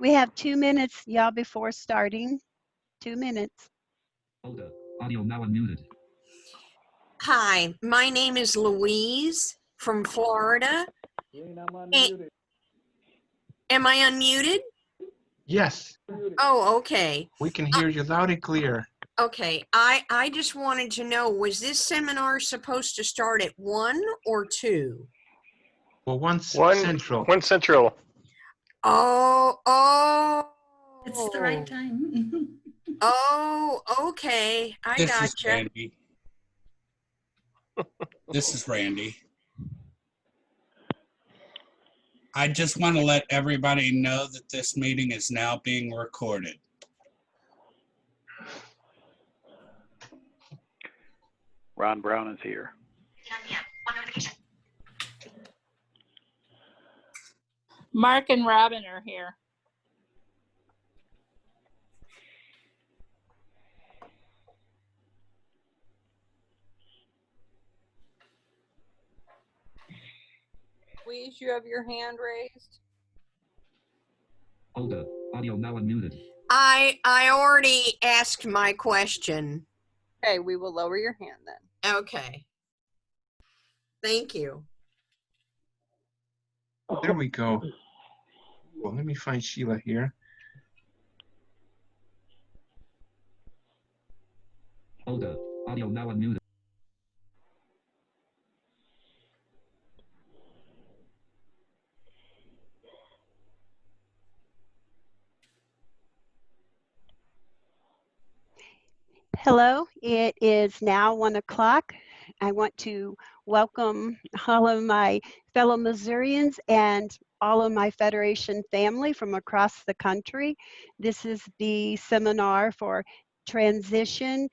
We have 2 minutes, y'all, before starting. 2 minutes. Hold up. Audio now unmuted. Hi, my name is Louise from Florida. Am I unmuted? Yes, Oh, okay. we can hear you loud and clear. Okay, I just wanted to know, was this seminar supposed to start at 1 or 2? Well, one central. 1 Central. Oh. It's the right time. Oh, okay. I This is gotcha. Randy. This is Randy. I just want to let everybody know that this meeting is now being recorded. Ron Brown is here. Mark and Robin are here. Louise, you have your hand raised. Hold up. Audio now unmuted. I already asked my question. Okay, we will lower your hand then. Okay. Thank you. There we go. Well, let me find Sheila here. Hold up. Audio now unmuted. Hello, it is now 1 o'clock. I want to welcome all of my fellow Missourians and all of my Federation family from across the country. This is the seminar for transition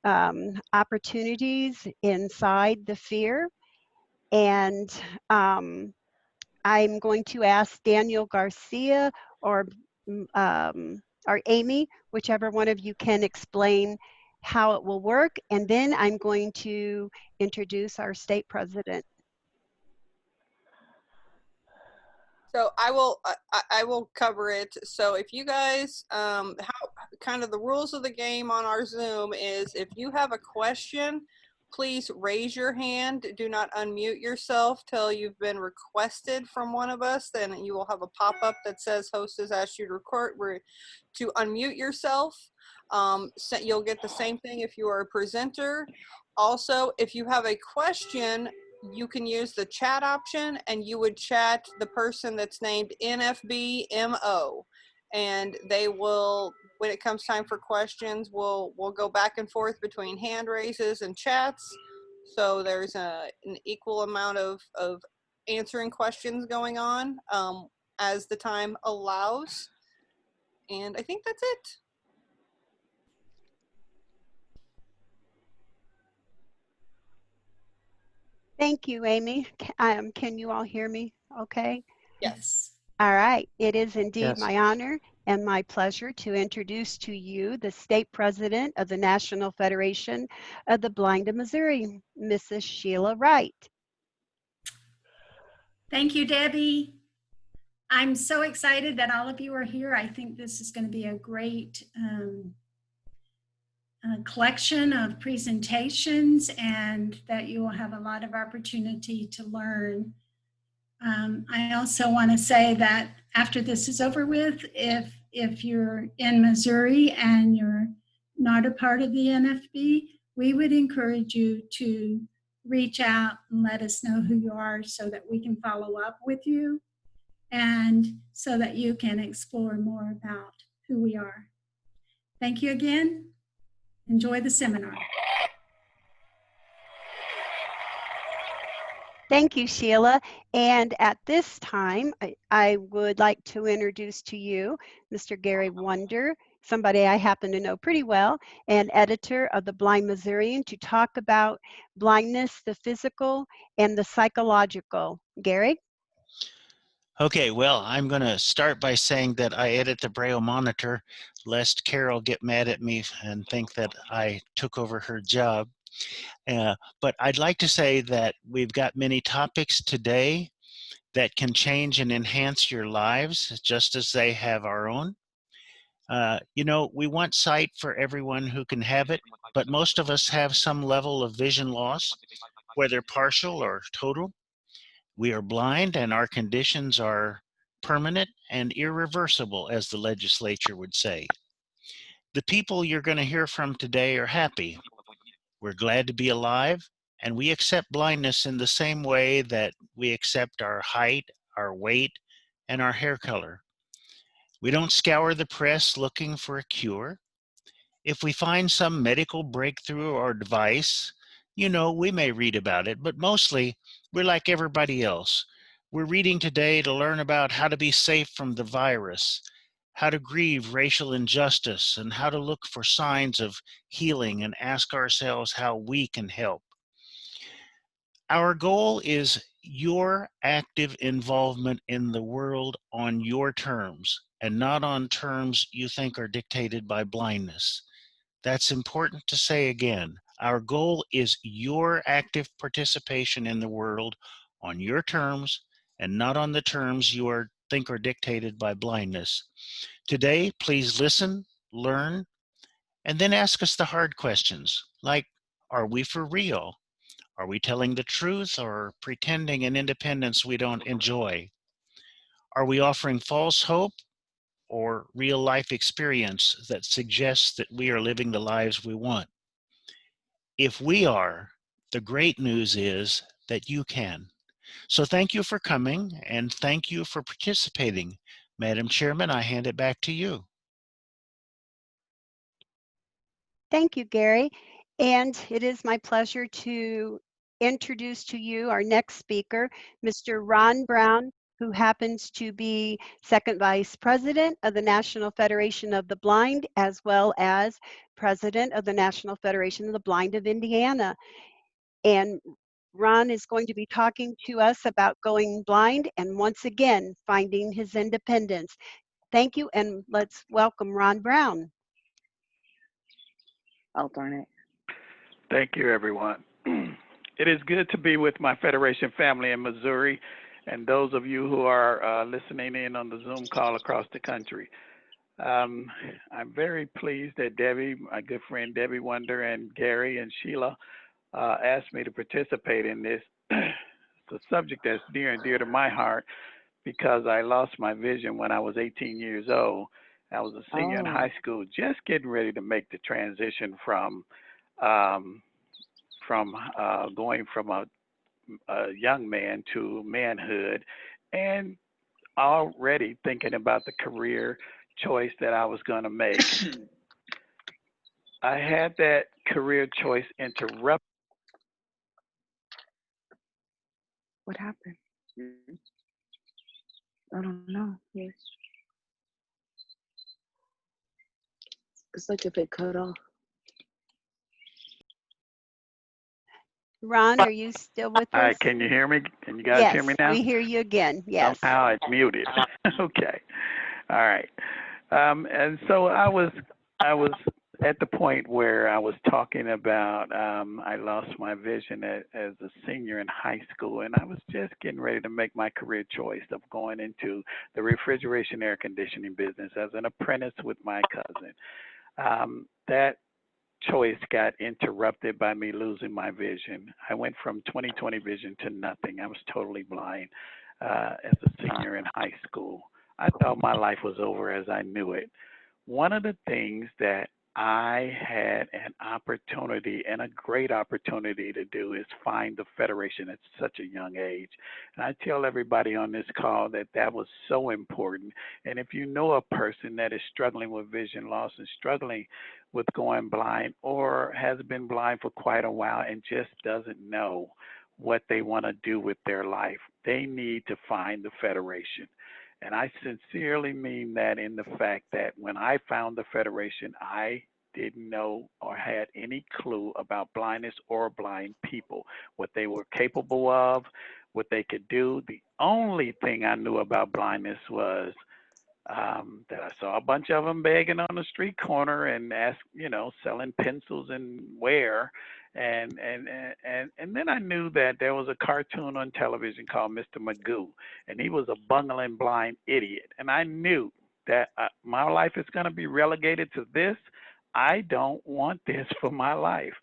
opportunities inside the fear. And I'm going to ask Daniel Garcia or Amy, whichever one of you can explain how it will work, and then I'm going to introduce our state president. So I will cover it. So if you guys, how kind of the rules of the game on our Zoom is, if you have a question, please raise your hand. Do not unmute yourself till you've been requested from one of us. Then you will have a pop-up that says host has asked you to record to unmute yourself. So you'll get the same thing if you are a presenter. Also, if you have a question, you can use the chat option and you would chat the person that's named NFBMO, and they will, when it comes time for questions, we'll go back and forth between hand raises and chats. So there's an equal amount of answering questions going on as the time allows. And I think that's it. Thank you, Amy. Can you all hear me okay? Yes. All right. It is indeed Yes. my honor and my pleasure to introduce to you the state president of the National Federation of the Blind of Missouri, Mrs. Sheila Wright. Thank you, Debbie. I'm so excited that all of you are here. I think this is going to be a great collection of presentations, and that you will have a lot of opportunity to learn. I also want to say that after this is over with, if you're in Missouri and you're not a part of the NFB, we would encourage you to reach out and let us know who you are so that we can follow up with you and so that you can explore more about who we are. Thank you again. Enjoy the seminar. Thank you, Sheila. And at this time, I would like to introduce to you Mr. Gary Wonder, somebody I happen to know pretty well, and editor of the Blind Missourian, to talk about blindness, the physical and the psychological. Gary? Okay, well, I'm going to start by saying that I edit the Braille Monitor, lest Carol get mad at me and think that I took over her job. But I'd like to say that we've got many topics today, that can change and enhance your lives just as they have our own. You know, we want sight for everyone who can have it, but most of us have some level of vision loss, whether partial or total. We are blind and our conditions are permanent and irreversible, as the legislature would say. The people you're going to hear from today are happy. We're glad to be alive, and we accept blindness in the same way that we accept our height, our weight, and our hair color. We don't scour the press looking for a cure. If we find some medical breakthrough or device, you know, we may read about it, but mostly we're like everybody else. We're reading today to learn about how to be safe from the virus, how to grieve racial injustice, and how to look for signs of healing and ask ourselves how we can help. Our goal is your active involvement in the world on your terms and not on terms you think are dictated by blindness. That's important to say again. Our goal is your active participation in the world on your terms and not on the terms you think are dictated by blindness. Today, please listen, learn, and then ask us the hard questions like, are we for real? Are we telling the truth or pretending an independence we don't enjoy? Are we offering false hope or real life experience that suggests that we are living the lives we want? If we are, the great news is that you can. So thank you for coming and thank you for participating. Madam Chairman, I hand it back to you. Thank you, Gary. And it is my pleasure to introduce to you our next speaker, Mr. Ron Brown, who happens to be Second Vice President of the National Federation of the Blind, as well as President of the National Federation of the Blind of Indiana. And Ron is going to be talking to us about going blind and once again, finding his independence. Thank you, and let's welcome Ron Brown. Alternate. Thank you, everyone. It is good to be with my Federation family in Missouri and those of you who are listening in on the Zoom call across the country. I'm very pleased that Debbie, my good friend Debbie Wonder, and Gary and Sheila asked me to participate in this. It's a subject that's near and dear to my heart because I lost my vision when I was 18 years old. I was a senior in high school, just getting ready to make the transition from going from a young man to manhood, and already thinking about the career choice that I was going to make. I had that career choice interrupted. What happened? I don't know. Yes. It's like if it cut off. Ron, are you still with us? Hi, can you hear me? Can you guys hear me now? Yes, we hear you again. Yes. Somehow it's muted. Okay. All right. And so I was at the point where I was talking about I lost my vision as a senior in high school, and I was just getting ready to make my career choice of going into the refrigeration air conditioning business as an apprentice with my cousin. That choice got interrupted by me losing my vision. I went from 20/20 vision to nothing. I was totally blind as a senior in high school. I thought my life was over as I knew it. One of the things that I had an opportunity, and a great opportunity, to do is find the Federation at such a young age. And I tell everybody on this call that that was so important. And if you know a person that is struggling with vision loss and struggling with going blind, or has been blind for quite a while and just doesn't know what they want to do with their life, they need to find the Federation. And I sincerely mean that in the fact that when I found the Federation, I didn't know or had any clue about blindness or blind people, what they were capable of, what they could do. The only thing I knew about blindness was that I saw a bunch of them begging on the street corner and selling pencils and wear. And then I knew that there was a cartoon on television called Mr. Magoo, and he was a bungling blind idiot. And I knew that my life is going to be relegated to this. I don't want this for my life.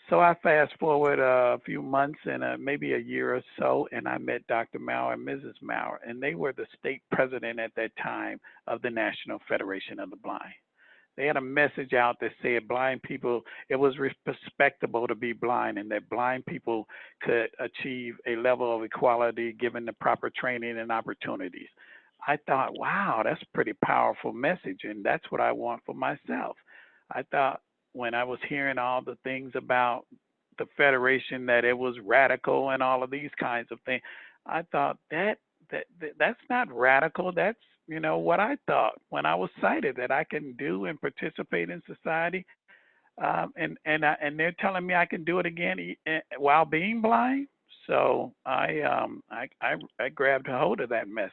So I fast forward a few months and maybe a year or so, and I met Dr. Maurer and Mrs. Maurer, and they were the state president at that time of the National Federation of the Blind. They had a message out that said blind people, it was respectable to be blind, and that blind people could achieve a level of equality given the proper training and opportunities. I thought, wow, that's a pretty powerful message, and that's what I want for myself. I thought when I was hearing all the things about the Federation, that it was radical and all of these kinds of things, I thought that's not radical. That's what I thought when I was sighted, that I can do and participate in society, and they're telling me I can do it again while being blind. So I grabbed a hold of that message.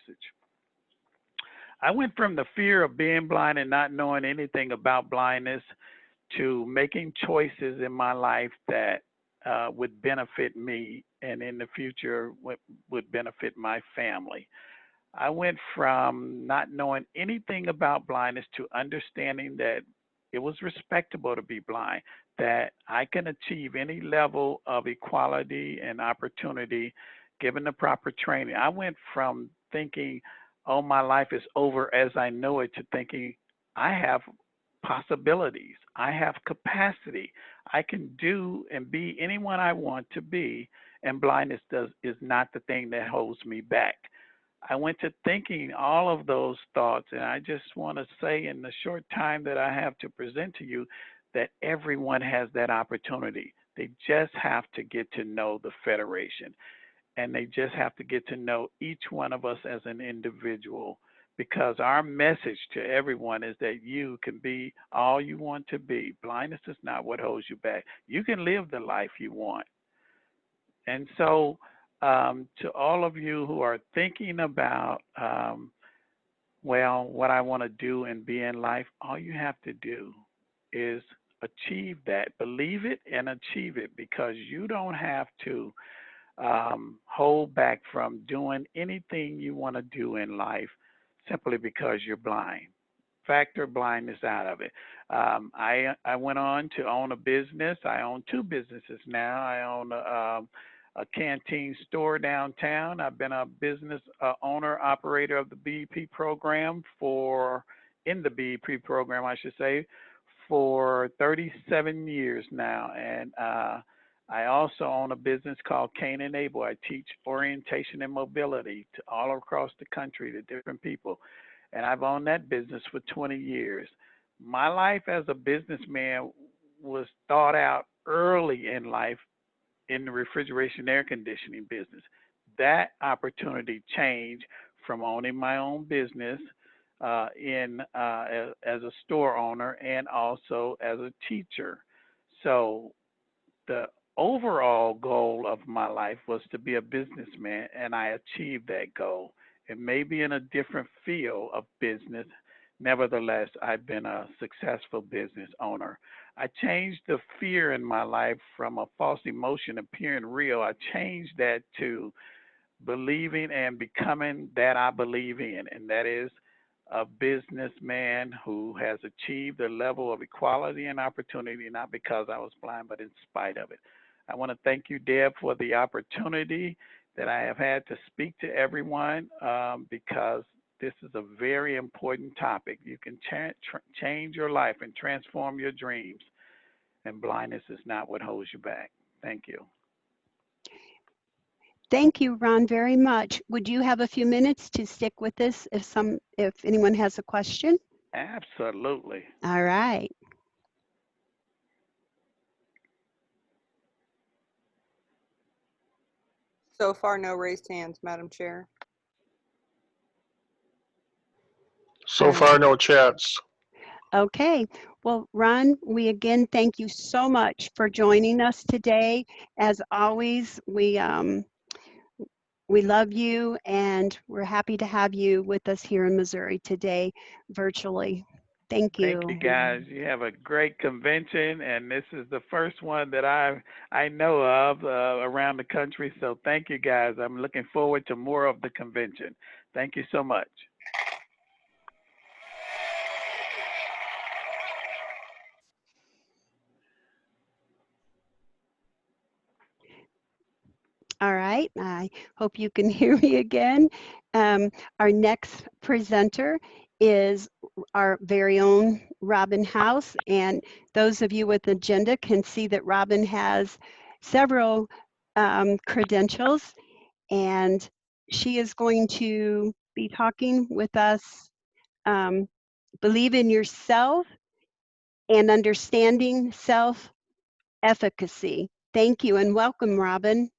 I went from the fear of being blind and not knowing anything about blindness to making choices in my life that would benefit me and in the future would benefit my family. I went from not knowing anything about blindness to understanding that it was respectable to be blind, that I can achieve any level of equality and opportunity given the proper training. I went from thinking, oh, my life is over as I know it, to thinking I have possibilities, I have capacity, I can do and be anyone I want to be, and blindness is not the thing that holds me back. I went to thinking all of those thoughts, and I just want to say in the short time that I have to present to you that everyone has that opportunity. They just have to get to know the Federation, and they just have to get to know each one of us as an individual, because our message to everyone is that you can be all you want to be. Blindness is not what holds you back. You can live the life you want. And so to all of you who are thinking about, what I want to do and be in life, all you have to do is achieve that. Believe it and achieve it, because you don't have to hold back from doing anything you want to do in life simply because you're blind. Factor blindness out of it. I went on to own a business. I own two businesses now. I own a canteen store downtown. I've been a business owner, operator of the BEP program in the BEP program, I should say, for 37 years now. And I also own a business called Cane and Able. I teach orientation and mobility to all across the country to different people. And I've owned that business for 20 years. My life as a businessman was thought out early in life in the refrigeration air conditioning business. That opportunity changed from owning my own business as a store owner and also as a teacher. So the overall goal of my life was to be a businessman, and I achieved that goal. It may be in a different field of business. Nevertheless, I've been a successful business owner. I changed the fear in my life from a false emotion appearing real. I changed that to believing and becoming that I believe in, and that is a businessman who has achieved a level of equality and opportunity, not because I was blind, but in spite of it. I want to thank you, Deb, for the opportunity that I have had to speak to everyone, because this is a very important topic. You can change your life and transform your dreams, and blindness is not what holds you back. Thank you. Thank you, Ron, very much. Would you have a few minutes to stick with us if anyone has a question? Absolutely. All right. So far, no raised hands, Madam Chair. So far, no chats. Okay. Well, Ron, we again thank you so much for joining us today. As always, we love you, and we're happy to have you with us here in Missouri today, virtually. Thank you. Thank you, guys. You have a great convention, and this is the first one that I know of around the country. So thank you, guys. I'm looking forward to more of the convention. Thank you so much. All right, I hope you can hear me again. Our next presenter is our very own Robin House, and those of you with agenda can see that Robin has several credentials, and she is going to be talking with us, believe in yourself and understanding self-efficacy. Thank you and welcome, Robin.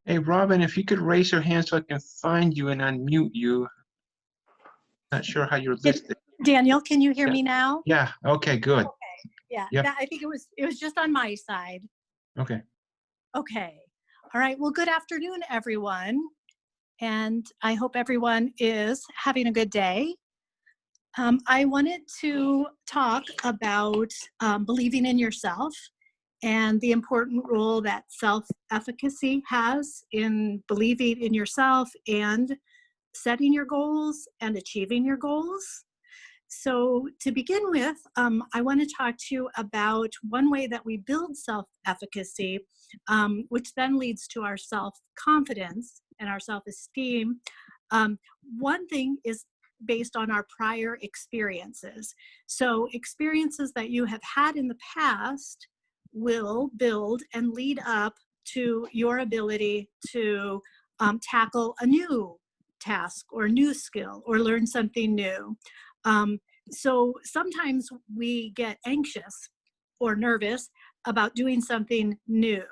Hey, Robin, if you could raise your hand so I can find you and unmute you. Not sure how you're listed. Daniel, can you hear Yeah. me now? Yeah, okay, good. Okay. Yeah, Yep. I think it was just on my side. Okay. Okay. All right. Well, good afternoon, everyone. And I hope everyone is having a good day. I wanted to talk about believing in yourself and the important role that self-efficacy has in believing in yourself and setting your goals and achieving your goals. So to begin with, I want to talk to you about one way that we build self-efficacy, which then leads to our self-confidence and our self-esteem. One thing is based on our prior experiences. So experiences that you have had in the past will build and lead up to your ability to tackle a new task or new skill or learn something new. So sometimes we get anxious or nervous about doing something new.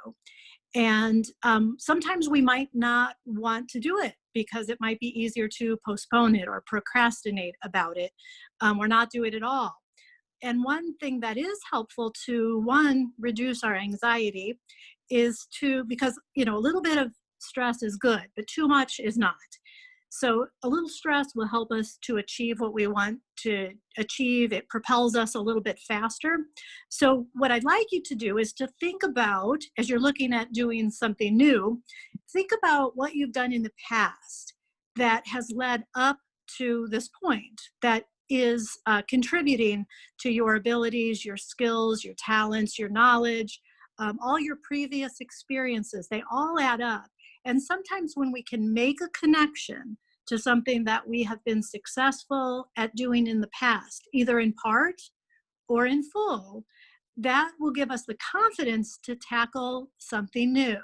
And sometimes we might not want to do it because it might be easier to postpone it or procrastinate about it or not do it at all. And one thing that is helpful to, one, reduce our anxiety is to, because, you know, a little bit of stress is good, but too much is not. So a little stress will help us to achieve what we want to achieve. It propels us a little bit faster. So what I'd like you to do is to think about, as you're looking at doing something new, think about what you've done in the past that has led up to this point, that is contributing to your abilities, your skills, your talents, your knowledge, all your previous experiences. They all add up. And sometimes when we can make a connection to something that we have been successful at doing in the past, either in part or in full, that will give us the confidence to tackle something new.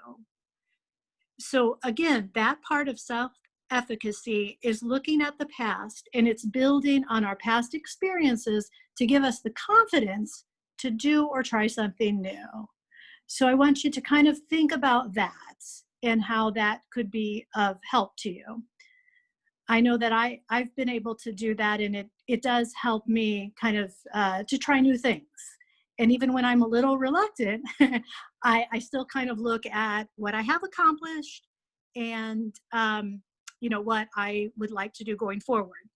So again, that part of self-efficacy is looking at the past, and it's building on our past experiences to give us the confidence to do or try something new. So I want you to kind of think about that and how that could be of help to you. I know that I've been able to do that, and it does help me kind of to try new things. And even when I'm a little reluctant, I still kind of look at what I have accomplished and you know, what I would like to do going forward.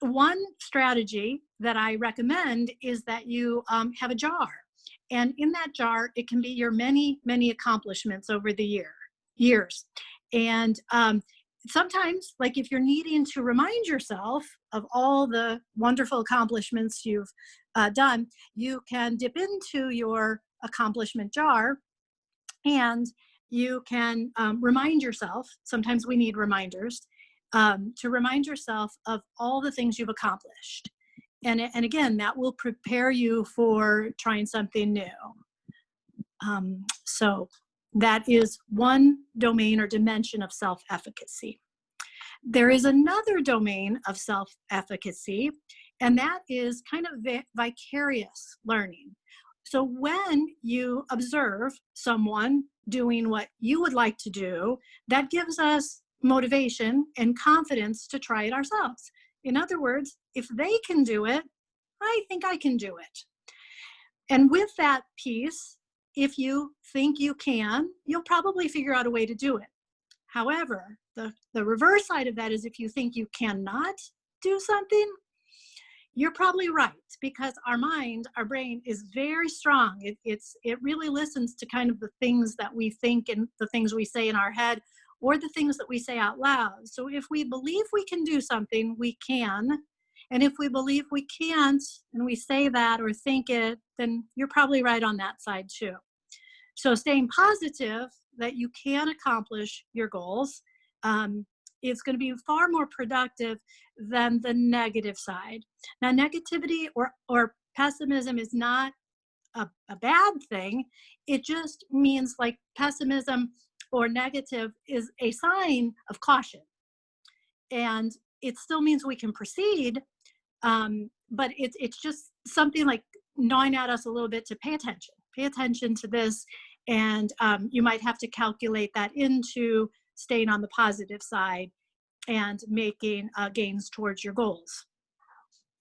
One strategy that I recommend is that you have a jar. And in that jar, it can be your many, many accomplishments over the years. And sometimes, like if you're needing to remind yourself of all the wonderful accomplishments you've done, you can dip into your accomplishment jar and you can remind yourself, sometimes we need reminders, to remind yourself of all the things you've accomplished. And again, that will prepare you for trying something new. So that is one domain or dimension of self-efficacy. There is another domain of self-efficacy, and that is kind of vicarious learning. So when you observe someone doing what you would like to do, that gives us motivation and confidence to try it ourselves. In other words, if they can do it, I think I can do it. And with that piece if you think you can, you'll probably figure out a way to do it. However, the reverse side of that is if you think you cannot do something, you're probably right, because our mind, our brain is very strong. It really listens to kind of the things that we think and the things we say in our head or the things that we say out loud. So if we believe we can do something, we can. And if we believe we can't and we say that or think it, then you're probably right on that side too. So staying positive that you can accomplish your goals is going to be far more productive than the negative side. Now, negativity or pessimism is not a bad thing. It just means like pessimism or negative is a sign of caution. And it still means we can proceed, but it's just something like gnawing at us a little bit to pay attention to this. And you might have to calculate that into staying on the positive side and making gains towards your goals.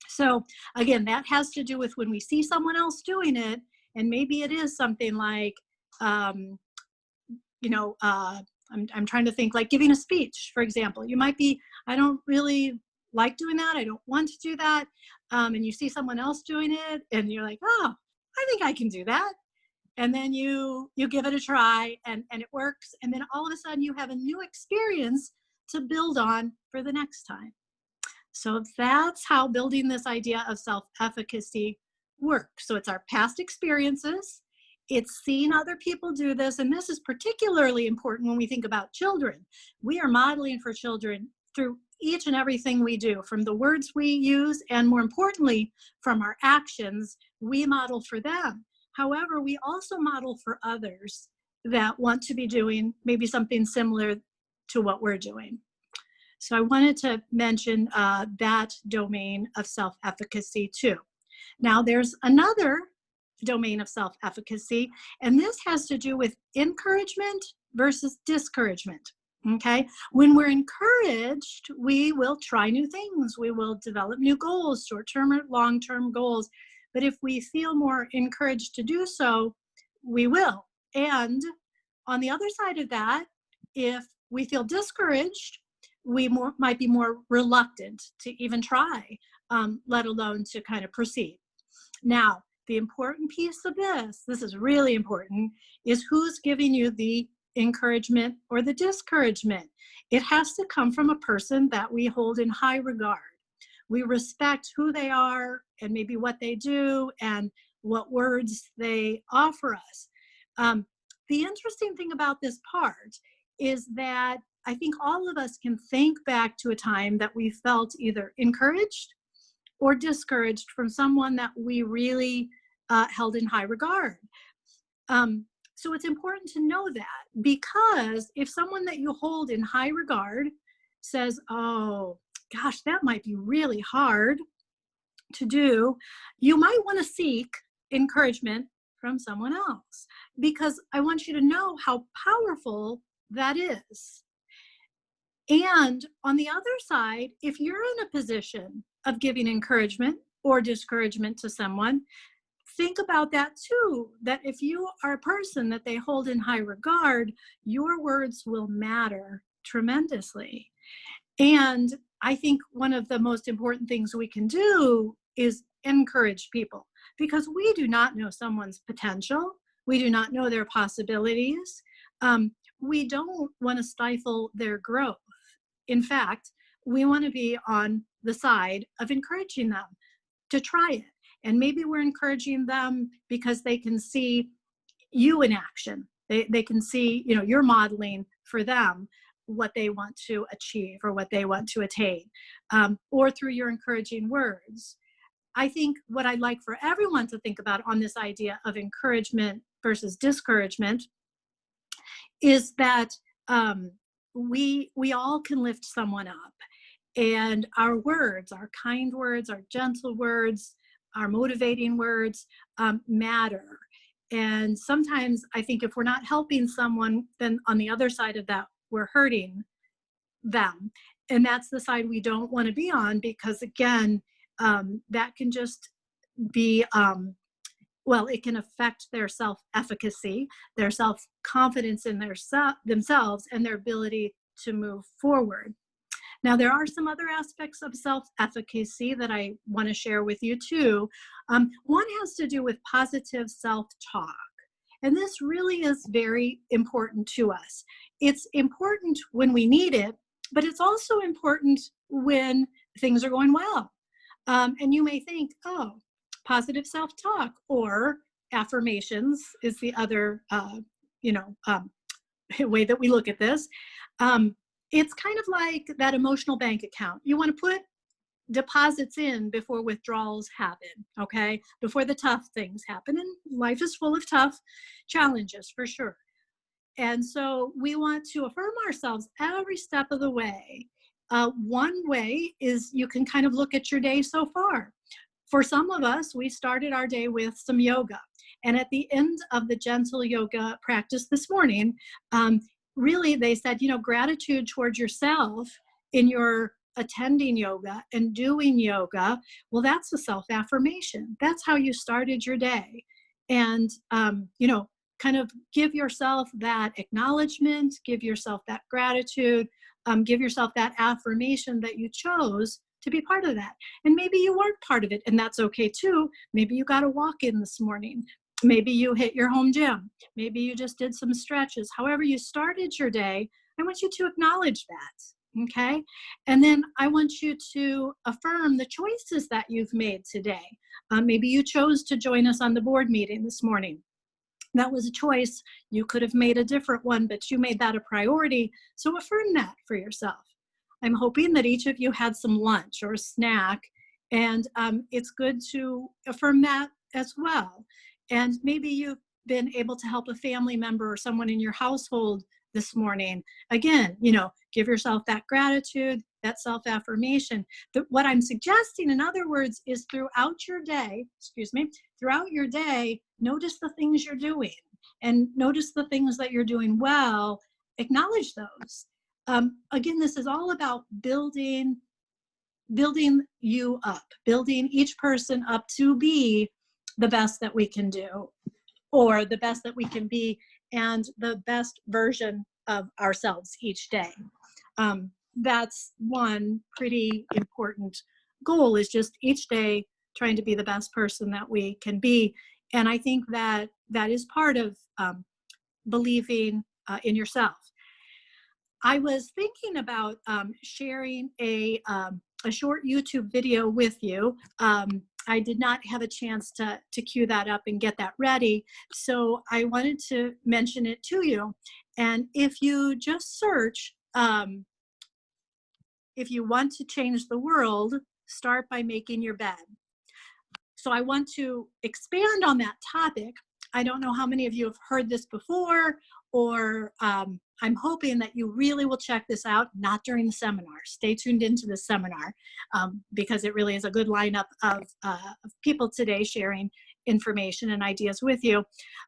So again, that has to do with when we see someone else doing it, and maybe it is something like, I'm trying to think, like giving a speech, for example. You might be, I don't really like doing that. I don't want to do that. And you see someone else doing it and you're like, oh, I think I can do that. And then you give it a try and it works. And then all of a sudden you have a new experience to build on for the next time. So that's how building this idea of self-efficacy works. So it's our past experiences. It's seeing other people do this. And this is particularly important when we think about children. We are modeling for children through each and everything we do, from the words we use, and more importantly, from our actions, we model for them. However, we also model for others that want to be doing maybe something similar to what we're doing. So I wanted to mention that domain of self-efficacy too. Now there's another domain of self-efficacy, and this has to do with encouragement versus discouragement. Okay, when we're encouraged, we will try new things. We will develop new goals, short-term or long-term goals. But if we feel more encouraged to do so, we will. And on the other side of that, if we feel discouraged, we might be more reluctant to even try, let alone to kind of proceed. Now, the important piece of this is really important, is who's giving you the encouragement or the discouragement. It has to come from a person that we hold in high regard. We respect who they are and maybe what they do and what words they offer us. The interesting thing about this part is that I think all of us can think back to a time that we felt either encouraged or discouraged from someone that we really held in high regard. So it's important to know that, because if someone that you hold in high regard says, oh, gosh, that might be really hard to do, you might want to seek encouragement from someone else, because I want you to know how powerful that is. And on the other side, if you're in a position of giving encouragement or discouragement to someone, think about that too, that if you are a person that they hold in high regard, your words will matter tremendously. And I think one of the most important things we can do is encourage people, because we do not know someone's potential. We do not know their possibilities. We don't want to stifle their growth. In fact, we want to be on the side of encouraging them to try it. And maybe we're encouraging them because they can see you in action. They can see, you're modeling for them what they want to achieve or what they want to attain, or through your encouraging words. I think what I'd like for everyone to think about on this idea of encouragement versus discouragement is that we all can lift someone up, and our words, our kind words, our gentle words, our motivating words matter. And sometimes I think if we're not helping someone, then on the other side of that, we're hurting them. And that's the side we don't want to be on, because again, that can just be well, it can affect their self-efficacy, their self-confidence in themselves, and their ability to move forward. Now, there are some other aspects of self-efficacy that I want to share with you too. One has to do with positive self-talk. And this really is very important to us. It's important when we need it, but it's also important when things are going well. And you may think, oh, positive self-talk or affirmations is the other, way that we look at this. It's kind of like that emotional bank account. You want to put deposits in before withdrawals happen, okay? Before the tough things happen. And life is full of tough challenges for sure. And so we want to affirm ourselves every step of the way. One way is you can kind of look at your day so far. For some of us, we started our day with some yoga. And at the end of the gentle yoga practice this morning, really they said, gratitude towards yourself in your attending yoga and doing yoga. Well, that's a self-affirmation. That's how you started your day. And, kind of give yourself that acknowledgement, give yourself that gratitude, give yourself that affirmation that you chose to be part of that. And maybe you weren't part of it, and that's okay too. Maybe you got a walk in this morning. Maybe you hit your home gym. Maybe you just did some stretches. However you started your day, I want you to acknowledge that, okay? And then I want you to affirm the choices that you've made today. Maybe you chose to join us on the board meeting this morning. That was a choice. You could have made a different one, but you made that a priority. So affirm that for yourself. I'm hoping that each of you had some lunch or a snack, and it's good to affirm that as well. And maybe you've been able to help a family member or someone in your household this morning. Again, give yourself that gratitude, that self-affirmation. What I'm suggesting, in other words, is throughout your day, notice the things you're doing and notice the things that you're doing well, acknowledge those. Again, this is all about building you up, building each person up to be the best that we can do, or the best that we can be, and the best version of ourselves each day. That's one pretty important goal, is just each day trying to be the best person that we can be. And I think that is part of believing in yourself. I was thinking about sharing a short YouTube video with you. I did not have a chance to cue that up and get that ready, so I wanted to mention it to you. And if you just search, if you want to change the world, start by making your bed. So I want to expand on that topic. I don't know how many of you have heard this before, or I'm hoping that you really will check this out, not during the seminar. Stay tuned into the seminar because it really is a good lineup of people today sharing information and ideas with you.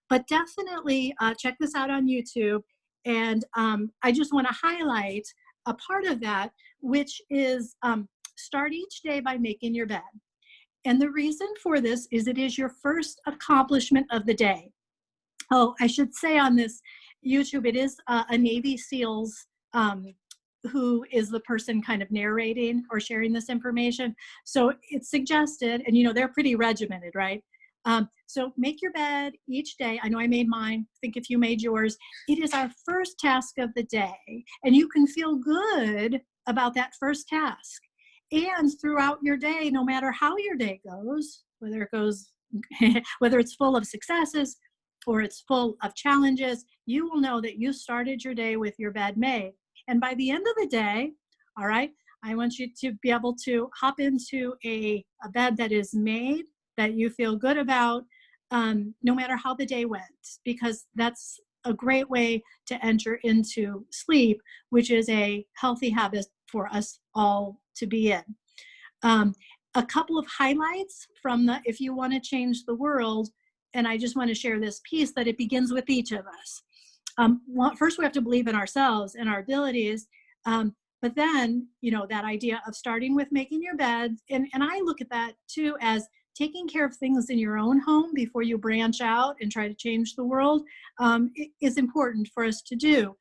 But definitely check this out on YouTube. And I just want to highlight a part of that, which is start each day by making your bed. And the reason for this is it is your first accomplishment of the day. Oh, I should say on this YouTube, it is a Navy SEALs who is the person kind of narrating or sharing this information. So it's suggested, and they're pretty regimented, right? So make your bed each day. I know I made mine. Think if you made yours. It is our first task of the day, and you can feel good about that first task. And throughout your day, no matter how your day goes, whether it's full of successes or it's full of challenges, you will know that you started your day with your bed made. And by the end of the day, all right, I want you to be able to hop into a bed that is made, that you feel good about, no matter how the day went, because that's a great way to enter into sleep, which is a healthy habit for us all to be in. A couple of highlights from if you want to change the world, and I just want to share this piece that it begins with each of us. First, we have to believe in ourselves and our abilities, but then, that idea of starting with making your bed, and I look at that too as taking care of things in your own home before you branch out and try to change the world is important for us to do.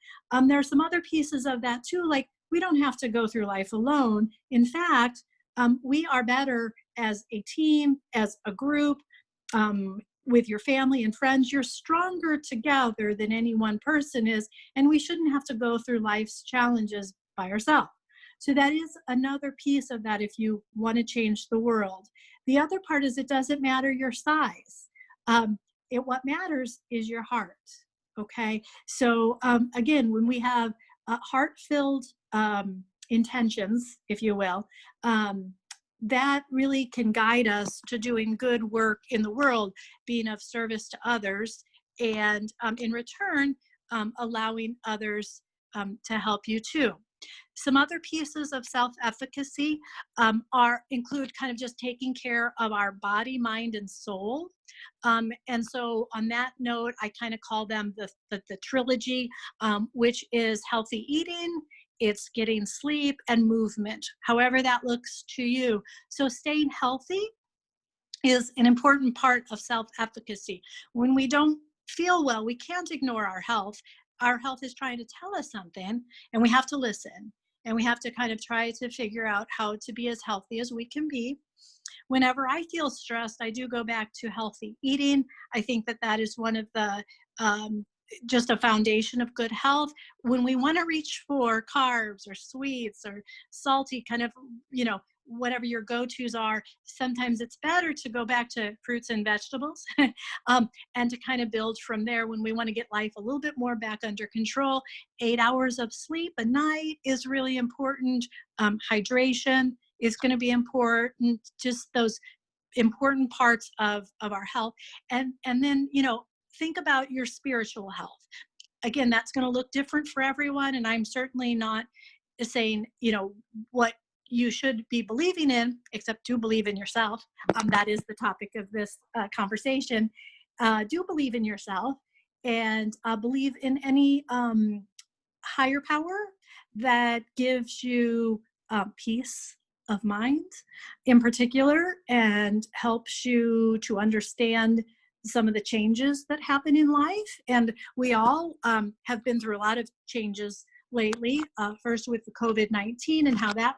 There are some other pieces of that too, like we don't have to go through life alone. In fact, we are better as a team, as a group, with your family and friends. You're stronger together than any one person is, and we shouldn't have to go through life's challenges by ourselves. So that is another piece of that if you want to change the world. The other part is it doesn't matter your size. What matters is your heart, okay? So again, when we have heart-filled intentions, if you will, that really can guide us to doing good work in the world, being of service to others, and in return, allowing others to help you too. Some other pieces of self-efficacy include kind of just taking care of our body, mind, and soul. And so on that note, I kind of call them the trilogy, which is healthy eating, it's getting sleep, and movement, however that looks to you. So staying healthy is an important part of self-efficacy. When we don't feel well, we can't ignore our health. Our health is trying to tell us something, and we have to listen. And we have to kind of try to figure out how to be as healthy as we can be. Whenever I feel stressed, I do go back to healthy eating. I think that that is one of the just a foundation of good health. When we want to reach for carbs or sweets or salty, kind of, whatever your go-tos are, sometimes it's better to go back to fruits and vegetables and to kind of build from there. When we want to get life a little bit more back under control, 8 hours of sleep a night is really important. Hydration is going to be important. Just those important parts of our health. And then, think about your spiritual health. Again, that's going to look different for everyone. And I'm certainly not saying, what you should be believing in, except to believe in yourself. That is the topic of this conversation. Do believe in yourself and believe in any higher power that gives you peace of mind in particular, and helps you to understand some of the changes that happen in life. And we all have been through a lot of changes lately, first with the COVID-19 and how that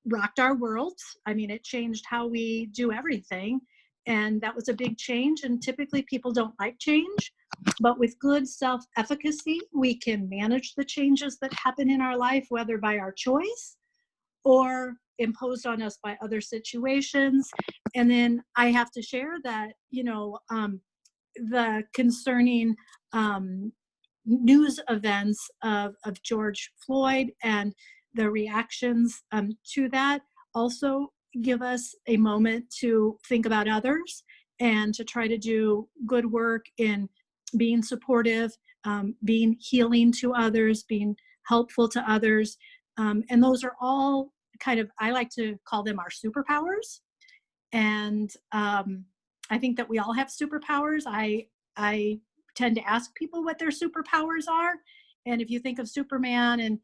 rocked our world. I mean, it changed how we do everything. And that was a big change. And typically people don't like change. But with good self-efficacy, we can manage the changes that happen in our life, whether by our choice or imposed on us by other situations. And then I have to share that, the concerning news events of George Floyd and the reactions to that also give us a moment to think about others and to try to do good work in being supportive, being healing to others, being helpful to others. And those are all kind of, I like to call them our superpowers. And I think that we all have superpowers. I tend to ask people what their superpowers are. And if you think of Superman and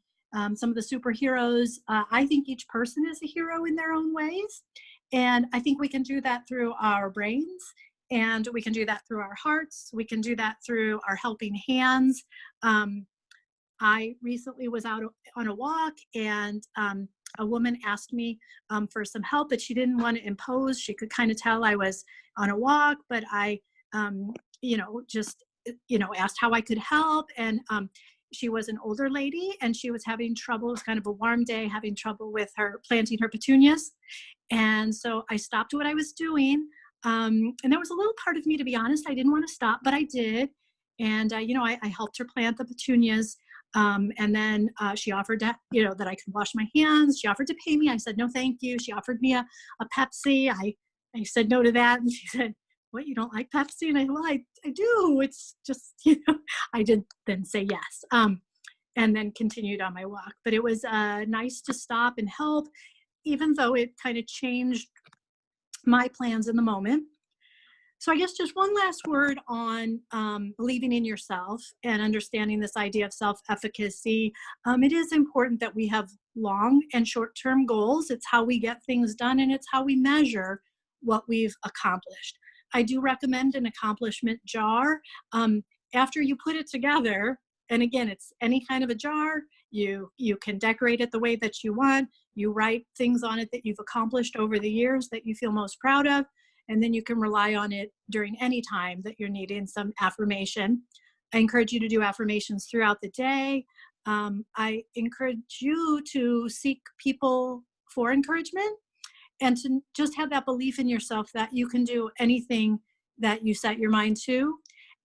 some of the superheroes, I think each person is a hero in their own ways. And I think we can do that through our brains, and we can do that through our hearts. We can do that through our helping hands. I recently was out on a walk, and a woman asked me for some help, but she didn't want to impose. She could kind of tell I was on a walk, but I, just, asked how I could help. And she was an older lady, and she was having trouble. It was kind of a warm day, having trouble with her planting her petunias. And so I stopped what I was doing. And there was a little part of me, to be honest, I didn't want to stop, but I did. And, I helped her plant the petunias. And then she offered to, that I could wash my hands. She offered to pay me. I said, no, thank you. She offered me a Pepsi. I said no to that. And she said, what, you don't like Pepsi? And I said, well, I do. It's just, I did then say yes. And then continued on my walk. But it was nice to stop and help, even though it kind of changed my plans in the moment. So I guess just one last word on believing in yourself and understanding this idea of self-efficacy. It is important that we have long and short-term goals. It's how we get things done, and it's how we measure what we've accomplished. I do recommend an accomplishment jar. After you put it together, and again, it's any kind of a jar, you can decorate it the way that you want. You write things on it that you've accomplished over the years that you feel most proud of, and then you can rely on it during any time that you're needing some affirmation. I encourage you to do affirmations throughout the day. I encourage you to seek people for encouragement and to just have that belief in yourself that you can do anything that you set your mind to.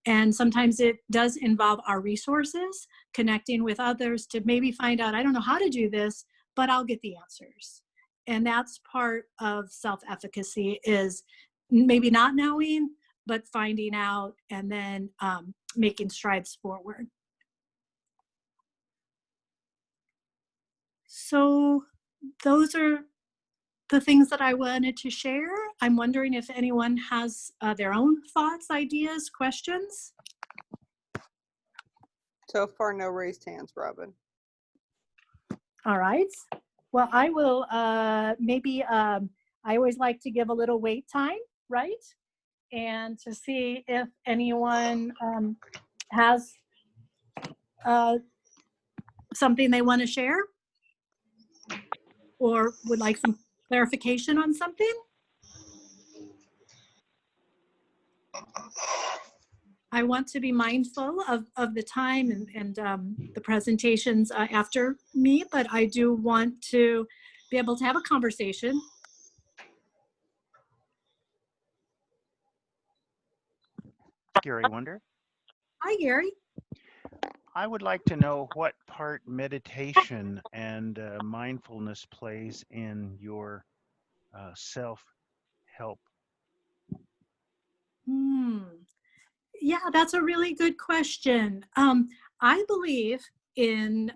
And sometimes it does involve our resources, connecting with others to maybe find out, I don't know how to do this, but I'll get the answers. And that's part of self-efficacy, is maybe not knowing, but finding out and then making strides forward. So those are the things that I wanted to share. I'm wondering if anyone has their own thoughts, ideas, questions. So far, no raised hands, Robin. All right. Well, I will maybe, I always like to give a little wait time, right? And to see if anyone has something they want to share or would like some clarification on something. I want to be mindful of the time and the presentations after me, but I do want to be able to have a conversation. Gary Wonder. Hi, Gary. I would like to know what part meditation and mindfulness plays in your self-help. Yeah, that's a really good question. I believe in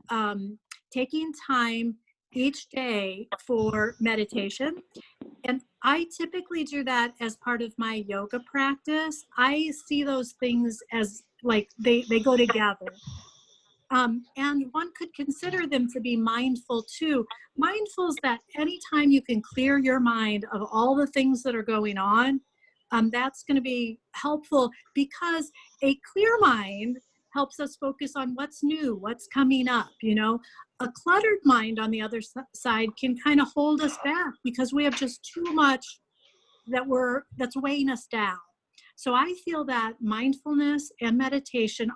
taking time each day for meditation. And I typically do that as part of my yoga practice. I see those things as like they go together. And one could consider them to be mindful too. Mindful is that anytime you can clear your mind of all the things that are going on, that's going to be helpful, because a clear mind helps us focus on what's new, what's coming up. You know, a cluttered mind on the other side can kind of hold us back because we have just too much that's weighing us down. So I feel that mindfulness and meditation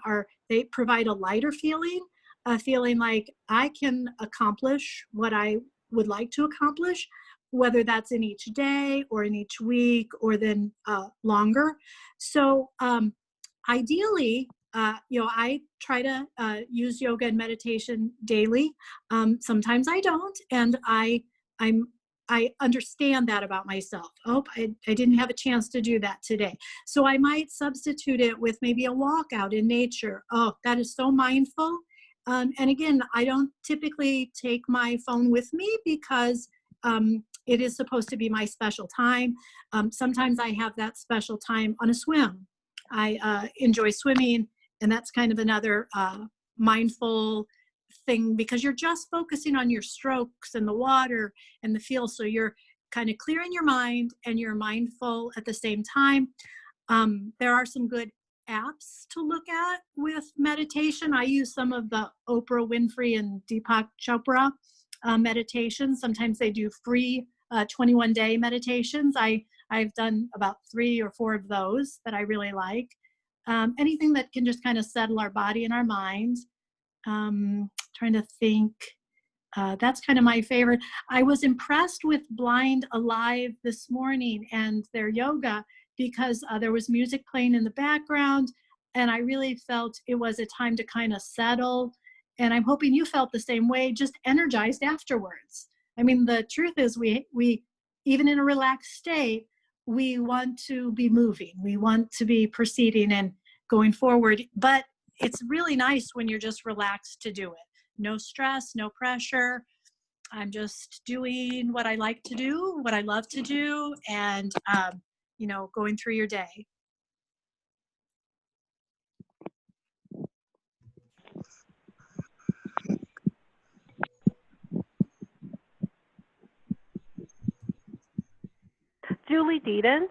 they provide a lighter feeling, a feeling like I can accomplish what I would like to accomplish, whether that's in each day or in each week or then longer. So ideally, I try to use yoga and meditation daily. Sometimes I don't, and I understand that about myself. Oh, I didn't have a chance to do that today. So I might substitute it with maybe a walk out in nature. Oh, that is so mindful. And again, I don't typically take my phone with me because it is supposed to be my special time. Sometimes I have that special time on a swim. I enjoy swimming, and that's kind of another mindful thing, because you're just focusing on your strokes and the water and the feel. So you're kind of clearing your mind and you're mindful at the same time. There are some good apps to look at with meditation. I use some of the Oprah Winfrey and Deepak Chopra meditations. Sometimes they do free 21-day meditations. I've done about 3 or 4 of those that I really like. Anything that can just kind of settle our body and our mind. Trying to think. That's kind of my favorite. I was impressed with Blind Alive this morning and their yoga, because there was music playing in the background, and I really felt it was a time to kind of settle. And I'm hoping you felt the same way, just energized afterwards. I mean, the truth is we even in a relaxed state, we want to be moving. We want to be proceeding and going forward. But it's really nice when you're just relaxed to do it. No stress, no pressure. I'm just doing what I like to do, what I love to do, and, going through your day. Julie Deedon.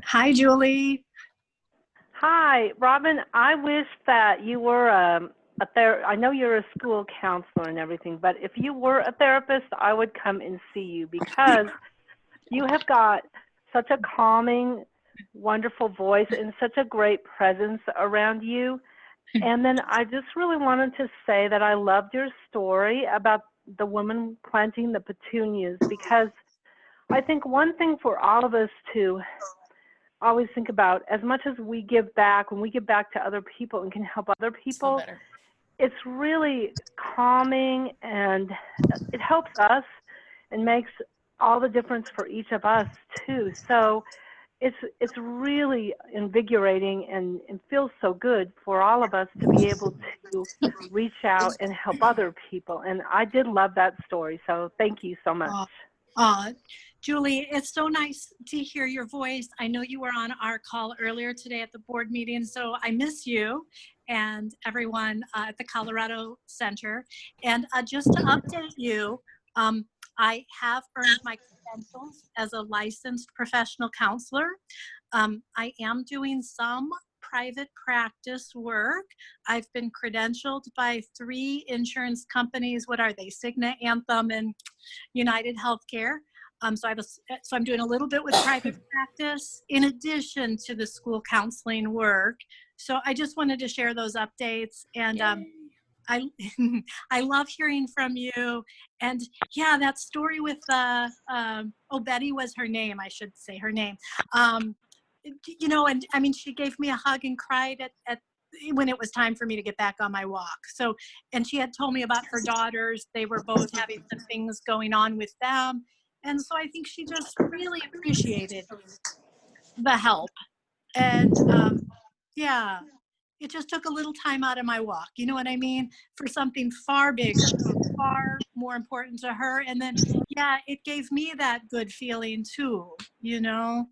Hi, Julie. Hi, Robin. I wish that you were I know you're a school counselor and everything, but if you were a therapist, I would come and see you because you have got such a calming, wonderful voice and such a great presence around you. And then I just really wanted to say that I loved your story about the woman planting the petunias, because I think one thing for all of us to always think about, as much as we give back, when we give back to other people and can help other people, it's really calming and it helps us and makes all the difference for each of us too. So it's really invigorating and feels so good for all of us to be able to reach out and help other people. And I did love that story. So thank you so much. Julie, it's so nice to hear your voice. I know you were on our call earlier today at the board meeting, so I miss you and everyone at the Colorado Center. And just to update you, I have earned my credentials as a licensed professional counselor. I am doing some private practice work. I've been credentialed by 3 insurance companies. What are they? Cigna, Anthem, and United Healthcare. So I'm doing a little bit with private practice in addition to the school counseling work. So I just wanted to share those updates, and I love hearing from you. And yeah, that story with Betty was her name. I should say her name. You know, and I mean, she gave me a hug and cried at when it was time for me to get back on my walk. So, and she had told me about her daughters. They were both having some things going on with them. And so I think she just really appreciated the help. And yeah, it just took a little time out of my walk. You know what I mean? For something far bigger, far more important to her. And then, yeah, it gave me that good feeling too, you know,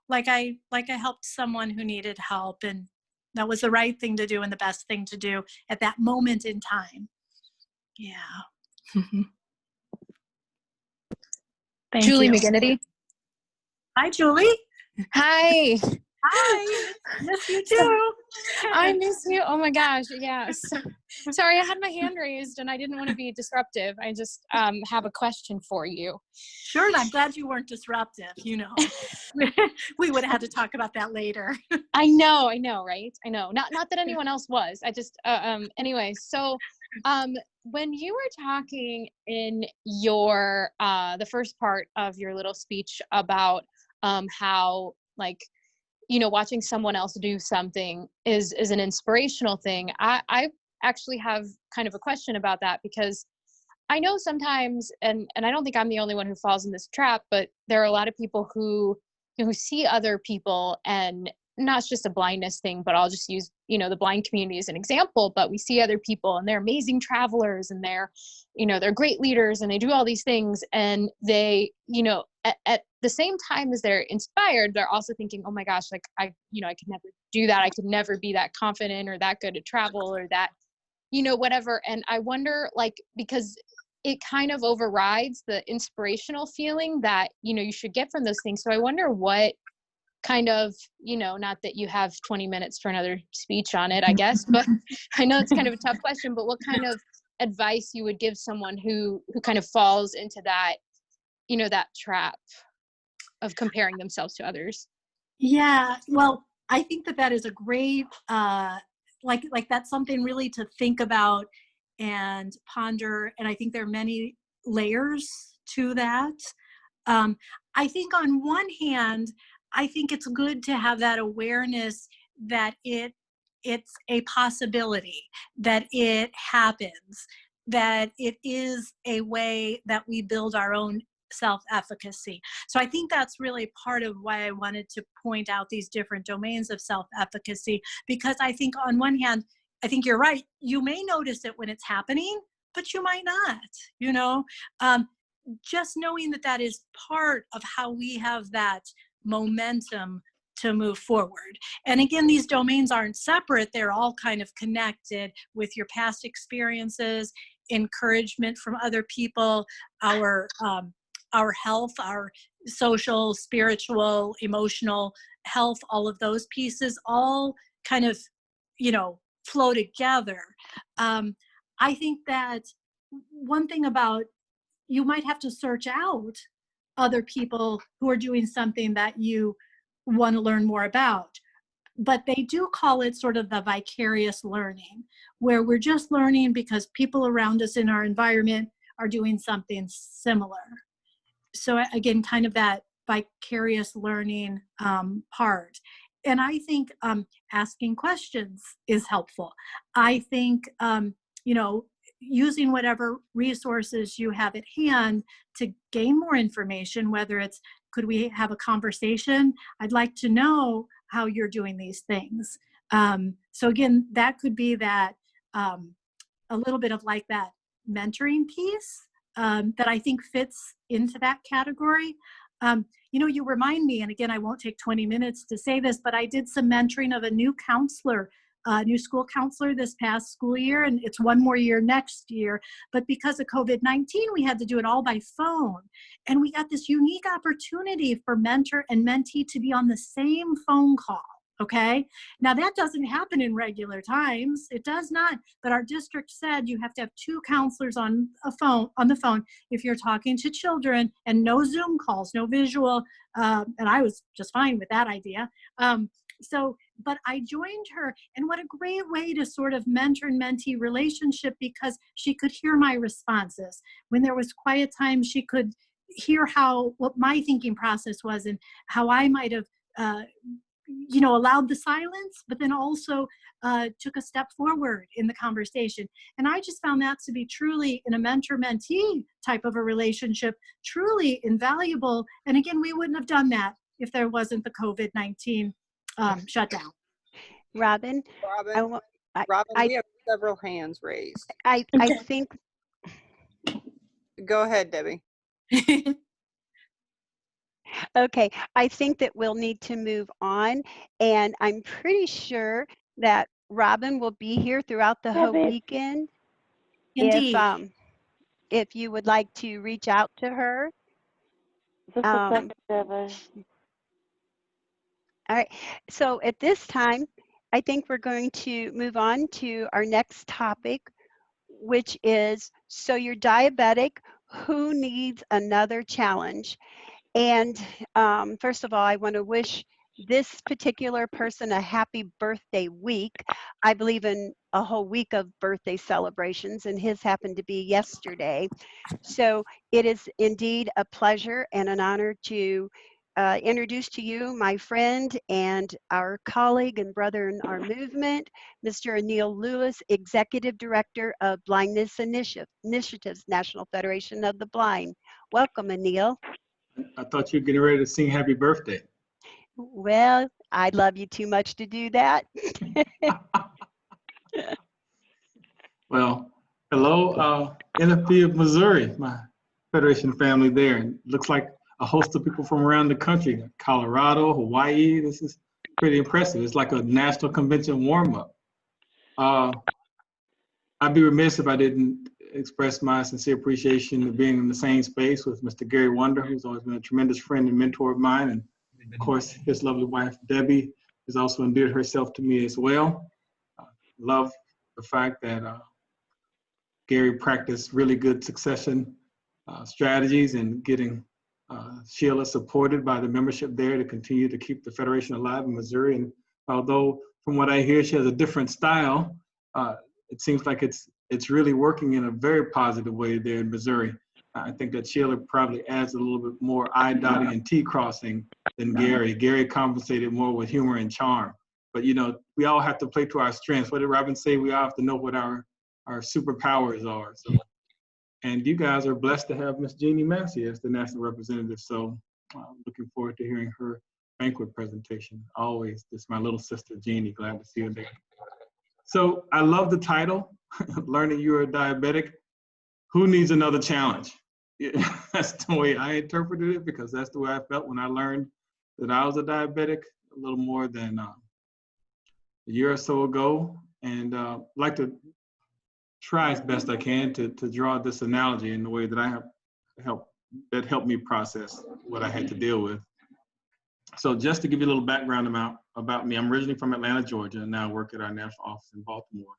like I helped someone who needed help, and that was the right thing to do and the best thing to do at that moment in time. Yeah. Thank Julie you. McGinnity. Hi, Julie. Hi. Hi. Miss you too. I miss you. Oh my gosh. Yes. Sorry, I had my hand raised and I didn't want to be disruptive. I just have a question for you. Sure. And I'm glad you weren't disruptive. You know, we would have had to talk about that later. I know, right? I know. Not that anyone else was. I just, anyway, so when you were talking in your, the first part of your little speech about how, like, you know, watching someone else do something is an inspirational thing. I actually have kind of a question about that, because I know sometimes, and I don't think I'm the only one who falls in this trap, but there are a lot of people who see other people, and not just a blindness thing, but I'll just use, you know, the blind community as an example, but we see other people and they're amazing travelers and they're, you know, they're great leaders and they do all these things, and they, you know, at the same time as they're inspired, they're also thinking, oh my gosh, like I could never do that. I could never be that confident or that good at travel or that, you know, whatever. And I wonder, like, because it kind of overrides the inspirational feeling that, you know, you should get from those things. So I wonder what kind of, you know, not that you have 20 minutes for another speech on it, I guess, but I know it's kind of a tough question, but what kind of advice you would give someone who kind of falls into that, you know, that trap of comparing themselves to others? Yeah, well, I think that is a great, like that's something really to think about and ponder. And I think there are many layers to that. I think on one hand, I think it's good to have that awareness that it's a possibility, that it happens, that it is a way that we build our own self-efficacy. So I think that's really part of why I wanted to point out these different domains of self-efficacy, because I think on one hand, I think you're right. You may notice it when it's happening, but you might not, you know, just knowing that is part of how we have that momentum to move forward. And again, these domains aren't separate. They're all kind of connected with your past experiences, encouragement from other people, our our health, our social, spiritual, emotional health, all of those pieces all kind of, flow together. I think that one thing about, you might have to search out other people who are doing something that you want to learn more about. But they do call it sort of the vicarious learning, where we're just learning because people around us in our environment are doing something similar. So again, kind of that vicarious learning part. And I think asking questions is helpful. I think, using whatever resources you have at hand to gain more information, whether it's, could we have a conversation? I'd like to know how you're doing these things. So again, that could be that a little bit of like that mentoring piece that I think fits into that category. You remind me, and again, I won't take 20 minutes to say this, but I did some mentoring of a new counselor, new school counselor this past school year, and it's one more year next year. But because of COVID-19, we had to do it all by phone. And we got this unique opportunity for mentor and mentee to be on the same phone call. Okay. Now that doesn't happen in regular times. It does not. But our district said you have to have 2 counselors on the phone if you're talking to children, and no Zoom calls, no visual. And I was just fine with that idea. But I joined her, and what a great way to sort of mentor and mentee relationship, because she could hear my responses. When there was quiet time, she could hear what my thinking process was and how I might have allowed the silence, but then also took a step forward in the conversation. And I just found that to be truly, in a mentor-mentee type of a relationship, truly invaluable. And again, we wouldn't have done that if there wasn't the COVID-19 shutdown. Robin, Robin, we have several hands raised. I think. Go ahead, Debbie. Okay, I think that we'll need to move on, and I'm pretty sure that Robin will be here throughout the whole weekend. Indeed. If you would like to reach out to her. Just a second, Debbie. All right, so at this time, I think we're going to move on to our next topic, which is, so you're diabetic, who needs another challenge? And first of all, I want to wish this particular person a happy birthday week. I believe in a whole week of birthday celebrations, and his happened to be yesterday. So it is indeed a pleasure and an honor to introduce to you my friend and our colleague and brother in our movement, Mr. Anil Lewis, Executive Director of Blindness Initiatives, National Federation of the Blind. Welcome, Anil. I thought you were getting ready to sing happy birthday. Well, I love you too much to do that. Well, hello, NFB of Missouri, my Federation family there. And looks like a host of people from around the country, Colorado, Hawaii. This is pretty impressive. It's like a national convention warm-up. I'd be remiss if I didn't express my sincere appreciation of being in the same space with Mr. Gary Wonder, who's always been a tremendous friend and mentor of mine. And of course, his lovely wife, Debbie, has also endeared herself to me as well. Love the fact that Gary practiced really good succession strategies and getting Sheila supported by the membership there to continue to keep the Federation alive in Missouri. And although from what I hear, she has a different style, it seems like it's really working in a very positive way there in Missouri. I think that Sheila probably adds a little bit more I dotting and T crossing than Gary. Gary compensated more with humor and charm. But we all have to play to our strengths. What did Robin say? We all have to know what our superpowers are. So, and you guys are blessed to have Miss Jeannie Massey as the national representative. So looking forward to hearing her banquet presentation. Always, just my little sister, Jeannie, glad to see her there. So I love the title, Learning You're a Diabetic. Who needs another challenge? That's the way I interpreted it, because that's the way I felt when I learned that I was a diabetic a little more than a year or so ago. And I'd like to try as best I can to draw this analogy in the way that I have helped that helped me process what I had to deal with. So just to give you a little background about me, I'm originally from Atlanta, Georgia, and now I work at our national office in Baltimore.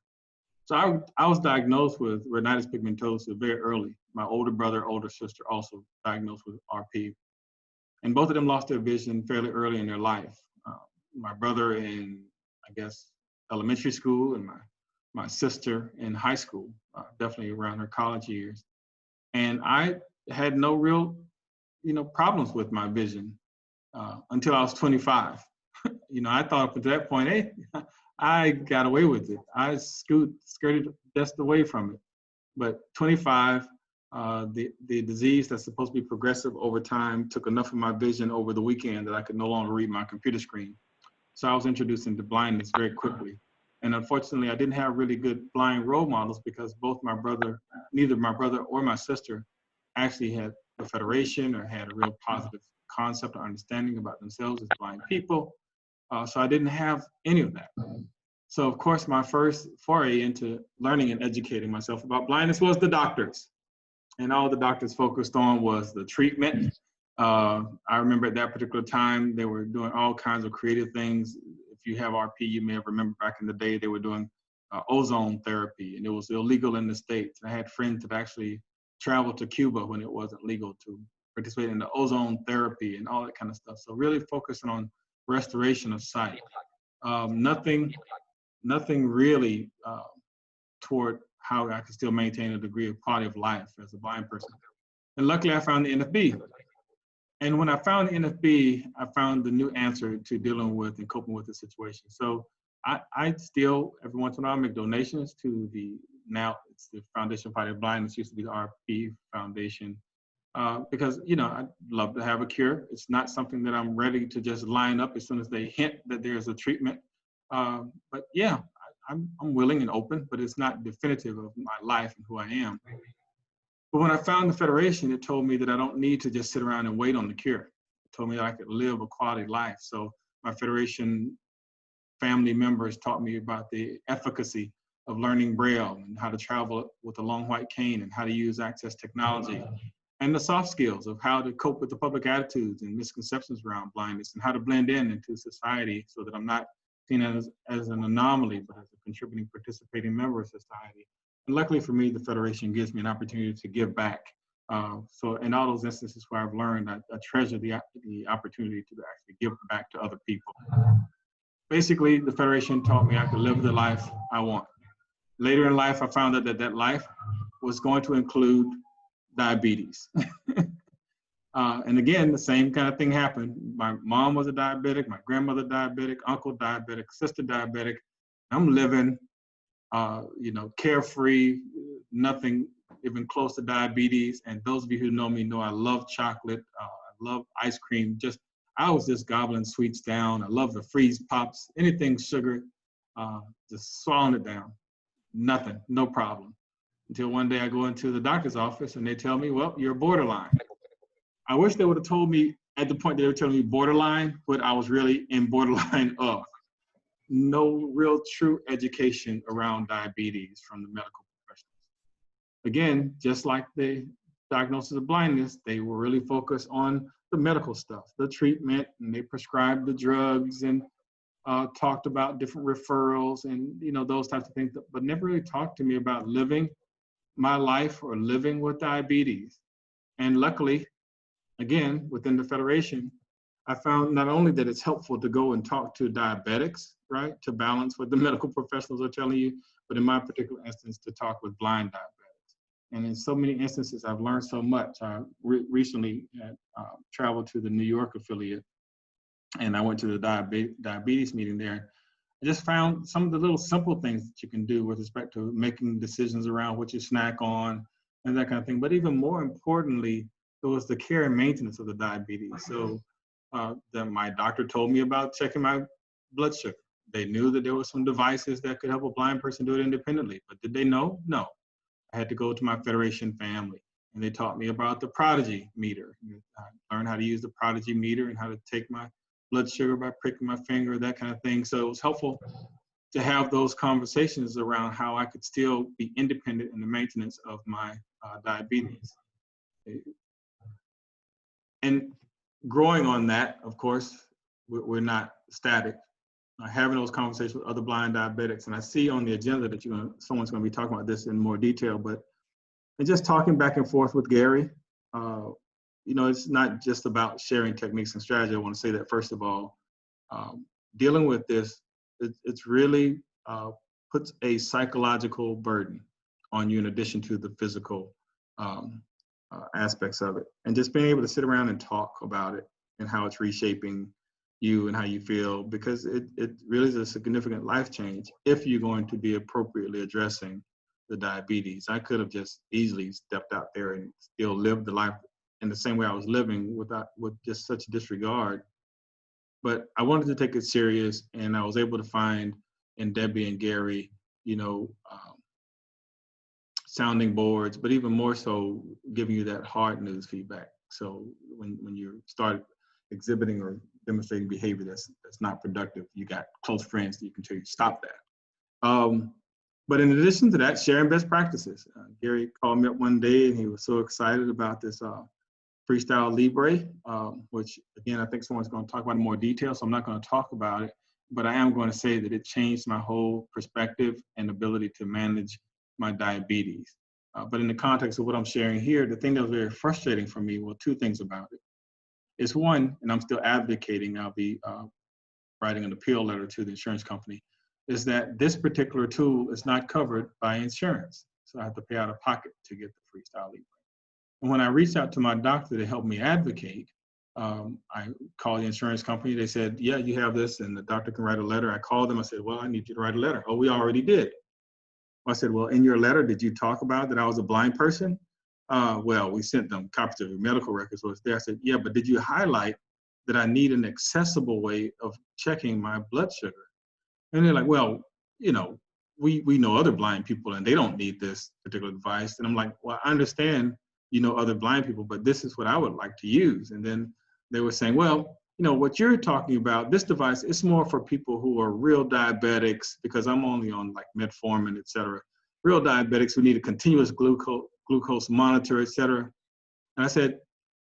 So I was diagnosed with retinitis pigmentosa very early. My older brother, older sister also diagnosed with RP. And both of them lost their vision fairly early in their life. My brother in, I guess, elementary school, and my sister in high school, definitely around her college years. And I had no real, problems with my vision until I was 25. I thought up to that point, hey, I got away with it. I skirted just away from it. But 25, the disease that's supposed to be progressive over time took enough of my vision over the weekend that I could no longer read my computer screen. So I was introduced into blindness very quickly. And unfortunately, I didn't have really good blind role models because neither my brother or my sister actually had the Federation or had a real positive concept or understanding about themselves as blind people. So I didn't have any of that. So of course, my first foray into learning and educating myself about blindness was the doctors. And all the doctors focused on was the treatment. I remember at that particular time, they were doing all kinds of creative things. If you have RP, you may have remembered back in the day, they were doing ozone therapy, and it was illegal in the States. I had friends that actually traveled to Cuba when it wasn't legal to participate in the ozone therapy and all that kind of stuff. So really focusing on restoration of sight. Nothing really toward how I could still maintain a degree of quality of life as a blind person. And luckily I found the NFB. And when I found the NFB, I found the new answer to dealing with and coping with the situation. So I still, every once in a while, make donations to now it's the Foundation Fighting Blindness, used to be the RP Foundation, because, I'd love to have a cure. It's not something that I'm ready to just line up as soon as they hint that there's a treatment. But yeah, I'm willing and open, but it's not definitive of my life and who I am. But when I found the Federation, it told me that I don't need to just sit around and wait on the cure. It told me that I could live a quality life. So my Federation family members taught me about the efficacy of learning Braille and how to travel with a long white cane and how to use access technology, and the soft skills of how to cope with the public attitudes and misconceptions around blindness and how to blend into society so that I'm not seen as an anomaly, but as a contributing, participating member of society. And luckily for me, the Federation gives me an opportunity to give back. So in all those instances where I've learned, I treasure the opportunity to actually give back to other people. Basically, the Federation taught me I could live the life I want. Later in life, I found out that life was going to include diabetes. And again, the same kind of thing happened. My mom was a diabetic, my grandmother diabetic, uncle diabetic, sister diabetic. I'm living, carefree, nothing even close to diabetes. And those of you who know me know I love chocolate, I love ice cream. I was just gobbling sweets down. I love the freeze pops, anything sugar, just swallowing it down. Nothing, no problem. Until one day I go into the doctor's office and they tell me, well, you're borderline. I wish they would have told me at the point that they were telling me borderline, what I was really in borderline of. No real true education around diabetes from the medical professionals. Again, just like the diagnosis of blindness, they were really focused on the medical stuff, the treatment, and they prescribed the drugs and talked about different referrals and those types of things, but never really talked to me about living my life or living with diabetes. And luckily, again, within the Federation, I found not only that it's helpful to go and talk to diabetics, right, to balance what the medical professionals are telling you, but in my particular instance, to talk with blind diabetics. And in so many instances, I've learned so much. I recently had, traveled to the New York affiliate, and I went to the diabetes meeting there. I just found some of the little simple things that you can do with respect to making decisions around what you snack on and that kind of thing. But even more importantly, it was the care and maintenance of the diabetes. So my doctor told me about checking my blood sugar. They knew that there were some devices that could help a blind person do it independently, but did they know? No. I had to go to my Federation family, and they taught me about the Prodigy meter. I learned how to use the Prodigy meter and how to take my blood sugar by pricking my finger, that kind of thing. So it was helpful to have those conversations around how I could still be independent in the maintenance of my diabetes. And growing on that, of course, we're not static. Having those conversations with other blind diabetics, and I see on the agenda that someone's going to be talking about this in more detail, and just talking back and forth with Gary, it's not just about sharing techniques and strategy. I want to say that first of all, dealing with this, it's really puts a psychological burden on you in addition to the physical aspects of it. And just being able to sit around and talk about it and how it's reshaping you and how you feel, because it really is a significant life change if you're going to be appropriately addressing the diabetes. I could have just easily stepped out there and still lived the life in the same way I was living with just such disregard. But I wanted to take it serious, and I was able to find in Debbie and Gary, sounding boards, but even more so giving you that hard news feedback. So when you start exhibiting or demonstrating behavior that's not productive, you got close friends that you can tell you stop that. But in addition to that, sharing best practices. Gary called me up one day and he was so excited about this Freestyle Libre, which again, I think someone's going to talk about in more detail, so I'm not going to talk about it, but I am going to say that it changed my whole perspective and ability to manage my diabetes. But in the context of what I'm sharing here, the thing that was very frustrating for me, well, two things about it. Is one, and I'm still advocating, I'll be writing an appeal letter to the insurance company, is that this particular tool is not covered by insurance. So I have to pay out of pocket to get the Freestyle Libre. And when I reached out to my doctor to help me advocate, I called the insurance company. They said, yeah, you have this, and the doctor can write a letter. I called them. I said, well, I need you to write a letter. Oh, we already did. I said, well, in your letter, did you talk about that I was a blind person? Well, we sent them copies of your medical records. So it's there. I said, yeah, but did you highlight that I need an accessible way of checking my blood sugar? And they're like, well, we know other blind people and they don't need this particular device. And I'm like, well, I understand, other blind people, but this is what I would like to use. And then they were saying, well, what you're talking about, this device, it's more for people who are real diabetics, because I'm only on like metformin, et cetera. Real diabetics who need a continuous glucose monitor, et cetera. And I said,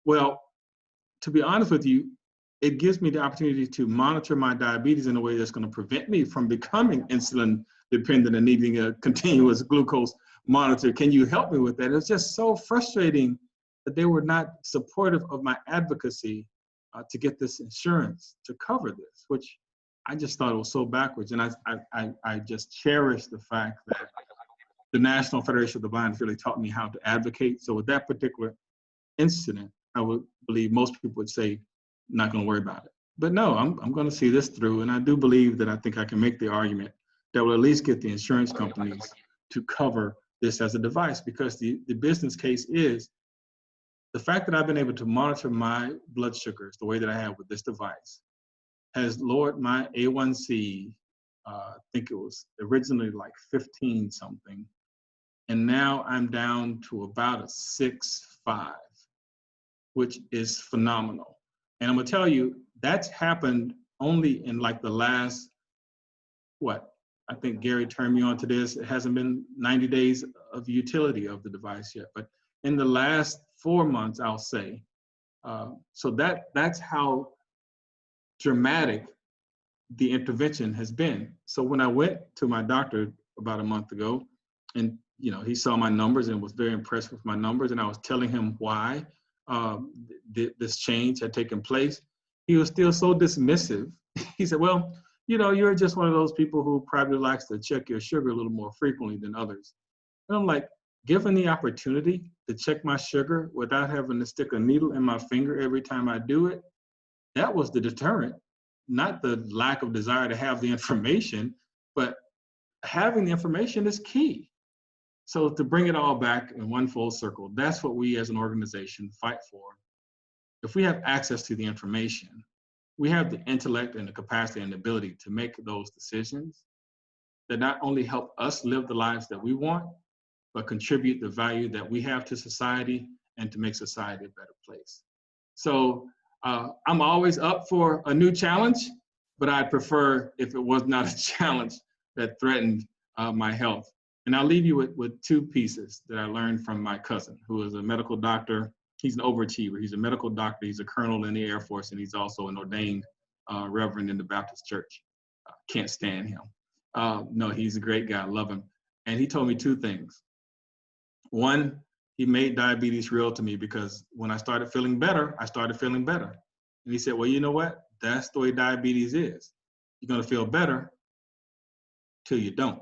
well, to be honest with you, it gives me the opportunity to monitor my diabetes in a way that's going to prevent me from becoming insulin dependent and needing a continuous glucose monitor. Can you help me with that? It was just so frustrating that they were not supportive of my advocacy to get this insurance to cover this, which I just thought it was so backwards. And I just cherish the fact that the National Federation of the Blind really taught me how to advocate. So with that particular incident, I would believe most people would say, not going to worry about it. But no, I'm going to see this through. And I do believe that I think I can make the argument that will at least get the insurance companies to cover this as a device, because the business case is the fact that I've been able to monitor my blood sugars the way that I have with this device has lowered my A1C. I think it was originally like 15 something. And now I'm down to about a 6.5, which is phenomenal. And I'm gonna tell you, that's happened only in like the last, I think Gary turned me on to this. It hasn't been 90 days of utility of the device yet, but in the last 4 months, I'll say. So that's how dramatic the intervention has been. So when I went to my doctor about a month ago, and he saw my numbers and was very impressed with my numbers, and I was telling him why this change had taken place, he was still so dismissive. He said, well, you're just one of those people who probably likes to check your sugar a little more frequently than others. And I'm like, given the opportunity to check my sugar without having to stick a needle in my finger every time I do it, that was the deterrent, not the lack of desire to have the information, but having the information is key. So to bring it all back in one full circle, that's what we as an organization fight for. If we have access to the information, we have the intellect and the capacity and the ability to make those decisions that not only help us live the lives that we want, but contribute the value that we have to society and to make society a better place. So I'm always up for a new challenge, but I'd prefer if it was not a challenge that threatened my health. And I'll leave you with two pieces that I learned from my cousin, who is a medical doctor he's an overachiever. He's a medical doctor. He's a colonel in the Air Force, and he's also an ordained reverend in the Baptist church. Can't stand him. No, he's a great guy. I love him. And he told me two things. One, he made diabetes real to me because when I started feeling better, I started feeling better. And he said, well, you know what? That's the way diabetes is. You're going to feel better till you don't.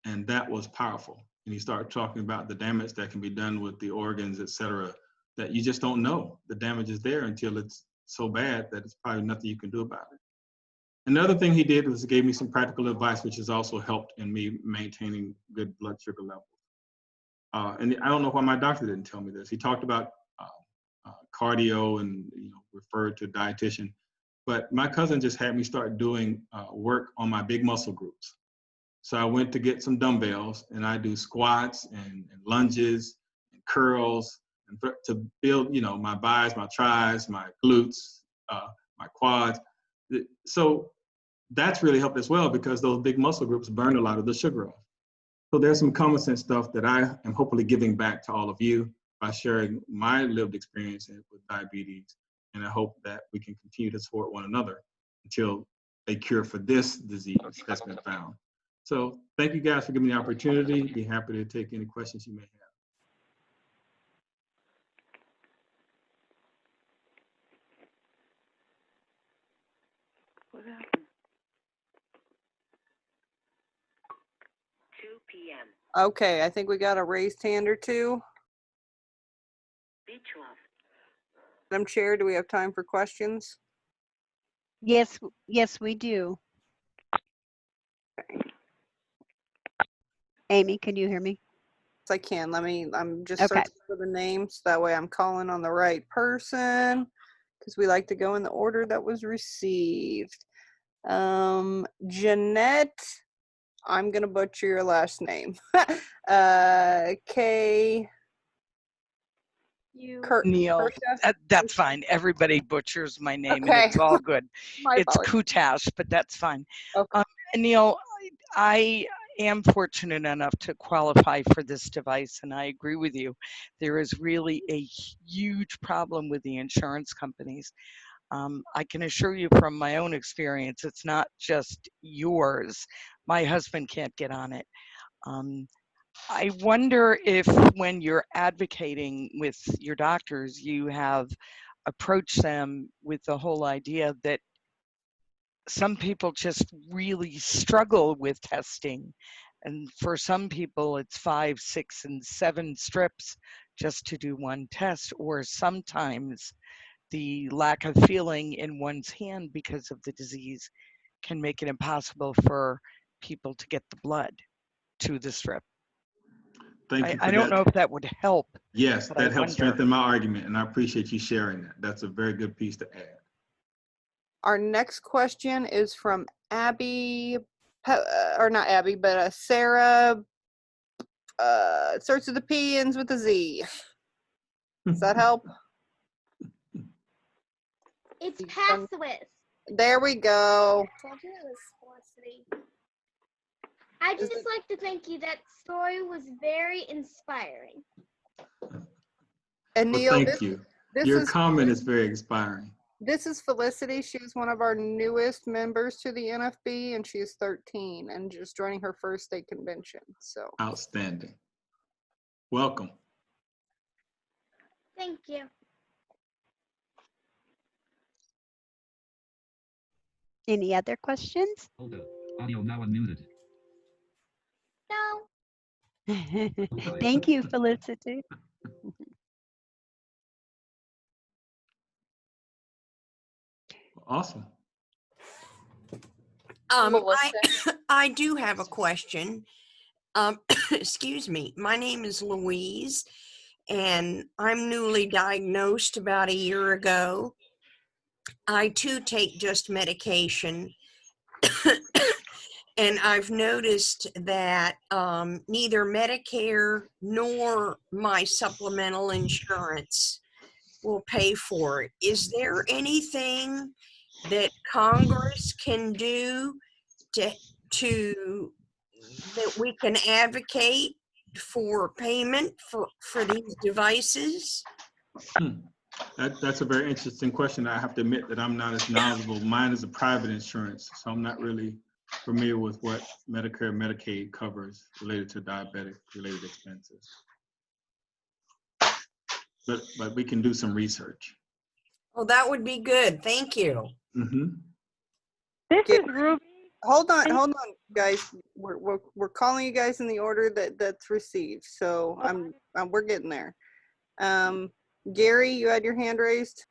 And that was powerful. And he started talking about the damage that can be done with the organs, et cetera, that you just don't know. The damage is there until it's so bad that it's probably nothing you can do about it. Another thing he did was he gave me some practical advice, which has also helped in me maintaining good blood sugar levels. And I don't know why my doctor didn't tell me this. He talked about cardio and referred to a dietitian. But my cousin just had me start doing work on my big muscle groups. So I went to get some dumbbells and I do squats and lunges and curls and to build, my bis, my tris, my glutes, my quads. So that's really helped as well because those big muscle groups burn a lot of the sugar off. So there's some common sense stuff that I am hopefully giving back to all of you by sharing my lived experience with diabetes. And I hope that we can continue to support one another until a cure for this disease has been found. So thank you guys for giving me the opportunity. Be happy to take any questions you may have. What happened? 2 p.m. Okay, I think we got a raised hand or two. Beach one. Madam Chair, do we have time for questions? Yes, we do. Amy, can you hear me? Yes, I can. I'm just Okay. searching for the names. That way I'm calling on the right person because we like to go in the order that was received. Jeanette, I'm going to butcher your last name. K. Neil, that's fine. Everybody butchers my name, Okay. and it's all good. My It's apologies. Kutash, but that's fine. Okay. And Neil, I am fortunate enough to qualify for this device, and I agree with you. There is really a huge problem with the insurance companies. I can assure you from my own experience, it's not just yours. My husband can't get on it. I wonder if when you're advocating with your doctors, you have approached them with the whole idea that some people just really struggle with testing. And for some people, it's 5, 6, and 7 strips just to do one test, or sometimes the lack of feeling in one's hand because of the disease can make it impossible for people to get the blood to the strip. Thank you for I don't that. know if that would help. Yes, but that I helps wonder. strengthen my argument, and I appreciate you sharing that. That's a very good piece to add. Our next question is from Abby, or not Abby, but Sarah. It starts with a P, ends with a Z. Does that help? It's Passwith. There we go. I just like to thank you. That story was very inspiring. And Well, Neil, thank you. this Your is comment is very inspiring. This is Felicity. She's one of our newest members to the NFB, and she's 13 and just joining her first state convention. So Outstanding. Welcome. Thank you. Any other questions? Hold up. Audio now unmuted. No. Thank you, Felicity. Awesome. I do have a question. Excuse me. My name is Louise, and I'm newly diagnosed about a year ago. I too take just medication, and I've noticed that neither Medicare nor my supplemental insurance will pay for it. Is there anything that Congress can do to that we can advocate for payment for these devices? That's a very interesting question. I have to admit that I'm not as knowledgeable. Mine is a private insurance, so I'm not really familiar with what Medicare and Medicaid covers related to diabetic-related expenses. But we can do some research. Oh, that would be good. Thank you. Mm-hmm. This is Ruby. Hold on, guys. We're calling you guys in the order that's received. So we're getting there. Gary, you had your hand raised.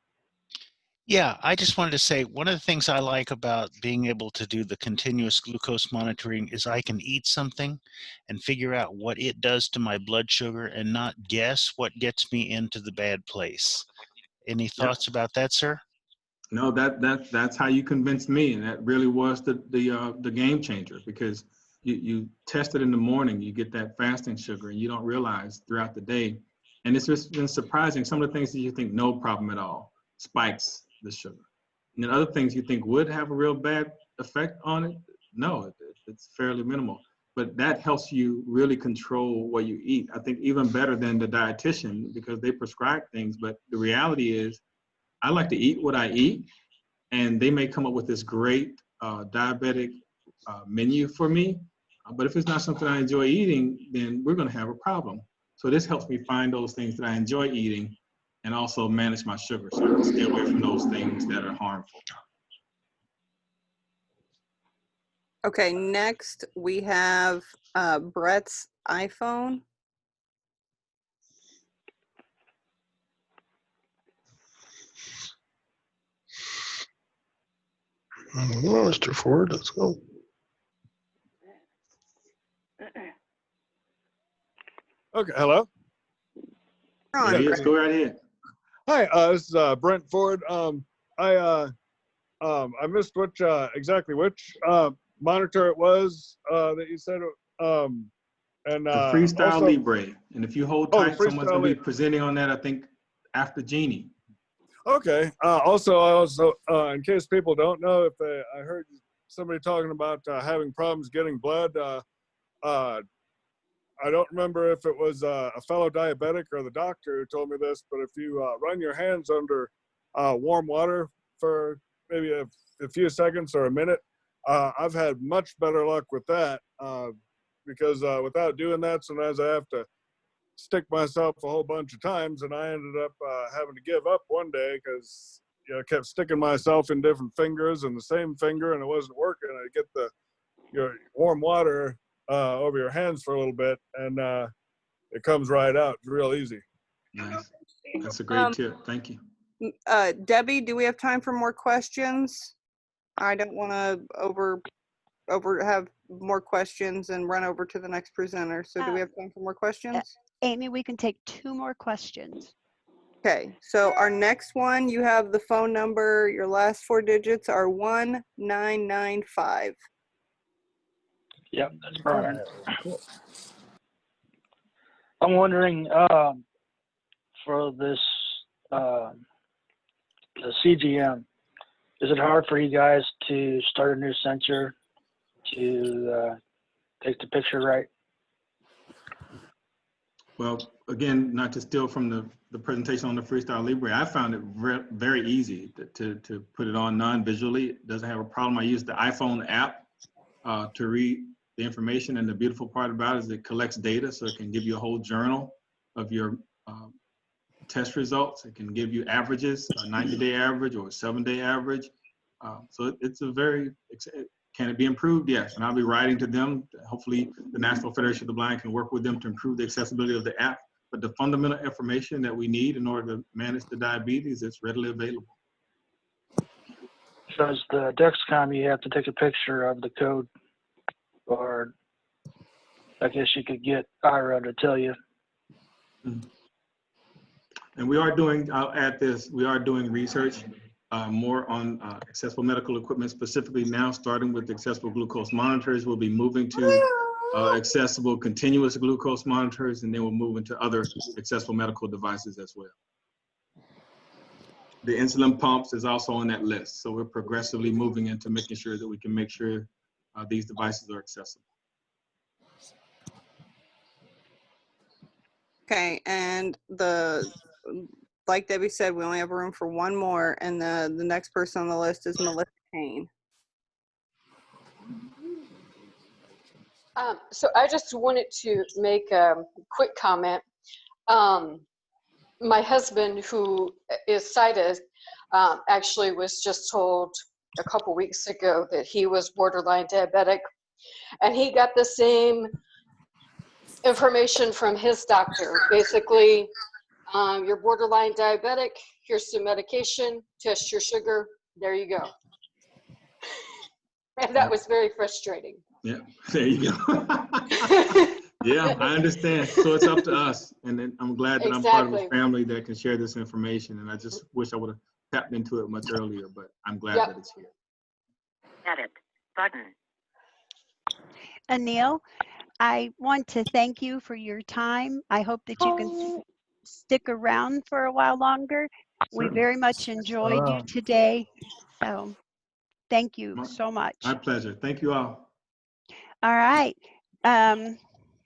Yeah, I just wanted to say one of the things I like about being able to do the continuous glucose monitoring is I can eat something and figure out what it does to my blood sugar and not guess what gets me into the bad place. Any thoughts about that, sir? No, that's how you convinced me, and that really was the game changer, because you test it in the morning, you get that fasting sugar, and you don't realize throughout the day, and it's just been surprising. Some of the things that you think no problem at all spikes the sugar, and then other things you think would have a real bad effect on it, no, it's fairly minimal. But that helps you really control what you eat. I think even better than the dietitian, because they prescribe things, but the reality is I like to eat what I eat, and they may come up with this great diabetic menu for me, but if it's not something I enjoy eating, then we're going to have a problem. So this helps me find those things that I enjoy eating and also manage my sugar, so I can stay away from those things that are harmful. Okay, next we have Brett's iPhone. Well, Mr. Ford, let's go. Okay, hello. There he is. Go right ahead. Hi, this is Brent Ford. I missed which exactly which monitor it was that you said. And The Freestyle also, Libre, and if you hold Oh, the tight, someone's Freestyle going to be Libre. presenting on that, I think, after Jeannie. Okay. Also, in case people don't know, I heard somebody talking about having problems getting blood. I don't remember if it was a fellow diabetic or the doctor who told me this, but if you run your hands under warm water for maybe a few seconds or a minute, I've had much better luck with that because without doing that, sometimes I have to stick myself a whole bunch of times, and I ended up having to give up one day because I kept sticking myself in different fingers and the same finger, and it wasn't working. I get your warm water over your hands for a little bit, and it comes right out. It's real easy. Nice. That's a great tip. Thank you. Debbie, do we have time for more questions? I don't want to have more questions and run over to the next presenter. So do we have time for more questions? Amy, we can take 2 more questions. Okay, so our next one, you have the phone number, your last 4 digits are 1995. Yep, that's Brian. I'm wondering for this the CGM, is it hard for you guys to start a new sensor to take the picture right? Well, again, not to steal from the presentation on the Freestyle Libre, I found it very easy to put it on non-visually. It doesn't have a problem. I use the iPhone app to read the information, and the beautiful part about it is it collects data, so it can give you a whole journal of your test results. It can give you averages, a 90-day average or a 7-day average. So it's can it be improved? Yes, and I'll be writing to them. Hopefully the National Federation of the Blind can work with them to improve the accessibility of the app. But the fundamental information that we need in order to manage the diabetes is readily available. Does the Dexcom, you have to take a picture of the code, or I guess you could get Ira to tell you. And we are doing, I'll add this, we are doing research more on accessible medical equipment, specifically now starting with accessible glucose monitors. We'll be moving to accessible continuous glucose monitors, and then we'll move into other accessible medical devices as well. The insulin pumps is also on that list. So we're progressively moving into making sure that we can make sure these devices are accessible. Okay, and like Debbie said, we only have room for one more, and the next person on the list is Melissa Kane. So I just wanted to make a quick comment. My husband, who is sighted, actually was just told a couple weeks ago that he was borderline diabetic, and he got the same information from his doctor. Basically, you're borderline diabetic, here's some medication, test your sugar, there you go. And that was very frustrating. Yeah, there you go. Yeah, I understand. So it's up to us. And then I'm glad that I'm part of a Exactly. family that can share this information. And I just wish I would have tapped into it much earlier, but I'm glad that it's here. Edit button. Anil, I want to thank you for your time. I hope that you can stick around for a while longer. We Certainly. very much enjoyed you today. So thank you so much. My pleasure. Thank you all. All right.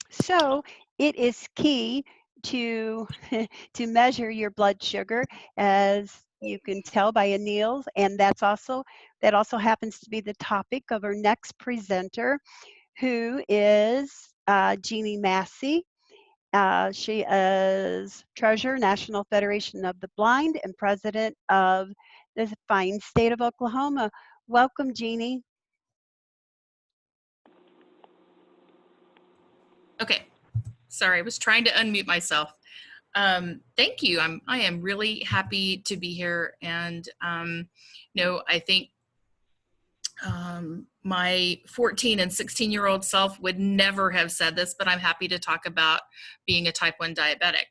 So it is key to to measure your blood sugar, as you can tell by Anil's, and that also happens to be the topic of our next presenter, who is Jeannie Massey. She is Treasurer, National Federation of the Blind, and President of the fine state of Oklahoma. Welcome, Jeannie. Okay, sorry, I was trying to unmute myself. Thank you. I am really happy to be here, and I think my 14 and 16-year-old self would never have said this, but I'm happy to talk about being a type 1 diabetic.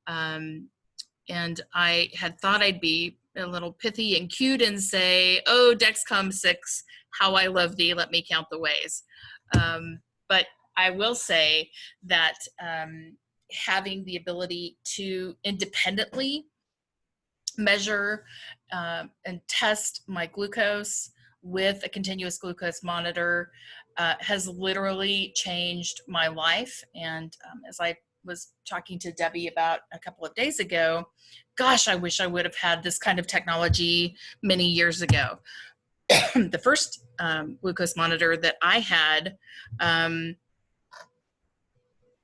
And I had thought I'd be a little pithy and cute and say, oh, Dexcom 6, how I love thee, let me count the ways. But I will say that having the ability to independently measure and test my glucose with a continuous glucose monitor has literally changed my life. And as I was talking to Debbie about a couple of days ago, gosh, I wish I would have had this kind of technology many years ago. The first glucose monitor that I had,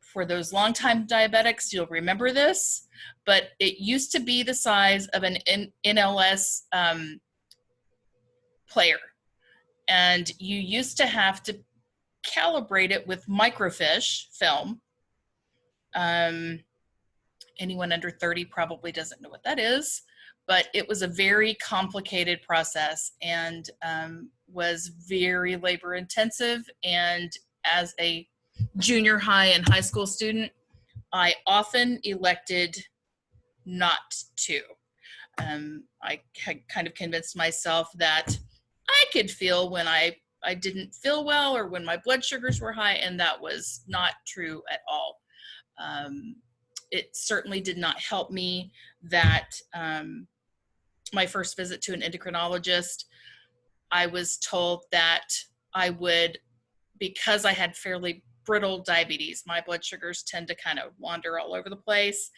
for those longtime diabetics, you'll remember this, but it used to be the size of an NLS player. And you used to have to calibrate it with microfiche film. Anyone under 30 probably doesn't know what that is, but it was a very complicated process and was very labor intensive. And as a junior high and high school student, I often elected not to. I had kind of convinced myself that I could feel when I didn't feel well or when my blood sugars were high, and that was not true at all. It certainly did not help me that my first visit to an endocrinologist, I was told that I would, because I had fairly brittle diabetes, my blood sugars tend to kind of wander all over the place,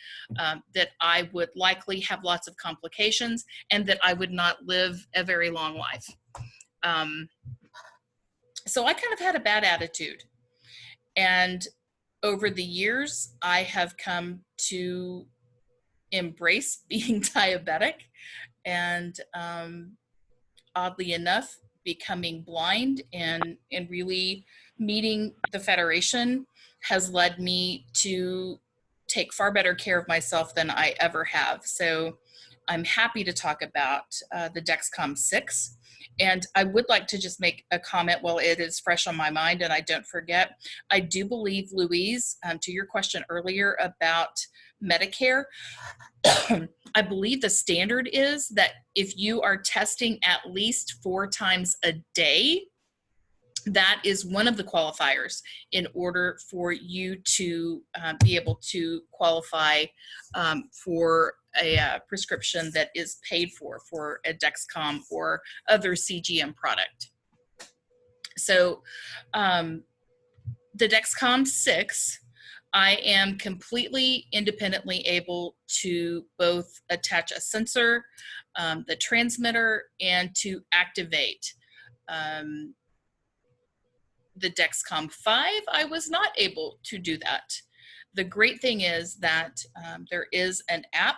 that I would likely have lots of complications and that I would not live a very long life. So I kind of had a bad attitude. And over the years, I have come to embrace being diabetic, and oddly enough, becoming blind and really meeting the Federation has led me to take far better care of myself than I ever have. So I'm happy to talk about the Dexcom 6. And I would like to just make a comment while it is fresh on my mind and I don't forget. I do believe, Louise, to your question earlier about Medicare, I believe the standard is that if you are testing at least 4 times a day, that is one of the qualifiers in order for you to be able to qualify for a prescription that is paid for a Dexcom or other CGM product. So the Dexcom 6 I am completely independently able to both attach a sensor, the transmitter, and to activate. The Dexcom 5, I was not able to do that. The great thing is that there is an app.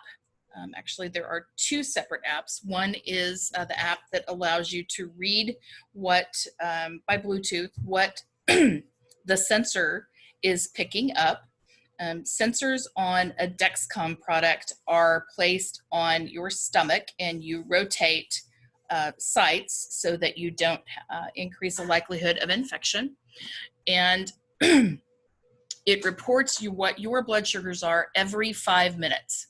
Actually, there are two separate apps. One is the app that allows you to read what, by Bluetooth, what the sensor is picking up. Sensors on a Dexcom product are placed on your stomach, and you rotate sites so that you don't increase the likelihood of infection. And it reports you what your blood sugars are every 5 minutes,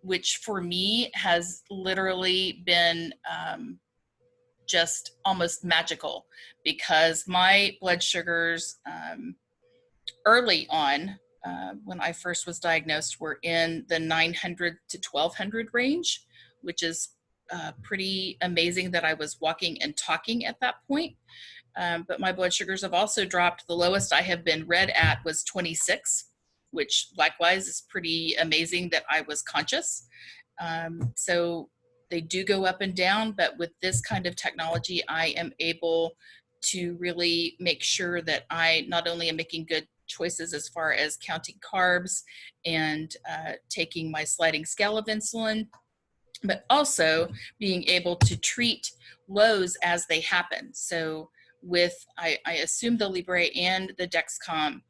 which for me has literally been just almost magical, because my blood sugars early on, when I first was diagnosed, were in the 900 to 1200 range, which is pretty amazing that I was walking and talking at that point. But my blood sugars have also dropped. The lowest I have been read at was 26, which likewise is pretty amazing that I was conscious. So they do go up and down, but with this kind of technology, I am able to really make sure that I not only am making good choices as far as counting carbs and taking my sliding scale of insulin, but also being able to treat lows as they happen. So with, I assume the Libre and the Dexcom,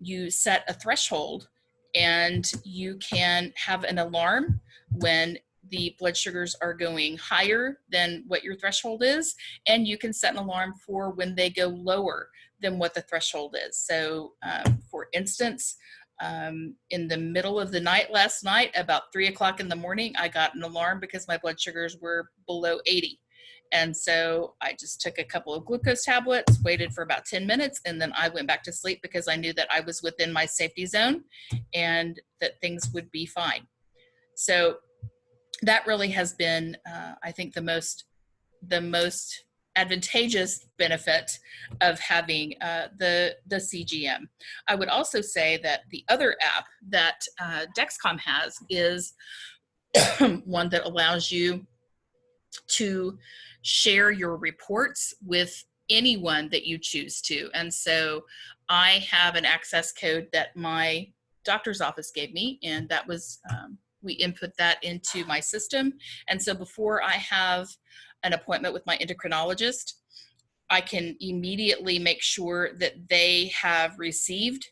you set a threshold and you can have an alarm when the blood sugars are going higher than what your threshold is, and you can set an alarm for when they go lower than what the threshold is. So for instance, in the middle of the night last night, about 3 o'clock in the morning, I got an alarm because my blood sugars were below 80. And so I just took a couple of glucose tablets, waited for about 10 minutes, and then I went back to sleep because I knew that I was within my safety zone and that things would be fine. So that really has been, I think, the most advantageous benefit of having the CGM. I would also say that the other app that Dexcom has is one that allows you to share your reports with anyone that you choose to. And so I have an access code that my doctor's office gave me, and that was, we input that into my system. And so before I have an appointment with my endocrinologist, I can immediately make sure that they have received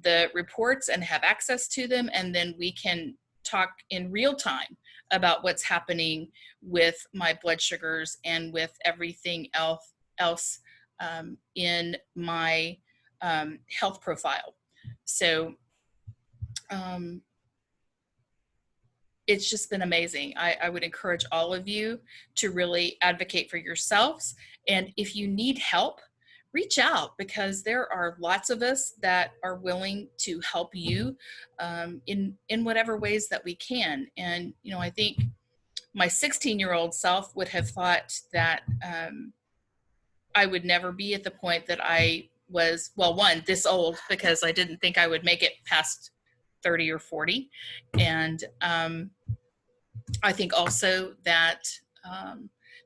the reports and have access to them, and then we can talk in real time about what's happening with my blood sugars and with everything else in my health profile. So it's just been amazing. I would encourage all of you to really advocate for yourselves. And if you need help, reach out, because there are lots of us that are willing to help you in whatever ways that we can. And, you know, I think my 16-year-old self would have thought that I would never be at the point that I was, well, one, this old, because I didn't think I would make it past 30 or 40. And I think also that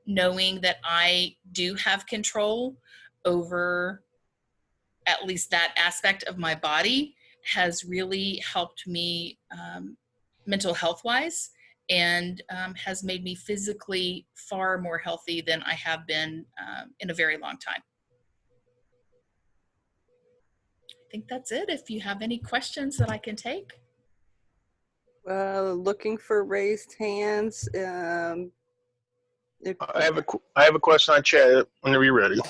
knowing that I do have control over at least that aspect of my body has really helped me mental health wise, and has made me physically far more healthy than I have been in a very long time. I think that's it. If you have any questions that I can take. Looking for raised hands. I have a question on chat whenever you're ready.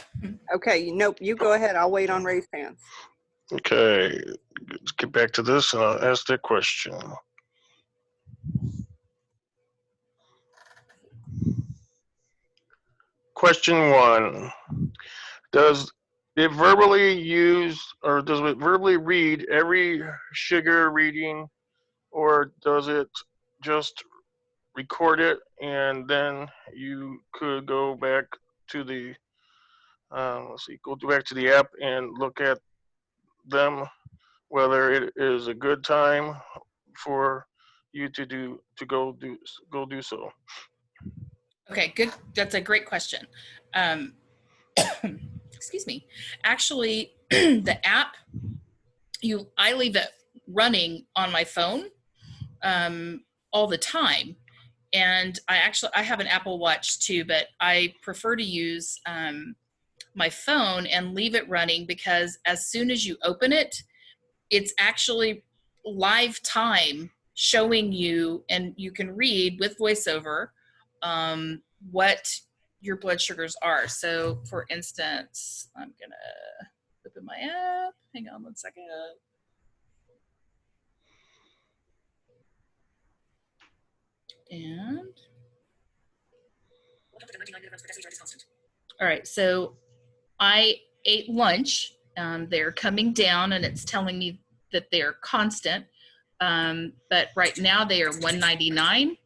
Okay, nope, you go ahead. I'll wait on raised hands. Okay, let's get back to this and I'll ask that question. Question 1. Does it verbally use, or does it verbally read every sugar reading, or does it just record it and then you could go back to the let's see, go back to the app and look at them, whether it is a good time for you to go do so. Okay, good. That's a great question. Excuse me. Actually, the app, I leave it running on my phone all the time. And I have an Apple Watch too, but I prefer to use my phone and leave it running, because as soon as you open it, it's actually live time showing you, and you can read with voiceover what your blood sugars are. So for instance, I'm gonna open my app. Hang on one second. And all right, so I ate lunch. They're coming down, and it's telling me that they're constant. But right now they are 199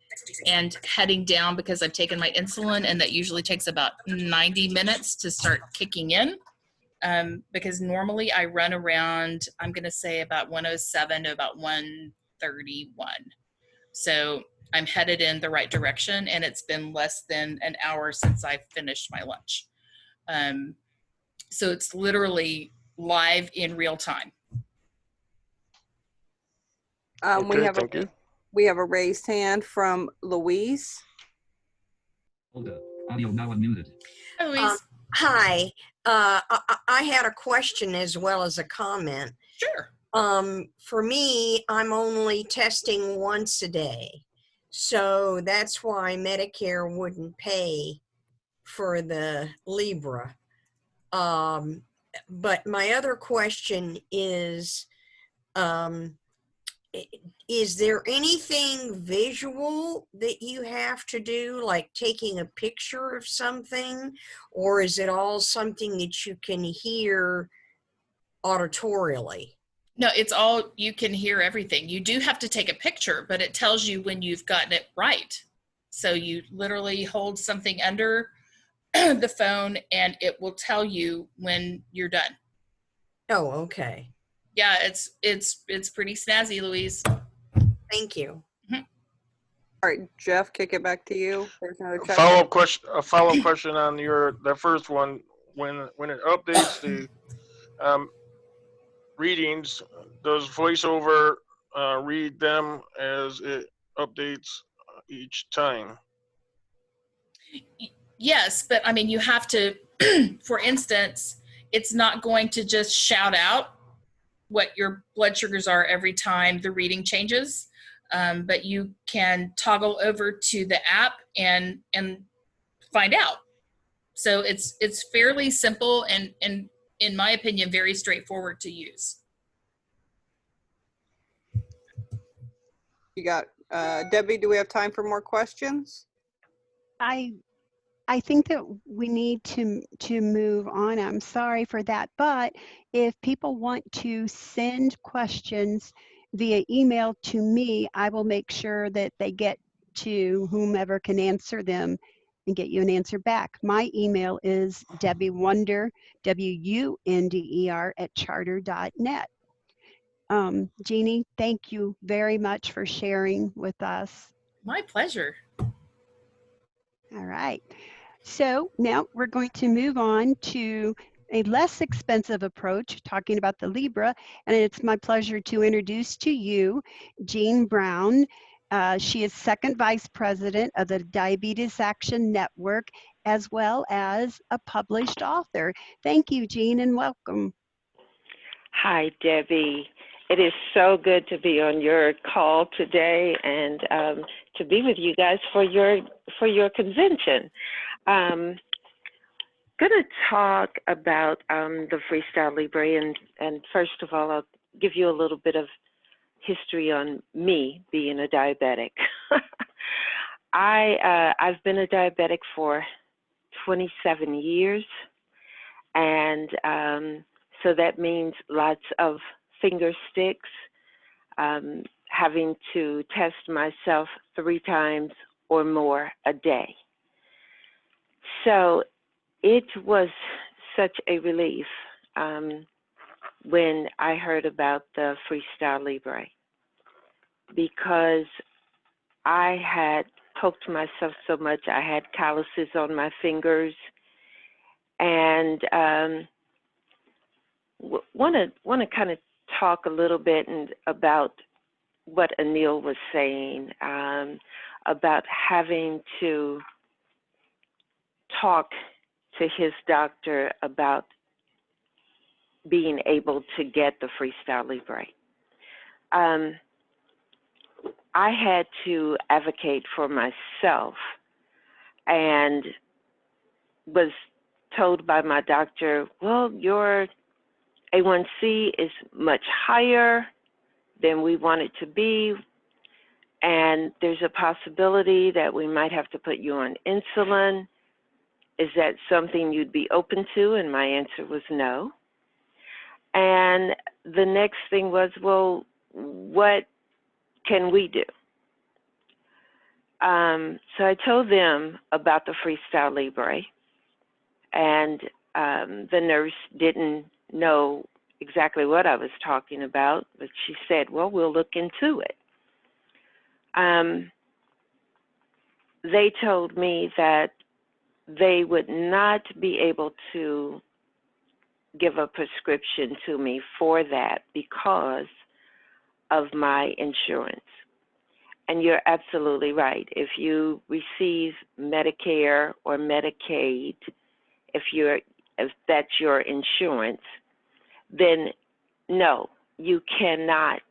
and heading down, because I've taken my insulin, and that usually takes about 90 minutes to start kicking in. Because normally I run around, I'm going to say about 107 to about 131. So I'm headed in the right direction, and it's been less than an hour since I finished my lunch. So it's literally live in real time. Okay, thank you. We have a raised hand from Louise. Hold up. Audio now unmuted. Hi, Louise. Hi. I had a question as well as a comment. Sure. For me, I'm only testing once a day. So that's why Medicare wouldn't pay for the Libra. But my other question is there anything visual that you have to do, like taking a picture of something, or is it all something that you can hear auditorially? No, it's all, you can hear everything. You do have to take a picture, but it tells you when you've gotten it right. So you literally hold something under the phone, and it will tell you when you're done. Oh, okay. Yeah, it's pretty snazzy, Louise. Thank you. All right, Jeff, kick it back to you. There's another check. A follow-up question on the first one. When it updates the readings, does VoiceOver read them as it updates each time? Yes, but I mean, you have to, for instance, it's not going to just shout out what your blood sugars are every time the reading changes. But you can toggle over to the app and find out. So it's fairly simple and in my opinion, very straightforward to use. You got Debbie, do we have time for more questions? I think that we need to move on. I'm sorry for that, but if people want to send questions via email to me, I will make sure that they get to whomever can answer them and get you an answer back. My email is debbiewonder, WUNDER @charter.net. Jeannie, thank you very much for sharing with us. My pleasure. All right. So now we're going to move on to a less expensive approach, talking about the Libra, and it's my pleasure to introduce to you Jean Brown. She is second vice president of the Diabetes Action Network, as well as a published author. Thank you, Jean, and welcome. Hi, Debbie. It is so good to be on your call today and to be with you guys for your convention. Going to talk about the Freestyle Libre, and first of all, I'll give you a little bit of history on me being a diabetic. I've been a diabetic for 27 years, and so that means lots of finger sticks, having to test myself 3 times or more a day. So it was such a relief when I heard about the Freestyle Libre, because I had poked myself so much. I had calluses on my fingers, and want to kind of talk a little bit about what Anil was saying about having to talk to his doctor about being able to get the Freestyle Libre. I had to advocate for myself and was told by my doctor, well, your A1C is much higher than we want it to be, and there's a possibility that we might have to put you on insulin. Is that something you'd be open to? And my answer was no. And the next thing was, well, what can we do? So I told them about the Freestyle Libre, and the nurse didn't know exactly what I was talking about, but she said, well, we'll look into it. They told me that they would not be able to give a prescription to me for that because of my insurance. And you're absolutely right. If you receive Medicare or Medicaid, if that's your insurance, then no, you cannot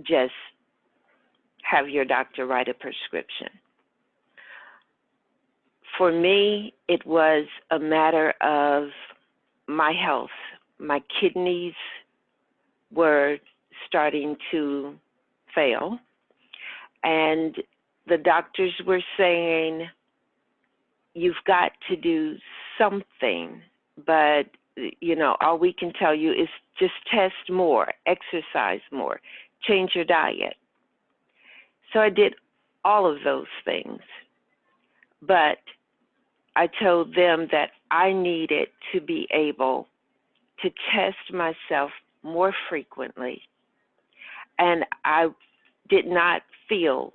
just have your doctor write a prescription. For me, it was a matter of my health. My kidneys were starting to fail, and the doctors were saying, you've got to do something, but all we can tell you is just test more, exercise more, change your diet. So I did all of those things, but I told them that I needed to be able to test myself more frequently, and I did not feel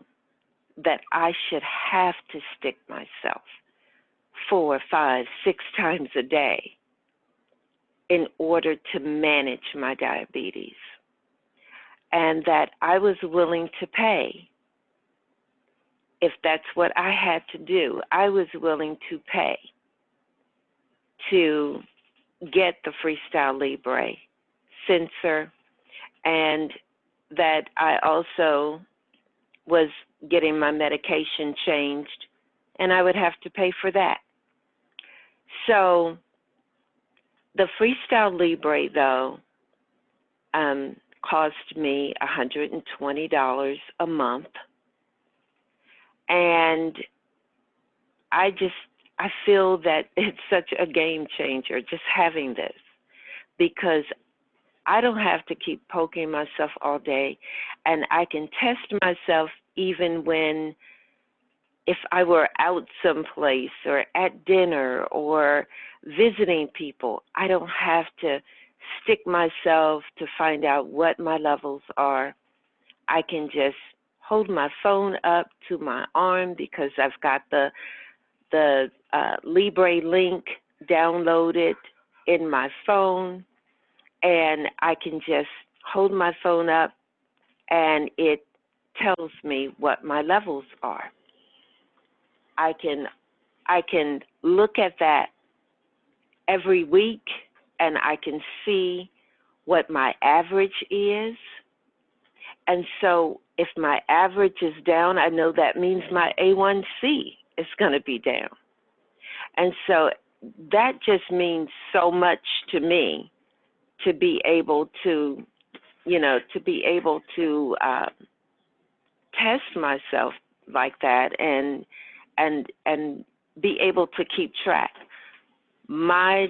that I should have to stick myself 4, 5, 6 times a day in order to manage my diabetes, and that I was willing to pay. If that's what I had to do, I was willing to pay to get the Freestyle Libre sensor, and that I also was getting my medication changed, and I would have to pay for that. So the Freestyle Libre, though, cost me $120 a month, and I feel that it's such a game changer just having this, because I don't have to keep poking myself all day, and I can test myself even if I were out someplace or at dinner or visiting people. I don't have to stick myself to find out what my levels are. I can just hold my phone up to my arm because I've got the Libre link downloaded in my phone, and I can just hold my phone up and it tells me what my levels are. I can look at that every week, and I can see what my average is. And so if my average is down, I know that means my A1C is going to be down. And so that just means so much to me, to be able to, test myself like that and be able to keep track. My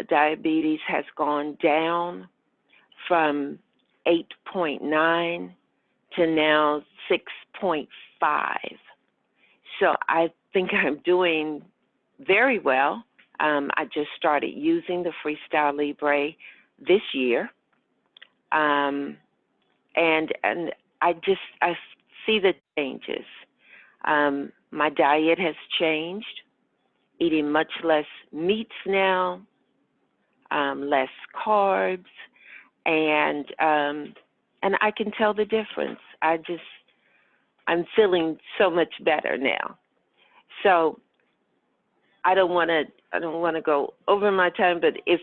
diabetes has gone down from 8.9 to now 6.5. So I think I'm doing very well. I just started using the Freestyle Libre this year. And I see the changes. My diet has changed, eating much less meats now, less carbs, and I can tell the difference. I'm feeling so much better now. So I don't want to go over my time, but if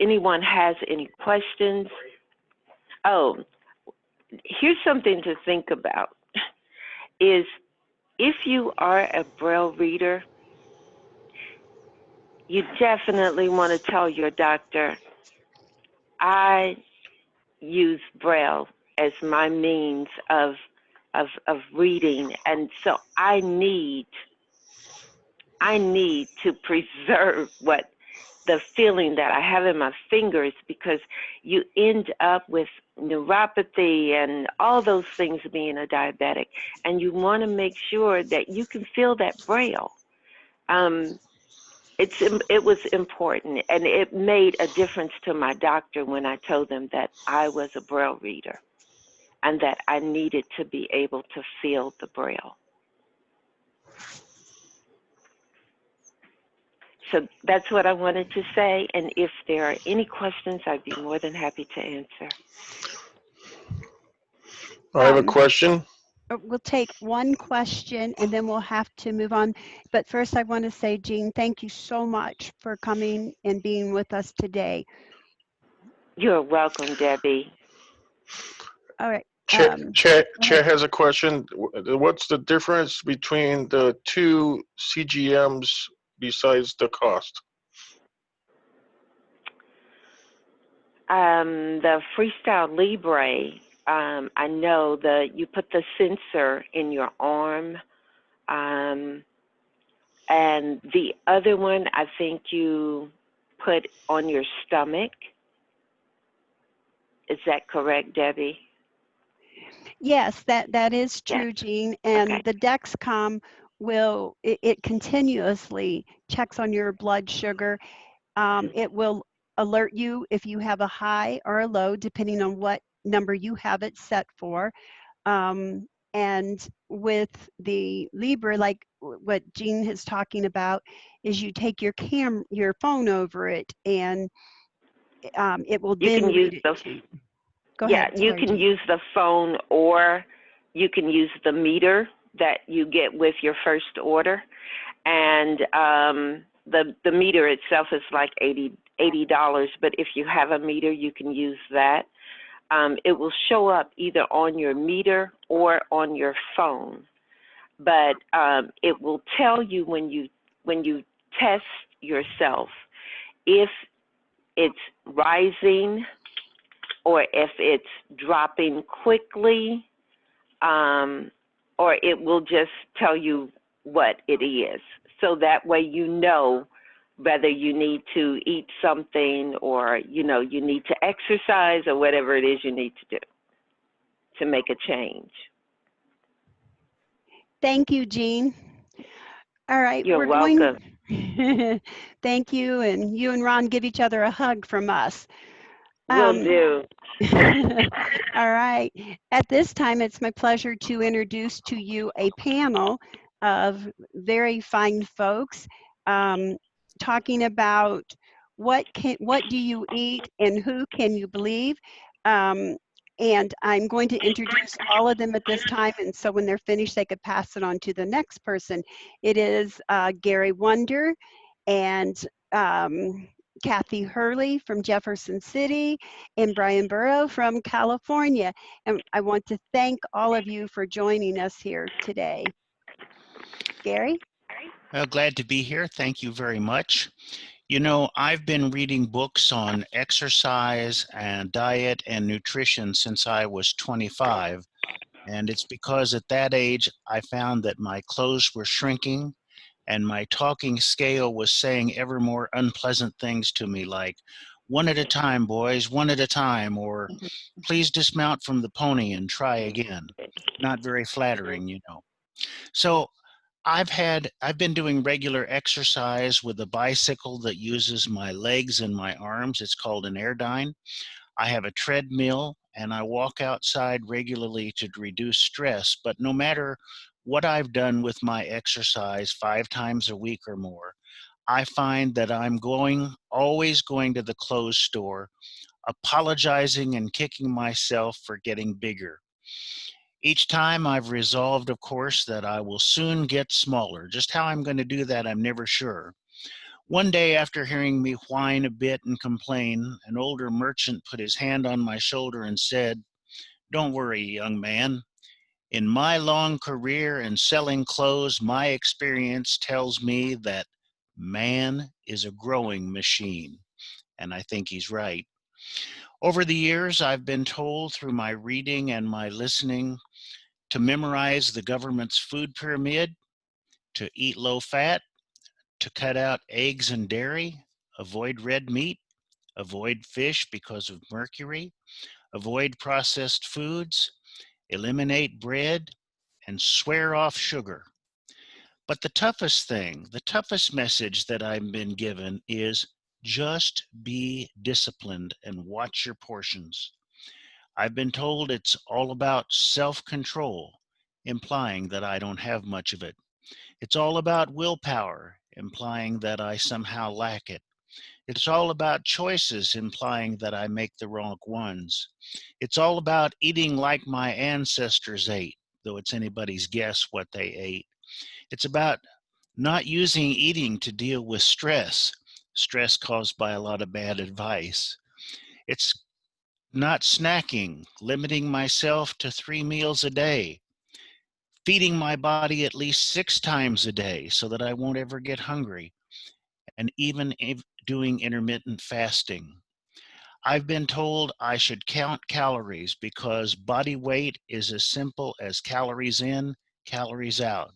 anyone has any questions, here's something to think about: is if you are a Braille reader, you definitely want to tell your doctor, I use Braille as my means of reading, and so I need to preserve what the feeling that I have in my fingers, because you end up with neuropathy and all those things being a diabetic, and you want to make sure that you can feel that Braille. It was important, and it made a difference to my doctor when I told them that I was a Braille reader and that I needed to be able to feel the Braille. So that's what I wanted to say, and if there are any questions, I'd be more than happy to answer. I have a question. We'll take one question and then we'll have to move on. But first I want to say, Jean, thank you so much for coming and being with us today. You're welcome, Debbie. All right. Chet has a question. What's the difference between the two CGMs besides the cost? The Freestyle Libre, I know that you put the sensor in your arm, and the other one I think you put on your stomach. Is that correct, Debbie? Yes, that is true, Jean. And the Dexcom it continuously checks on your blood sugar. It will alert you if you have a high or a low, depending on what number you have it set for. And with the Libre, like what Jean is talking about, is you take your phone over it, and it will You then can use read it the to you. Go ahead. you Sorry, can Jean. use the phone, or you can use the meter that you get with your first order, and the meter itself is like $80, but if you have a meter, you can use that. It will show up either on your meter or on your phone, but it will tell you when you test yourself if it's rising or if it's dropping quickly, or it will just tell you what it is. So that way you know whether you need to eat something, or you need to exercise, or whatever it is you need to do to make a change. Thank you, Jean. All right, You're welcome. Thank you, and you and Ron give each other a hug from us. Will do. All right. At this time, it's my pleasure to introduce to you a panel of very fine folks talking about what do you eat and who can you believe. And I'm going to introduce all of them at this time, and so when they're finished, they could pass it on to the next person. It is Gary Wonder and Kathy Hurley from Jefferson City, and Brian Burrow from California. And I want to thank all of you for joining us here today. Gary? Well, glad to be here. Thank you very much. You know, I've been reading books on exercise and diet and nutrition since I was 25. And it's because at that age, I found that my clothes were shrinking and my talking scale was saying ever more unpleasant things to me, like, one at a time, boys, one at a time, or please dismount from the pony and try again. Not very flattering, you know. So I've been doing regular exercise with a bicycle that uses my legs and my arms. It's called an Airdyne. I have a treadmill and I walk outside regularly to reduce stress. But no matter what I've done with my exercise 5 times a week or more, I find that I'm always going to the clothes store, apologizing and kicking myself for getting bigger. Each time I've resolved, of course, that I will soon get smaller. Just how I'm going to do that, I'm never sure. One day, after hearing me whine a bit and complain, an older merchant put his hand on my shoulder and said, "Don't worry, young man. In my long career in selling clothes, my experience tells me that man is a growing machine." And I think he's right. Over the years, I've been told through my reading and my listening to memorize the government's food pyramid, to eat low fat, to cut out eggs and dairy, avoid red meat, avoid fish because of mercury, avoid processed foods, eliminate bread, and swear off sugar. But the toughest message that I've been given is just be disciplined and watch your portions. I've been told it's all about self-control, implying that I don't have much of it. It's all about willpower, implying that I somehow lack it. It's all about choices, implying that I make the wrong ones. It's all about eating like my ancestors ate, though it's anybody's guess what they ate. It's about not using eating to deal with stress caused by a lot of bad advice. It's not snacking, limiting myself to 3 meals a day, feeding my body at least 6 times a day so that I won't ever get hungry, and even doing intermittent fasting. I've been told I should count calories because body weight is as simple as calories in, calories out.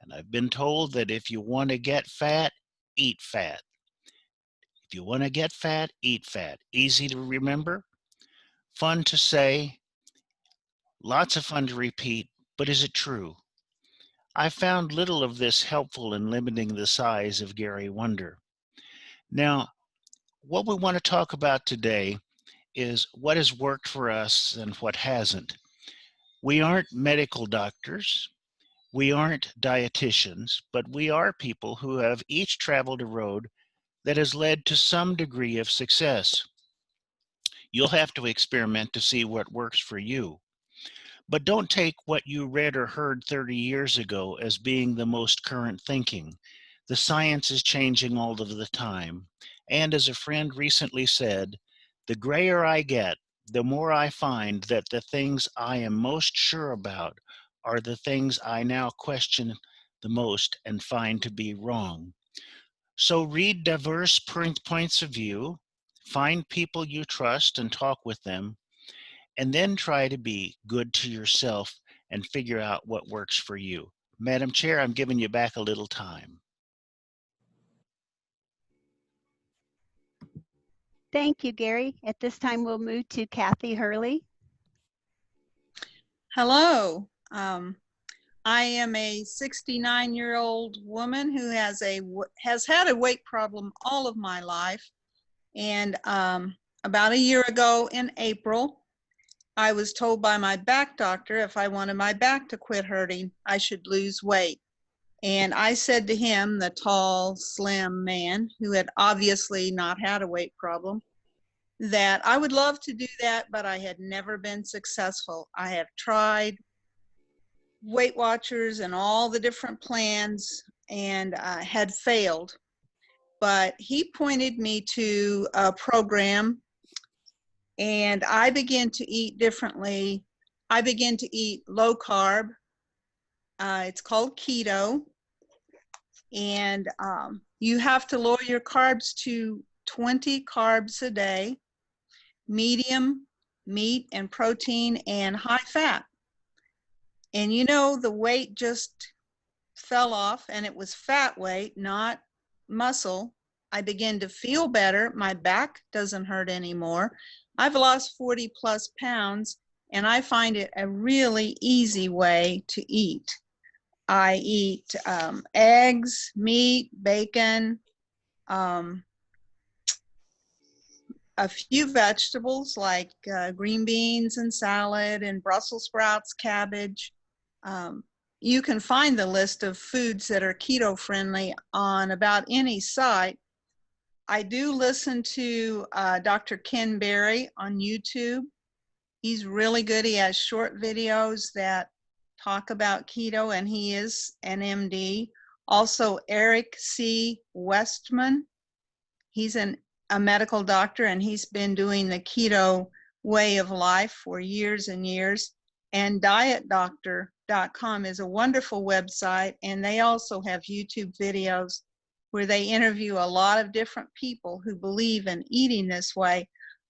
And I've been told that if you want to get fat, eat fat. If you want to get fat, eat fat. Easy to remember, fun to say, lots of fun to repeat, but is it true? I found little of this helpful in limiting the size of Gary Wonder. Now, what we want to talk about today is what has worked for us and what hasn't. We aren't medical doctors, we aren't dietitians, but we are people who have each traveled a road that has led to some degree of success. You'll have to experiment to see what works for you. But don't take what you read or heard 30 years ago as being the most current thinking. The science is changing all of the time. And as a friend recently said, the grayer I get, the more I find that the things I am most sure about are the things I now question the most and find to be wrong. So read diverse points of view, find people you trust and talk with them, and then try to be good to yourself and figure out what works for you. Madam Chair, I'm giving you back a little time. Thank you, Gary. At this time, we'll move to Kathy Hurley. Hello. I am a 69-year-old woman who has had a weight problem all of my life. And about a year ago in April, I was told by my back doctor if I wanted my back to quit hurting, I should lose weight. And I said to him, the tall, slim man who had obviously not had a weight problem, that I would love to do that, but I had never been successful. I have tried Weight Watchers and all the different plans and had failed. But he pointed me to a program and I began to eat differently. I began to eat low carb. It's called keto. And you have to lower your carbs to 20 carbs a day, medium meat and protein, and high fat. And you know, the weight just fell off, and it was fat weight, not muscle. I began to feel better. My back doesn't hurt anymore. I've lost 40 plus pounds, and I find it a really easy way to eat. I eat eggs, meat, bacon, a few vegetables like green beans and salad and Brussels sprouts, cabbage. You can find the list of foods that are keto friendly on about any site. I do listen to Dr. Ken Berry on YouTube. He's really good. He has short videos that talk about keto, and he is an MD. Also, Eric C. Westman. He's a medical doctor, and he's been doing the keto way of life for years and years. And dietdoctor.com is a wonderful website, and they also have YouTube videos where they interview a lot of different people who believe in eating this way.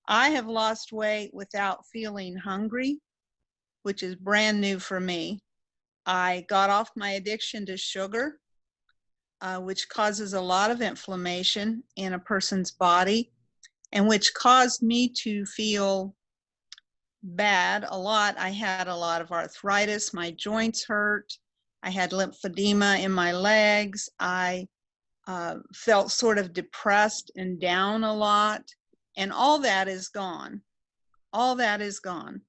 I have lost weight without feeling hungry, which is brand new for me. I got off my addiction to sugar, which causes a lot of inflammation in a person's body, and which caused me to feel bad a lot. I had a lot of arthritis, my joints hurt, I had lymphedema in my legs, I felt sort of depressed and down a lot, and all that is gone. All that is gone.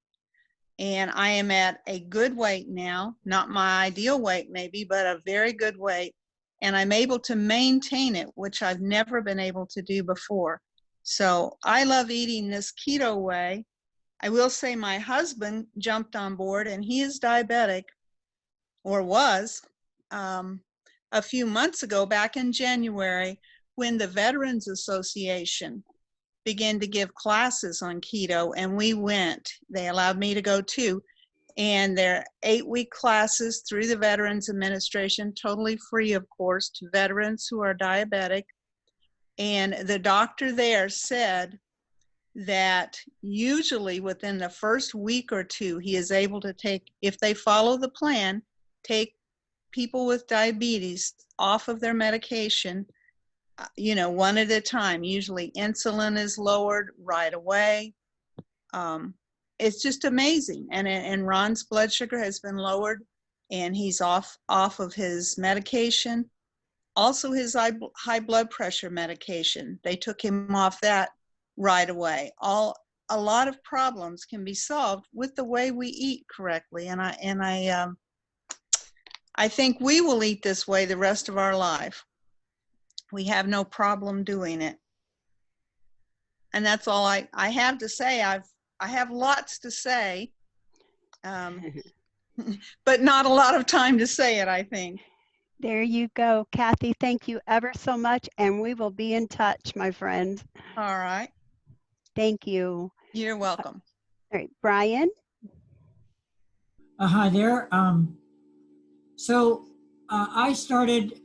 And I am at a good weight now, not my ideal weight maybe, but a very good weight. And I'm able to maintain it, which I've never been able to do before. So I love eating this keto way. I will say my husband jumped on board, and he is diabetic, or was, a few months ago, back in January, when the Veterans Association began to give classes on keto, and we went. They allowed me to go too. And they're 8-week classes through the Veterans Administration, totally free, of course, to veterans who are diabetic. And the doctor there said that usually within the first week or two, he is able to take, if they follow the plan, take people with diabetes off of their medication, one at a time. Usually insulin is lowered right away. It's just amazing. And Ron's blood sugar has been lowered, and he's off of his medication. Also his high blood pressure medication. They took him off that right away. A lot of problems can be solved with the way we eat correctly. And I think we will eat this way the rest of our life. We have no problem doing it. And that's all I have to say. I have lots to say, but not a lot of time to say it, I think. There you go, Kathy. Thank you ever so much, and we will be in touch, my friend. All right. Thank you. You're welcome. All right, Brian. Hi there. I started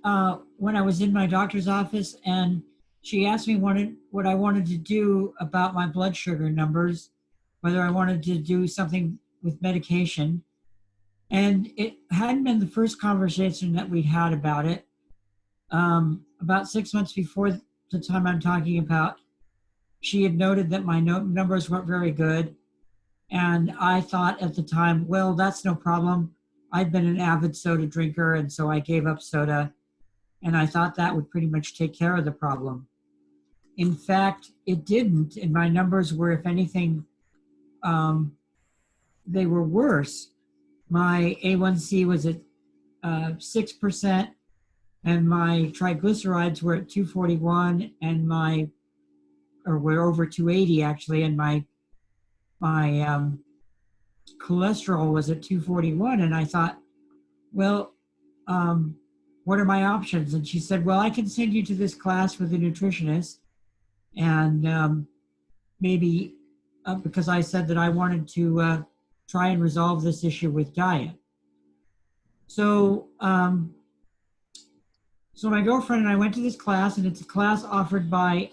when I was in my doctor's office, and she asked me what I wanted to do about my blood sugar numbers, whether I wanted to do something with medication. And it hadn't been the first conversation that we'd had about it. About 6 months before the time I'm talking about, she had noted that my numbers weren't very good. And I thought at the time, well, that's no problem. I'd been an avid soda drinker, and so I gave up soda. And I thought that would pretty much take care of the problem. In fact, it didn't. And my numbers were, if anything, they were worse. My A1C was at 6%, and my triglycerides were at 241, and we're over 280 actually, and my cholesterol was at 241. And I thought, well, what are my options? And she said, well, I can send you to this class with a nutritionist, and maybe because I said that I wanted to try and resolve this issue with diet. So my girlfriend and I went to this class, and it's a class offered by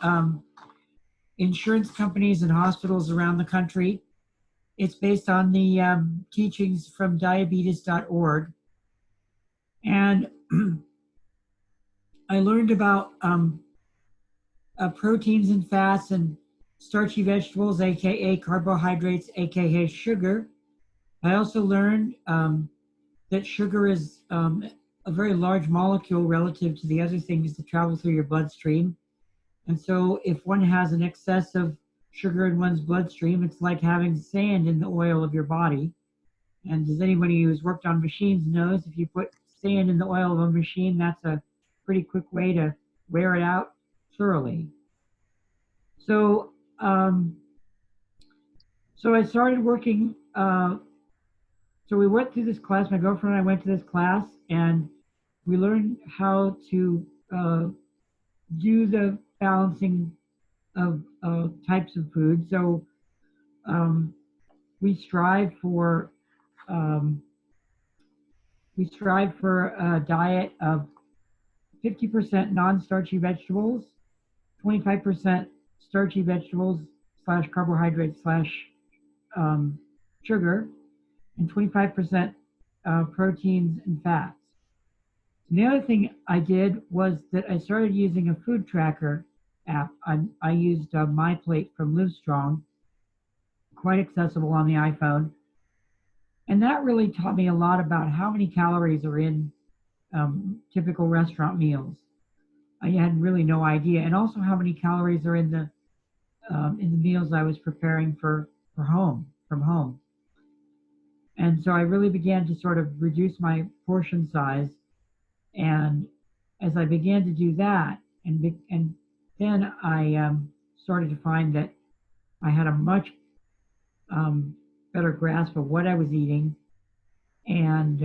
insurance companies and hospitals around the country. It's based on the teachings from diabetes.org. And I learned about proteins and fats and starchy vegetables, AKA carbohydrates, AKA sugar. I also learned that sugar is a very large molecule relative to the other things that travel through your bloodstream. And so if one has an excess of sugar in one's bloodstream, it's like having sand in the oil of your body. And as anybody who's worked on machines knows, if you put sand in the oil of a machine, that's a pretty quick way to wear it out thoroughly. So, so I started working. So we went through this class. My girlfriend and I went to this class, and we learned how to do the balancing of types of food. So we strive for a diet of 50% non-starchy vegetables, 25% starchy vegetables / carbohydrates / sugar, and 25% proteins and fats. And the other thing I did was that I started using a food tracker app. I used MyPlate from Livestrong, quite accessible on the iPhone. And that really taught me a lot about how many calories are in typical restaurant meals. I had really no idea. And also how many calories are in the meals I was preparing from home. And so I really began to sort of reduce my portion size. And as I began to do that, and then I started to find that I had a much better grasp of what I was eating, and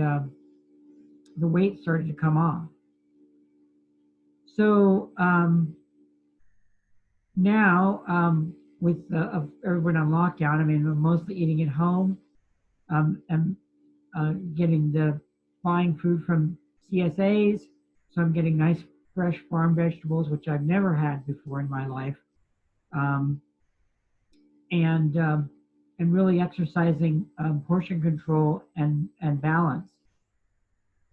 the weight started to come off. So now, with everyone on lockdown, I mean, I'm mostly eating at home. I'm buying food from CSAs, so I'm getting nice fresh farm vegetables, which I've never had before in my life, and really exercising portion control and balance.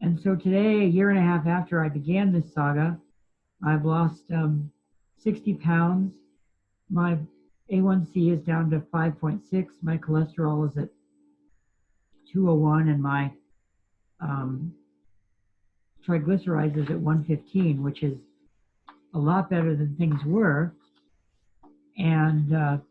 And so today, a year and a half after I began this saga, I've lost 60 pounds. My A1C is down to 5.6. My cholesterol is at 201, and my triglycerides is at 115, which is a lot better than things were. And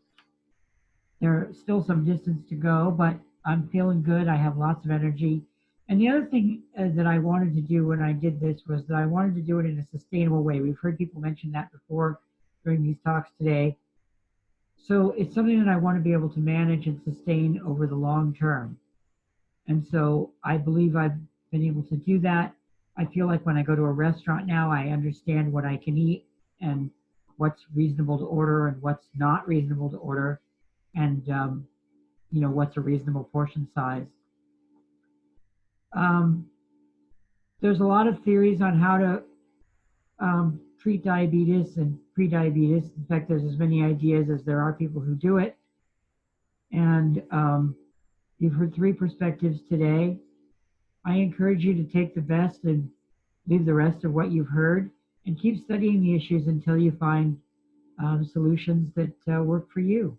there's still some distance to go, but I'm feeling good. I have lots of energy. And the other thing that I wanted to do when I did this was that I wanted to do it in a sustainable way. We've heard people mention that before during these talks today. So it's something that I want to be able to manage and sustain over the long term. And so I believe I've been able to do that. I feel like when I go to a restaurant now, I understand what I can eat and what's reasonable to order and what's not reasonable to order, and what's a reasonable portion size. There's a lot of theories on how to treat diabetes and prediabetes. In fact, there's as many ideas as there are people who do it. And you've heard 3 perspectives today. I encourage you to take the best and leave the rest of what you've heard, and keep studying the issues until you find solutions that work for you.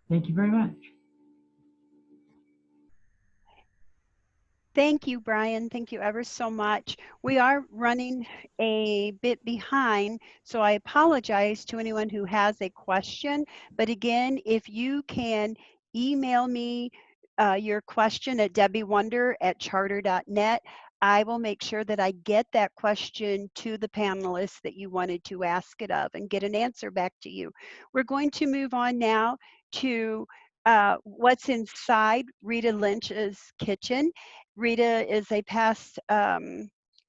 Thank you very much. Thank you, Brian. Thank you ever so much. We are running a bit behind, so I apologize to anyone who has a question. But again, if you can email me your question at debbiewonder@charter.net, I will make sure that I get that question to the panelists that you wanted to ask it of and get an answer back to you. We're going to move on now to what's inside Rita Lynch's kitchen. Rita is a past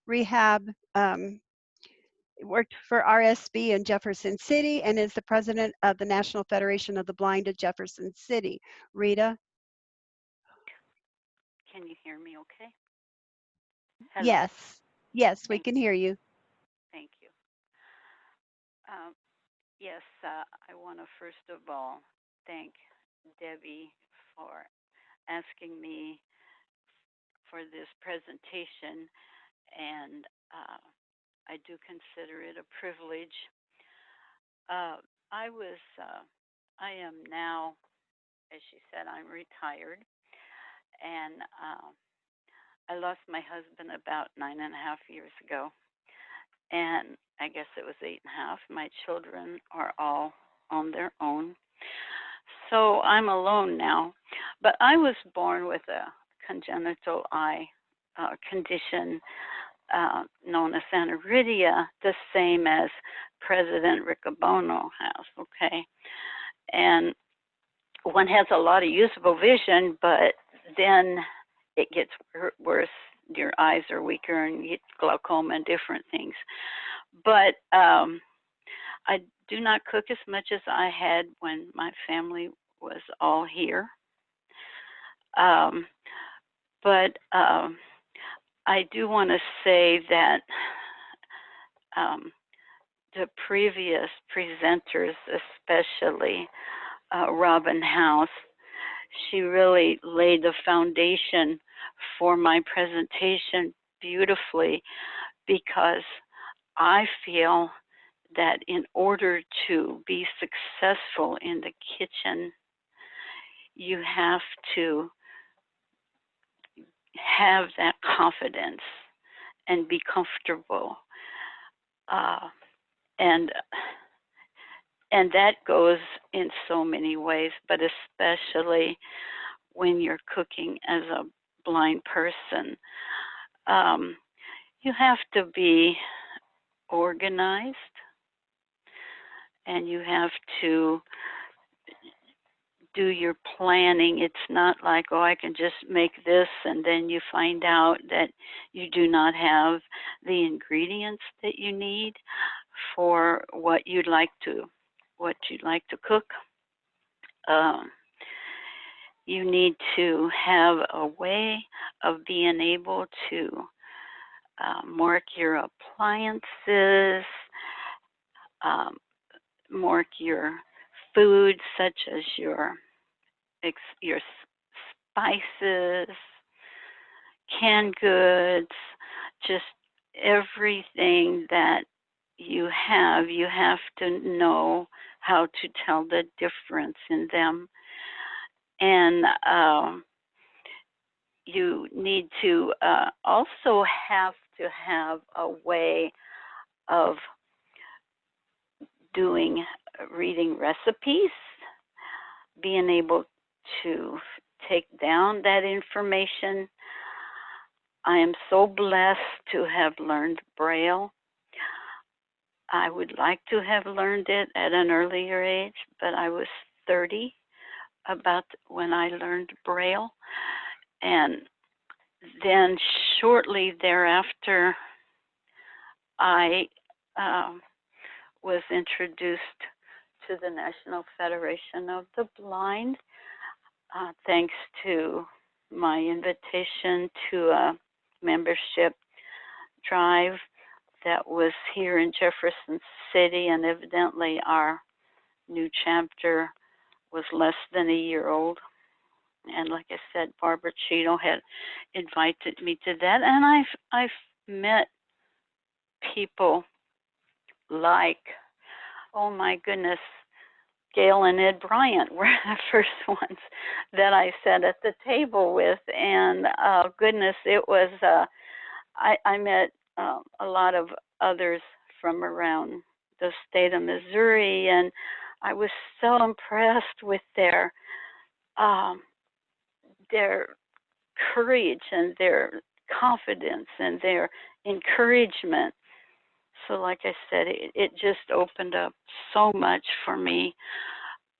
rehab, worked for RSB in Jefferson City, and is the president of the National Federation of the Blind of Jefferson City. Rita? Can you hear me okay? Hello. Yes. Yes, we Thank can hear you. Thank you. Yes, I want to first of all thank Debbie for asking me for this presentation, and I do consider it a privilege. I am now, as she said, I'm retired, and I lost my husband about 9.5 years ago, and I guess it was 8.5. My children are all on their own. So I'm alone now. But I was born with a congenital eye condition known as aniridia, the same as President Riccobono has, okay? And one has a lot of usable vision, but then it gets worse. Your eyes are weaker and you get glaucoma and different things. But I do not cook as much as I had when my family was all here. But I do want to say that the previous presenters, especially Robin House, she really laid the foundation for my presentation beautifully, because I feel that in order to be successful in the kitchen, you have to have that confidence and be comfortable. And that goes in so many ways, but especially when you're cooking as a blind person. You have to be organized, and you have to do your planning. It's not like, oh, I can just make this, and then you find out that you do not have the ingredients that you need for what you'd like to cook. You need to have a way of being able to mark your appliances, mark your food, such as your spices, canned goods, just everything that you have to know how to tell the difference in them. And you need to also have to have a way of reading recipes, being able to take down that information. I am so blessed to have learned Braille. I would like to have learned it at an earlier age, but I was 30 about when I learned Braille. And then shortly thereafter, I was introduced to the National Federation of the Blind, thanks to my invitation to a membership drive that was here in Jefferson City, and evidently our new chapter was less than a year old. And like I said, Barbara Cheeto had invited me to that, and I've met people like, oh my goodness, Gail and Ed Bryant were the first ones that I sat at the table with, and goodness, it was, I met a lot of others from around the state of Missouri, and I was so impressed with their courage and their confidence and their encouragement. So like I said, it just opened up so much for me.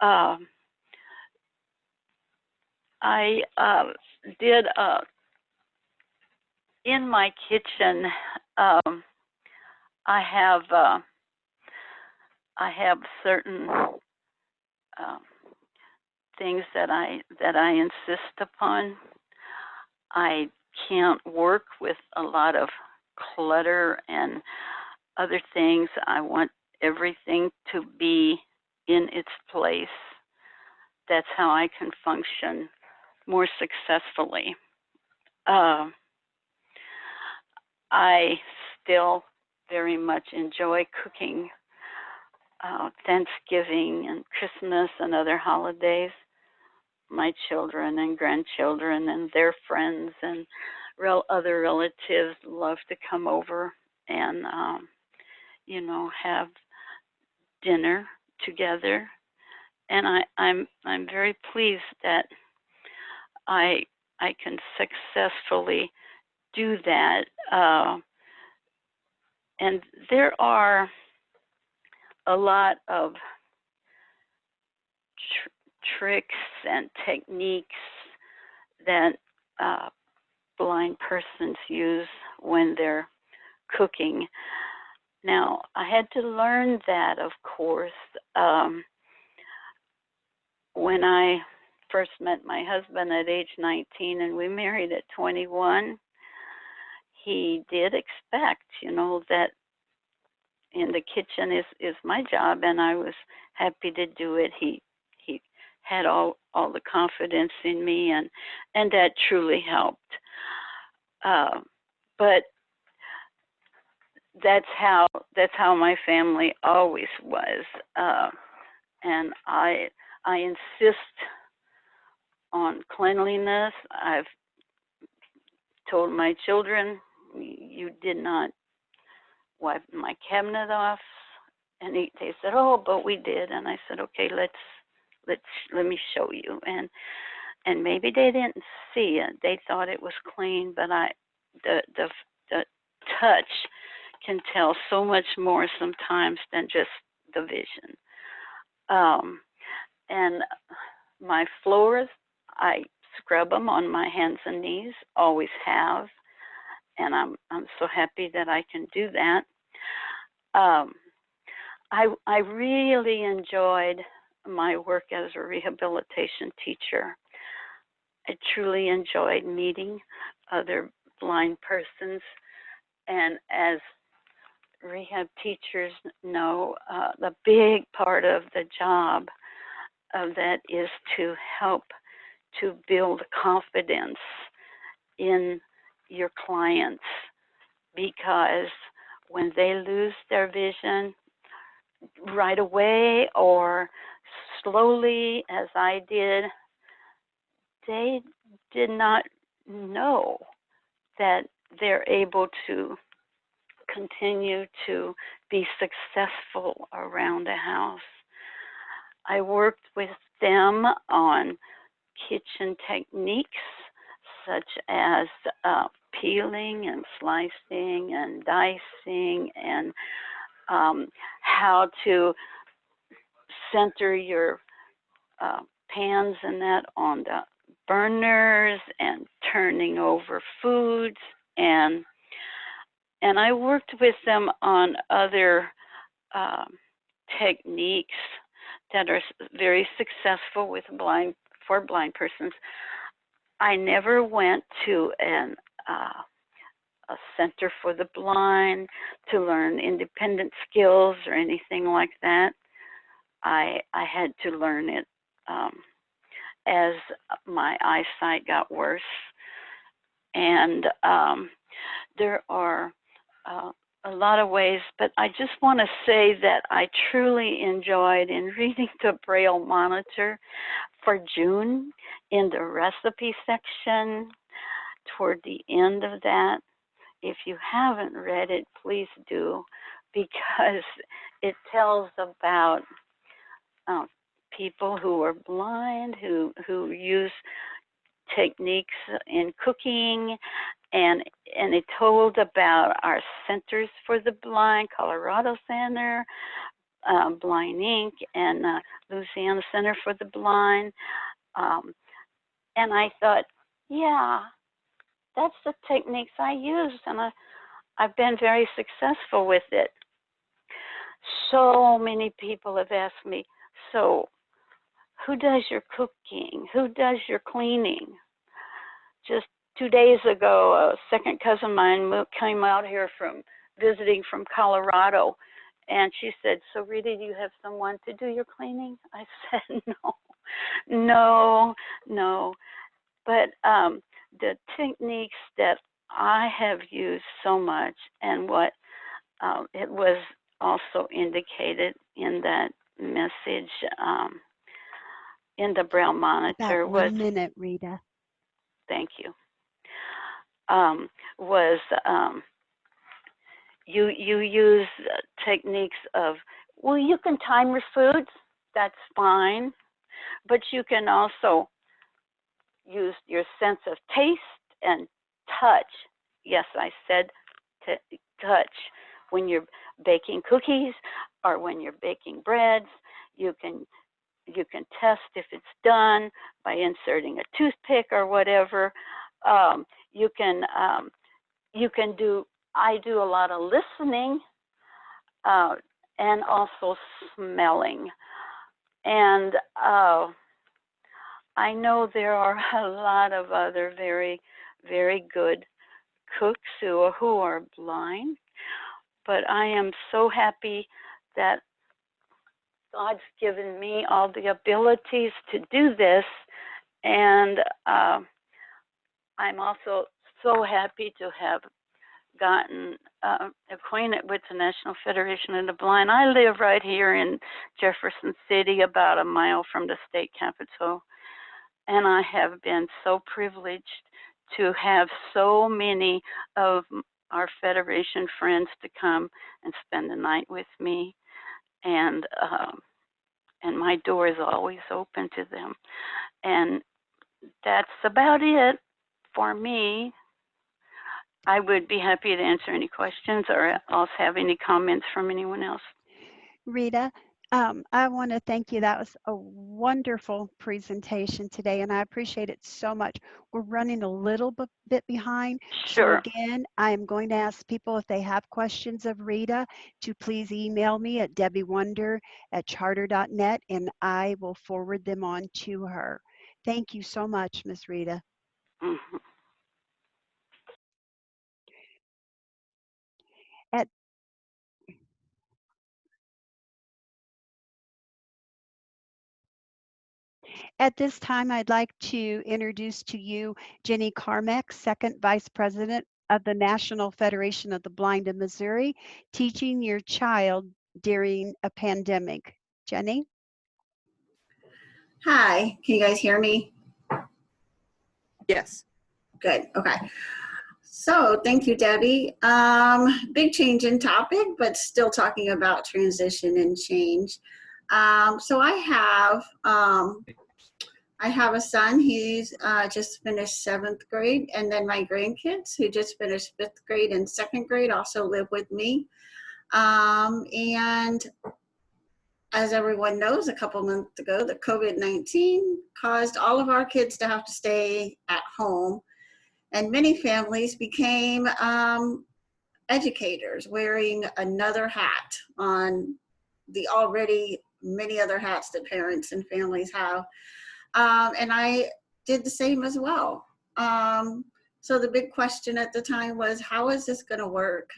I did in my kitchen. I have certain things that I insist upon. I can't work with a lot of clutter and other things. I want everything to be in its place. That's how I can function more successfully. I still very much enjoy cooking Thanksgiving and Christmas and other holidays. My children and grandchildren and their friends and other relatives love to come over and have dinner together, and I'm very pleased that I can successfully do that. And there are a lot of tricks and techniques that blind persons use when they're cooking. Now, I had to learn that, of course, when I first met my husband at age 19 and we married at 21. He did expect, that in the kitchen is my job, and I was happy to do it. He had all the confidence in me, and that truly helped. But that's how my family always was, and I insist on cleanliness. I've told my children, you did not wipe my cabinet off, and they said, oh, but we did. And I said, okay, let me show you. And maybe they didn't see it. They thought it was clean, but the touch can tell so much more sometimes than just the vision. And my floors, I scrub them on my hands and knees, always have, and I'm so happy that I can do that. I really enjoyed my work as a rehabilitation teacher. I truly enjoyed meeting other blind persons, and as rehab teachers know, the big part of the job of that is to help to build confidence in your clients, because when they lose their vision right away or slowly, as I did, they did not know that they're able to continue to be successful around the house. I worked with them on kitchen techniques such as peeling and slicing and dicing, and how to center your pans and that on the burners, and turning over foods, and I worked with them on other techniques that are very successful for blind persons. I never went to a center for the blind to learn independent skills or anything like that. I had to learn it as my eyesight got worse. And there are a lot of ways, but I just want to say that I truly enjoyed in reading the Braille Monitor for June in the recipe section toward the end of that. If you haven't read it, please do, because it tells about people who are blind, who use techniques in cooking, and it told about our centers for the blind, Colorado Center, Blind Inc., and Louisiana Center for the Blind. And I thought, yeah, that's the techniques I used, and I've been very successful with it. So many people have asked me, so who does your cooking? Who does your cleaning? Just 2 days ago, a second cousin of mine came out here visiting from Colorado, and she said, so Rita, do you have someone to do your cleaning? I said, no. But the techniques that I have used so much, and what it was also indicated in that message in the Braille Monitor About was, 1 minute, Rita. thank you. was you use techniques of, well, you can time your foods, that's fine, but you can also use your sense of taste and touch. Yes, I said touch. When you're baking cookies or when you're baking breads, you can test if it's done by inserting a toothpick or whatever. You can do. I do a lot of listening and also smelling, and I know there are a lot of other very, very good cooks who are blind, but I am so happy that God's given me all the abilities to do this, and I'm also so happy to have gotten acquainted with the National Federation of the Blind. I live right here in Jefferson City, about a mile from the state capitol, and I have been so privileged to have so many of our Federation friends to come and spend the night with me, and my door is always open to them. And that's about it for me. I would be happy to answer any questions or else have any comments from anyone else. Rita, I want to thank you. That was a wonderful presentation today, and I appreciate it so much. We're running a little bit behind. Sure. So again, I'm going to ask people if they have questions of Rita to please email me at debbiewonder@charter.net, and I will forward them on to her. Thank you so much, Ms. Rita. Mm-hmm. At this time, I'd like to introduce to you Jenny Carmack, Second Vice President of the National Federation of the Blind in Missouri, teaching your child during a pandemic. Jenny? Hi, can you guys hear me? Yes. Good, okay. So thank you, Debbie. Big change in topic, but still talking about transition and change. So I have a son, he's just finished 7th grade, and then my grandkids who just finished 5th grade and 2nd grade also live with me. And as everyone knows, a couple months ago, the COVID-19 caused all of our kids to have to stay at home, and many families became educators, wearing another hat on the already many other hats that parents and families have. And I did the same as well. So the big question at the time was, how is this going to work?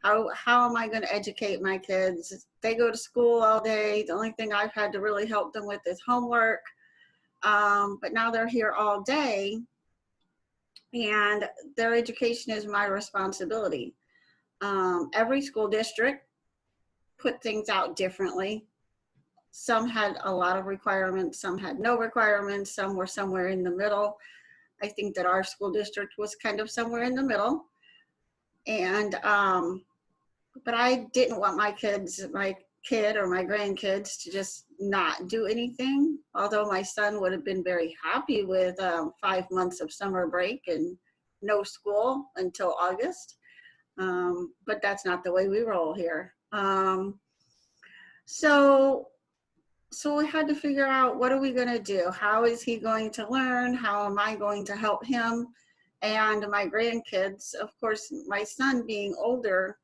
How am I going to educate my kids? They go to school all day. The only thing I've had to really help them with is homework. But now they're here all day, and their education is my responsibility. Every school district put things out differently. Some had a lot of requirements, some had no requirements, some were somewhere in the middle. I think that our school district was kind of somewhere in the middle. And but I didn't want my kid or my grandkids to just not do anything, although my son would have been very happy with 5 months of summer break and no school until August. But that's not the way we roll here. So we had to figure out, what are we going to do? How is he going to learn? How am I going to help him? And my grandkids, of course, my son being older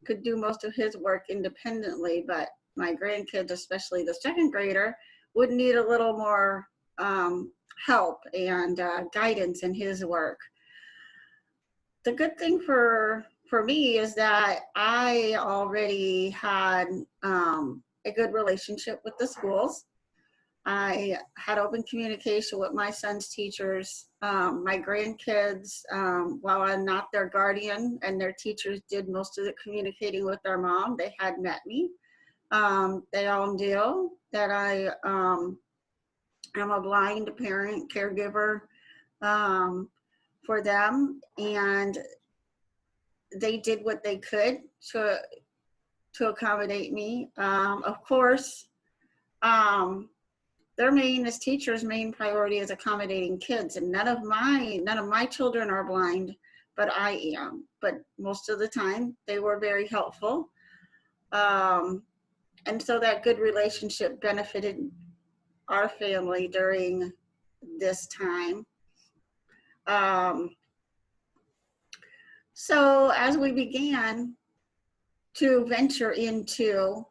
could do most of his work independently, but my grandkids, especially the 2nd grader, would need a little more help and guidance in his work. The good thing for me is that I already had a good relationship with the schools. I had open communication with my son's teachers. My grandkids, while I'm not their guardian and their teachers did most of the communicating with their mom, they had met me. They all knew that I am a blind parent, caregiver. for them, and they did what they could to accommodate me. Of course, their main, as teachers, main priority is accommodating kids, and none of my children are blind, but I am. But most of the time, they were very helpful, and so that good relationship benefited our family during this time. So as we began to venture into,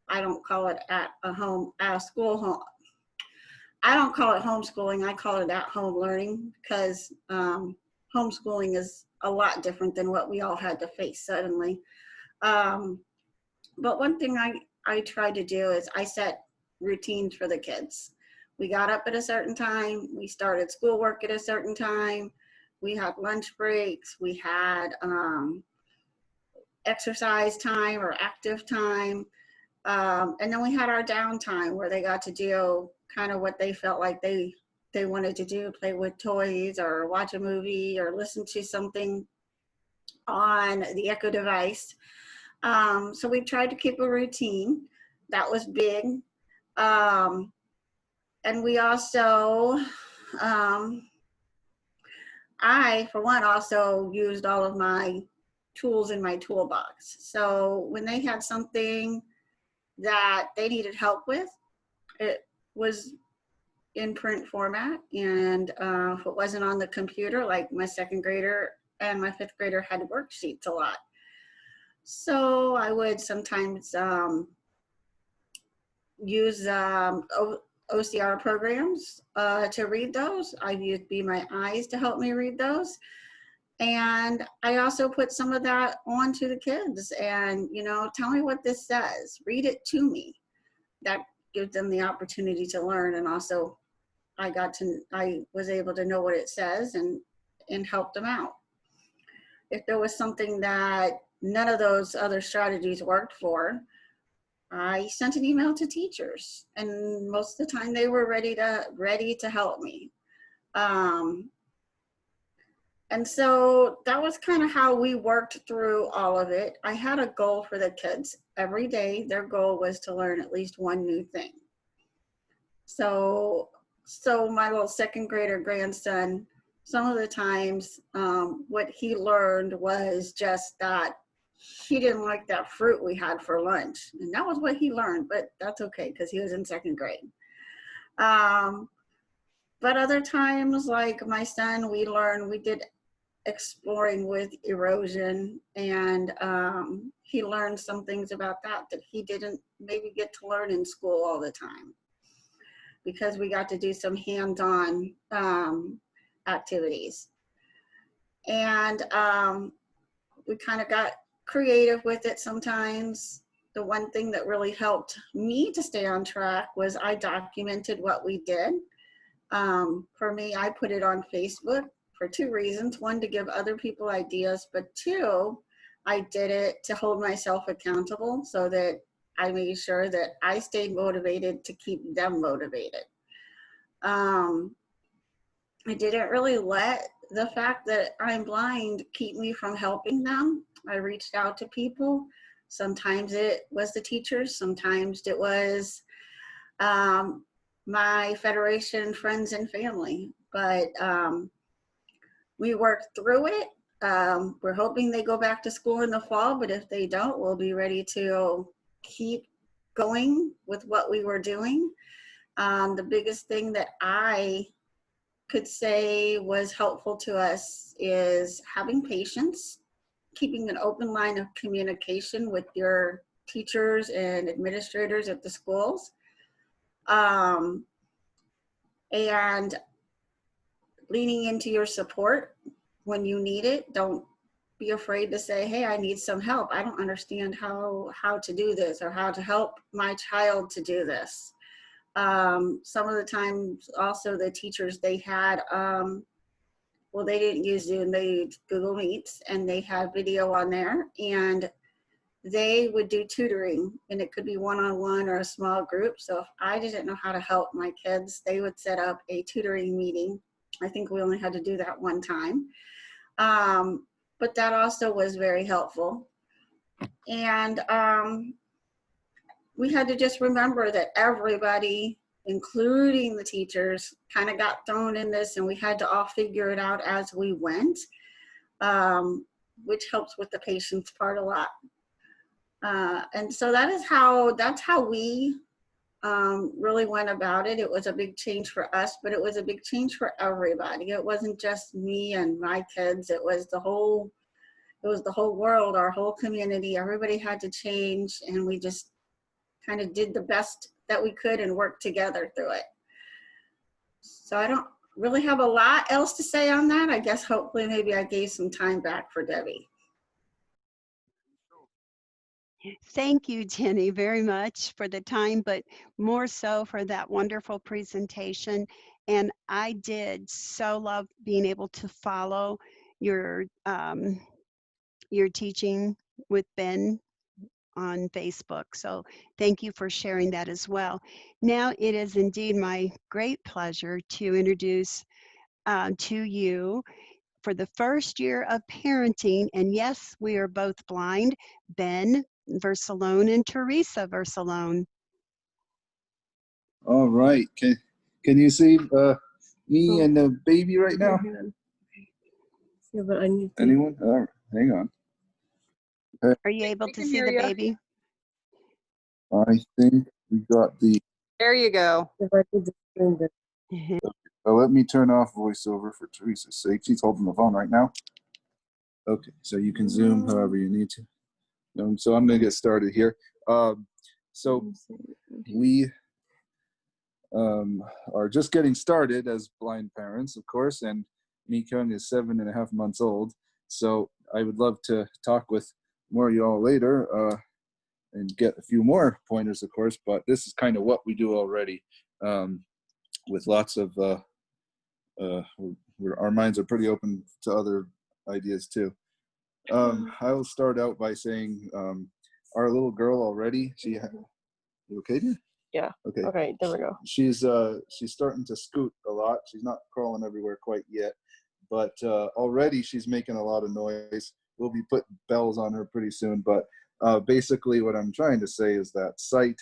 I don't call it at a school home. I don't call it homeschooling. I call it at-home learning, because homeschooling is a lot different than what we all had to face suddenly. But one thing I tried to do is I set routines for the kids. We got up at a certain time. We started schoolwork at a certain time. We had lunch breaks. We had exercise time or active time. And then we had our downtime where they got to do kind of what they felt like they wanted to do, play with toys or watch a movie or listen to something on the Echo device. So we tried to keep a routine. That was big. And we also, I, for one, also used all of my tools in my toolbox. So when they had something that they needed help with, it was in print format. And if it wasn't on the computer, like my second grader and my fifth grader had worksheets a lot. So I would sometimes use OCR programs to read those. I used Be My Eyes to help me read those. And I also put some of that on to the kids and, you know, tell me what this says, read it to me. That gives them the opportunity to learn. And also I was able to know what it says and help them out. If there was something that none of those other strategies worked for, I sent an email to teachers, and most of the time they were ready to help me. And so that was kind of how we worked through all of it. I had a goal for the kids. Every day, their goal was to learn at least one new thing. So my little second grader grandson, some of the times what he learned was just that he didn't like that fruit we had for lunch. And that was what he learned, but that's okay because he was in second grade. But other times, like my son, we did exploring with erosion, and he learned some things about that he didn't maybe get to learn in school all the time, because we got to do some hands-on activities. And we kind of got creative with it sometimes. The one thing that really helped me to stay on track was I documented what we did. For me, I put it on Facebook for two reasons. One, to give other people ideas, but two, I did it to hold myself accountable so that I made sure that I stayed motivated to keep them motivated. I didn't really let the fact that I'm blind keep me from helping them. I reached out to people. Sometimes it was the teachers, sometimes it was my Federation friends and family, but we worked through it. We're hoping they go back to school in the fall, but if they don't, we'll be ready to keep going with what we were doing. The biggest thing that I could say was helpful to us is having patience, keeping an open line of communication with your teachers and administrators at the schools, and leaning into your support when you need it. Don't be afraid to say, hey, I need some help. I don't understand how to do this or how to help my child to do this. Some of the times also the teachers, they had, well, they didn't use Zoom, they used Google Meets, and they had video on there, and they would do tutoring, and it could be one-on-one or a small group. So if I didn't know how to help my kids, they would set up a tutoring meeting I think we only had to do that one time. But that also was very helpful. And we had to just remember that everybody, including the teachers, kind of got thrown in this, and we had to all figure it out as we went, which helps with the patience part a lot. And so that's how we really went about it. It was a big change for us, but it was a big change for everybody. It wasn't just me and my kids. It was the whole world, our whole community. Everybody had to change, and we just kind of did the best that we could and worked together through it. So I don't really have a lot else to say on that. I guess hopefully maybe I gave some time back for Debbie. Thank you, Jenny, very much for the time, but more so for that wonderful presentation. And I did so love being able to follow your teaching with Ben on Facebook. So thank you for sharing that as well. Now it is indeed my great pleasure to introduce to you for the first year of parenting, and yes, we are both blind, Ben Versalone and Teresa Versalone. All right. Can you see me and the baby right now? Yeah, but I need to... Anyone? All right, hang on. Okay. Are you able to see the baby? I think we got the... There you go. Let me turn off voiceover for Teresa's sake. She's holding the phone right now. Okay, so you can zoom however you need to. So I'm going to get started here. So we are just getting started as blind parents, of course, and Mi Kyung is 7.5 months old. So I would love to talk with more of y'all later and get a few more pointers, of course, but this is kind of what we do already with lots of, our minds are pretty open to other ideas too. I will start out by saying our little girl already, you okay, dear? Yeah. Okay. Okay, there we go. She's starting to scoot a lot. She's not crawling everywhere quite yet, but already she's making a lot of noise. We'll be putting bells on her pretty soon, but basically what I'm trying to say is that sight,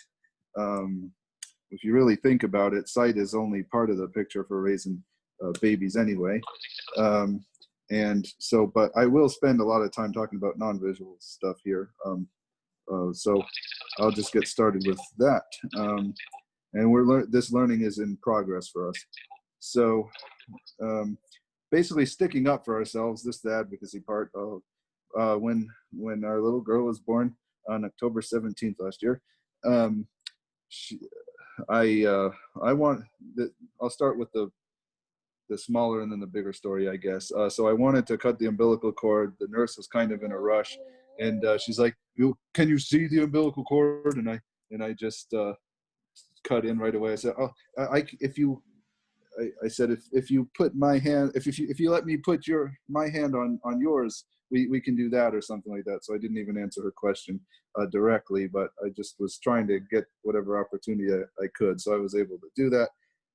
if you really think about it, sight is only part of the picture for raising babies anyway. And so, but I will spend a lot of time talking about non-visual stuff here. So I'll just get started with that. And this learning is in progress for us. So basically sticking up for ourselves, this is the advocacy part. When our little girl was born on October 17th last year, I'll start with the smaller and then the bigger story, I guess. So I wanted to cut the umbilical cord. The nurse was kind of in a rush, and she's like, "Can you see the umbilical cord?" And I just cut in right away. I said, "Oh, I said if you put my hand, if you let me put my hand on yours, we can do that," or something like that. So I didn't even answer her question directly, but I just was trying to get whatever opportunity I could. So I was able to do that.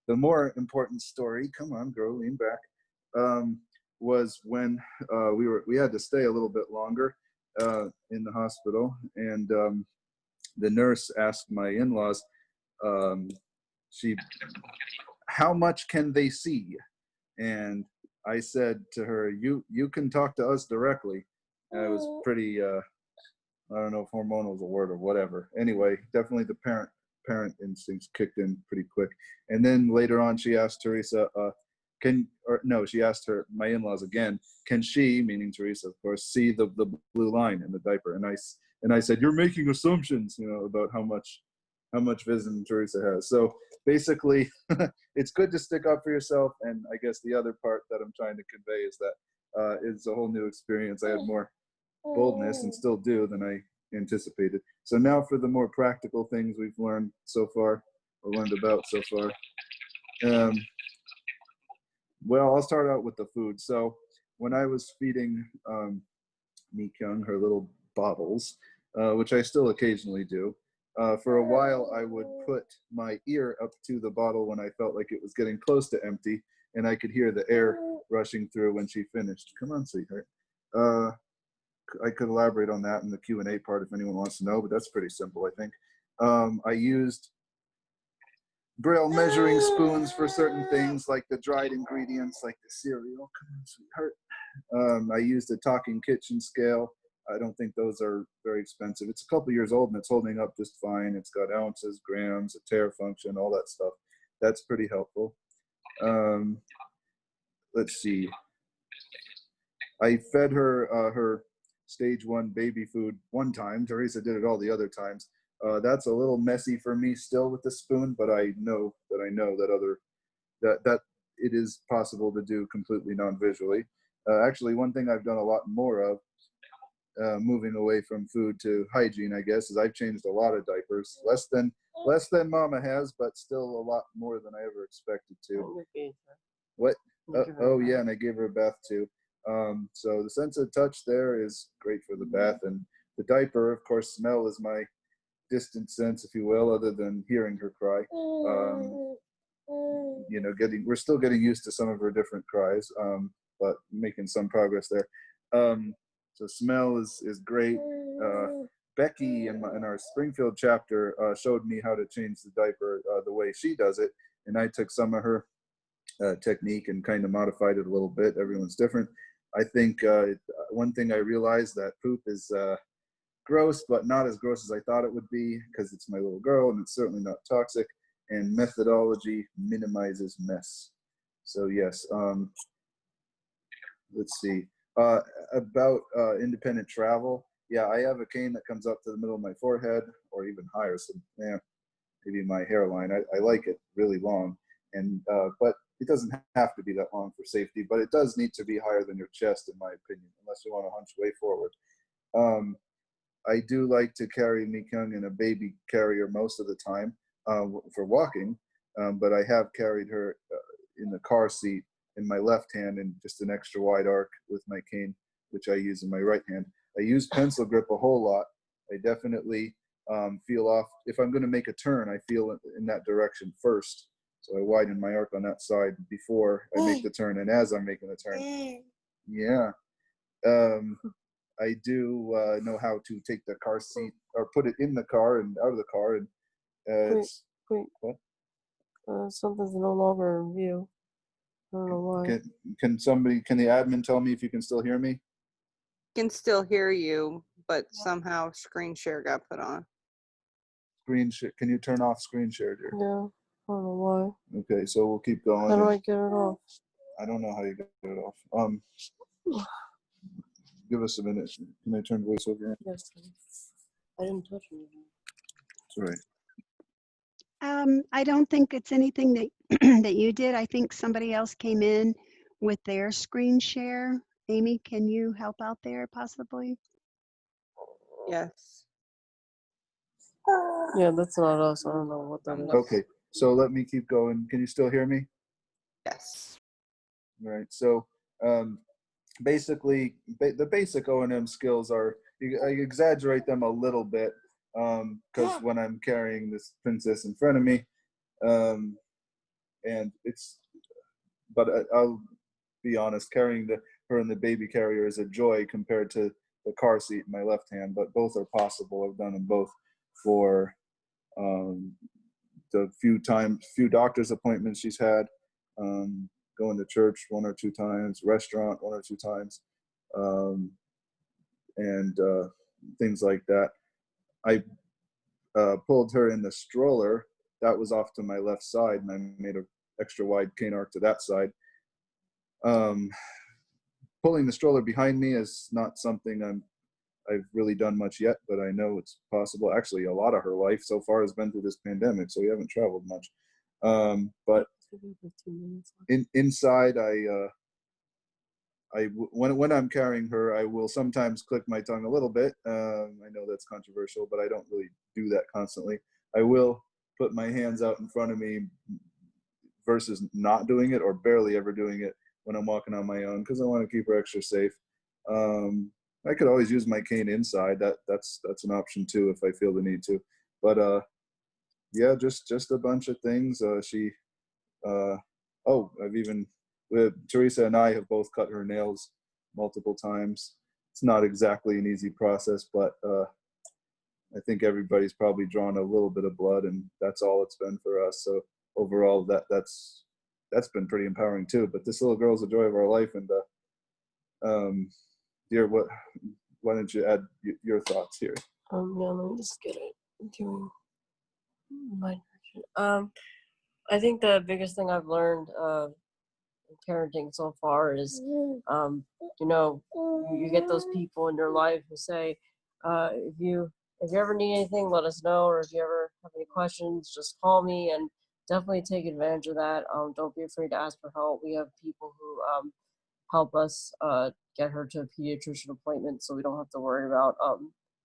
The more important story, come on, girl, lean back, was when we had to stay a little bit longer in the hospital, and the nurse asked my in-laws, how much can they see? And I said to her, you can talk to us directly. And I was pretty, I don't know if hormonal is a word or whatever. Anyway, definitely the parent instincts kicked in pretty quick. And then later on, she asked Teresa, she asked her, my in-laws again, can she, meaning Teresa, of course, see the blue line in the diaper? And I said, you're making assumptions, about how much vision Teresa has. So basically, it's good to stick up for yourself. And I guess the other part that I'm trying to convey is that it's a whole new experience. I had more boldness, and still do, than I anticipated. So now for the more practical things we've learned so far, or learned about so far. Well, I'll start out with the food. So when I was feeding Mi Kyung her little bottles, which I still occasionally do, for a while I would put my ear up to the bottle when I felt like it was getting close to empty, and I could hear the air rushing through when she finished. Come on, sweetheart. I could elaborate on that in the Q&A part if anyone wants to know, but that's pretty simple, I think. I used Braille measuring spoons for certain things, like the dried ingredients, like the cereal. Come on, sweetheart. I used a talking kitchen scale. I don't think those are very expensive. It's a couple years old and it's holding up just fine. It's got ounces, grams, a tare function, all that stuff. That's pretty helpful. Let's see. I fed her her stage 1 baby food one time. Teresa did it all the other times. That's a little messy for me still with the spoon, but I know that it is possible to do completely non-visually. Actually, one thing I've done a lot more of, moving away from food to hygiene, I guess, is I've changed a lot of diapers. Less than Mama has, but still a lot more than I ever expected to. What? Oh yeah, and I gave her a bath too. So the sense of touch there is great for the bath, and the diaper, of course, smell is my distant sense, if you will, other than hearing her cry. You know, we're still getting used to some of her different cries, but making some progress there. So smell is great. Becky in our Springfield chapter showed me how to change the diaper the way she does it, and I took some of her technique and kind of modified it a little bit. Everyone's different. I think one thing I realized, that poop is gross, but not as gross as I thought it would be, because it's my little girl and it's certainly not toxic, and methodology minimizes mess. So yes, let's see. About independent travel, yeah, I have a cane that comes up to the middle of my forehead, or even higher, so yeah, maybe my hairline. I like it really long, and but it doesn't have to be that long for safety, but it does need to be higher than your chest, in my opinion, unless you want to hunch way forward. I do like to carry Mikyoung in a baby carrier most of the time for walking, but I have carried her in the car seat in my left hand and just an extra wide arc with my cane, which I use in my right hand. I use pencil grip a whole lot. I definitely feel off. If I'm going to make a turn, I feel in that direction first. So I widen my arc on that side before I make the turn, and as I'm making the turn. Yeah. I do know how to take the car seat or put it in the car and out of the car. And Wait. What? Something's no longer in view. I don't know why. Can the admin tell me if you can still hear me? Can still hear you, but somehow screen share got put on. Screen share. Can you turn off screen share, dear? Yeah, I don't know why. Okay, so we'll keep going. How do I get it off? I don't know how you get it off. Give us a minute. Can I turn voiceover on? Yes, I didn't touch anything. That's right. I don't think it's anything that that you did. I think somebody else came in with their screen share. Amy, can you help out there possibly? Yes. Yeah, that's not us. I don't know what that is. Okay, so let me keep going. Can you still hear me? Yes. All right. So basically, the basic O&M skills are, I exaggerate them a little bit because when I'm carrying this princess in front of me, and but I'll be honest, carrying her in the baby carrier is a joy compared to the car seat in my left hand, but both are possible. I've done them both for the few doctor's appointments she's had, going to church 1 or 2 times, restaurant 1 or 2 times, and things like that. I pulled her in the stroller. That was off to my left side, and I made an extra wide cane arc to that side. Pulling the stroller behind me is not something I've really done much yet, but I know it's possible. Actually, a lot of her life so far has been through this pandemic, so we haven't traveled much. But inside, when I'm carrying her, I will sometimes click my tongue a little bit. I know that's controversial, but I don't really do that constantly. I will put my hands out in front of me versus not doing it or barely ever doing it when I'm walking on my own, because I want to keep her extra safe. I could always use my cane inside. That's an option too if I feel the need to. But yeah, just a bunch of things. I've even Teresa and I have both cut her nails multiple times. It's not exactly an easy process, but I think everybody's probably drawn a little bit of blood, and that's all it's been for us. So overall, that's been pretty empowering too. But this little girl's the joy of our life, and dear, why don't you add your thoughts here? Yeah, let me just get it. Doing my version. I think the biggest thing I've learned in parenting so far is, you know, you get those people in your life who say, if you ever need anything, let us know, or if you ever have any questions, just call me, and definitely take advantage of that. Don't be afraid to ask for help. We have people who help us get her to a pediatrician appointment, so we don't have to worry about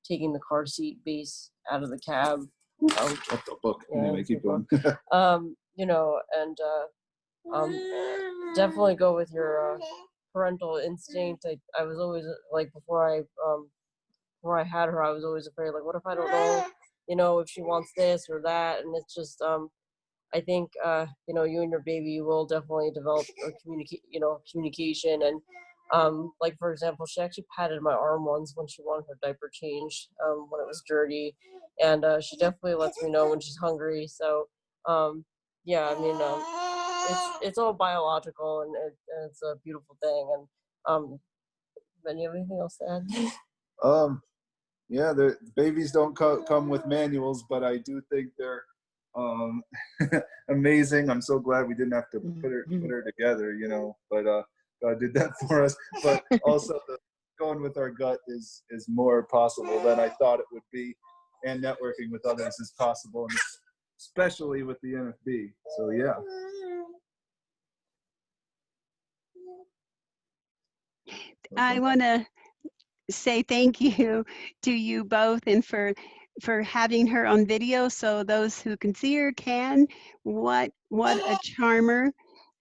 taking the car seat base out of the cab. What the book? Yeah, Anyway, keep going. you know, and definitely go with your parental instinct. I was always like, before I had her, I was always afraid, like, what if I don't know, you know, if she wants this or that? And it's just I think you know, you and your baby will definitely develop a communication. And like, for example, she actually patted my arm once when she wanted her diaper changed, when it was dirty, and she definitely lets me know when she's hungry. So yeah, I mean, it's all biological, and it's a beautiful thing. And then you have anything else to add? Yeah, the babies don't come with manuals, but I do think they're amazing. I'm so glad we didn't have to put her together, you know, but God did that for us. But also going with our gut is more possible than I thought it would be, and networking with others is possible, and especially with the NFB. So yeah. I want to say thank you to you both, and for having her on video so those who can see her can. What a charmer.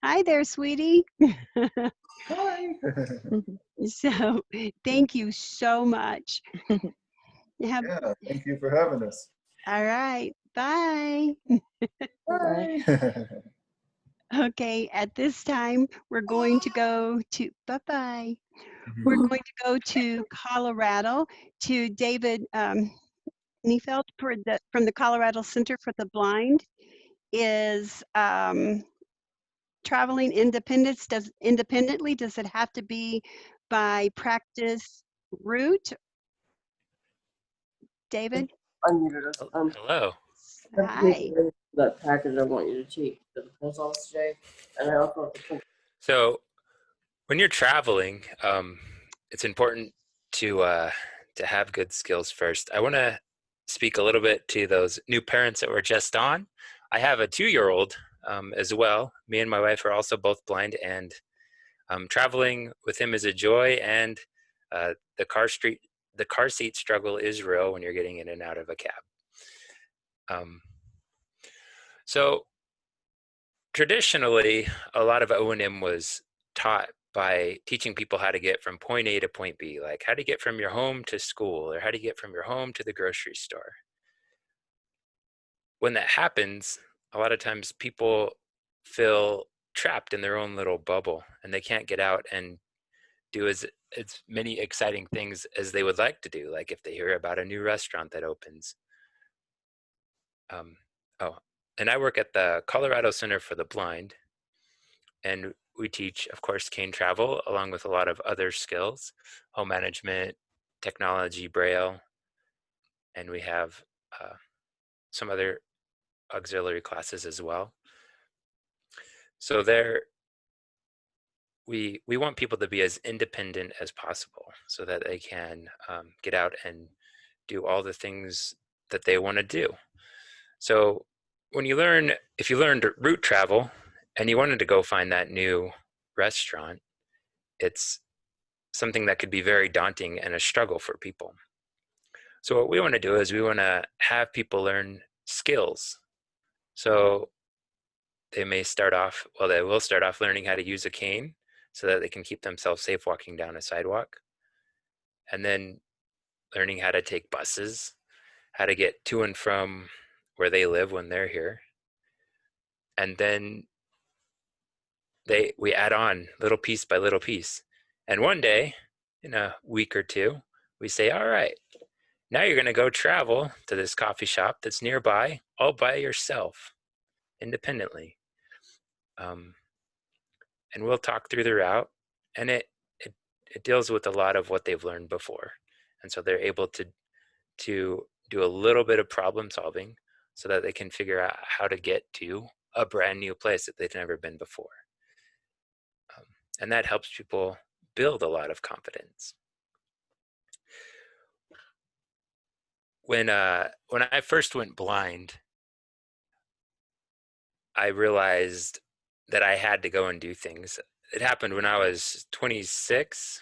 Hi there, sweetie. Hi. So thank you so much. Yeah, thank you for having us. All right, bye. Bye. Okay, at this time, we're going to go to, bye-bye. We're going to go to Colorado, to David Neufeld from the Colorado Center for the Blind. Is traveling independently, does it have to be by practice route? David? Unmuted us. Hello. Hi. That package I want you to take to the post office today, and I also have to. So, when you're traveling, it's important to have good skills first. I want to speak a little bit to those new parents that were just on. I have a 2-year-old as well. Me and my wife are also both blind, and traveling with him is a joy. And the car seat struggle is real when you're getting in and out of a cab. So traditionally, a lot of O&M was taught by teaching people how to get from point A to point B, like how to get from your home to school, or how to get from your home to the grocery store. When that happens, a lot of times people feel trapped in their own little bubble, and they can't get out and do as many exciting things as they would like to do, like if they hear about a new restaurant that opens. And I work at the Colorado Center for the Blind, and we teach, of course, cane travel, along with a lot of other skills, home management, technology, Braille, and we have some other auxiliary classes as well. So we want people to be as independent as possible, so that they can get out and do all the things that they want to do. So if you learned route travel and you wanted to go find that new restaurant, it's something that could be very daunting and a struggle for people. So what we want to do is we want to have people learn skills. So they will start off learning how to use a cane so that they can keep themselves safe walking down a sidewalk. And then learning how to take buses, how to get to and from where they live when they're here. And then we add on little piece by little piece. And one day, in a week or two, we say, all right, now you're going to go travel to this coffee shop that's nearby all by yourself, independently. And we'll talk through the route, and it deals with a lot of what they've learned before. And so they're able to do a little bit of problem solving so that they can figure out how to get to a brand new place that they've never been before. And that helps people build a lot of confidence. When I first went blind, I realized that I had to go and do things. It happened when I was 26.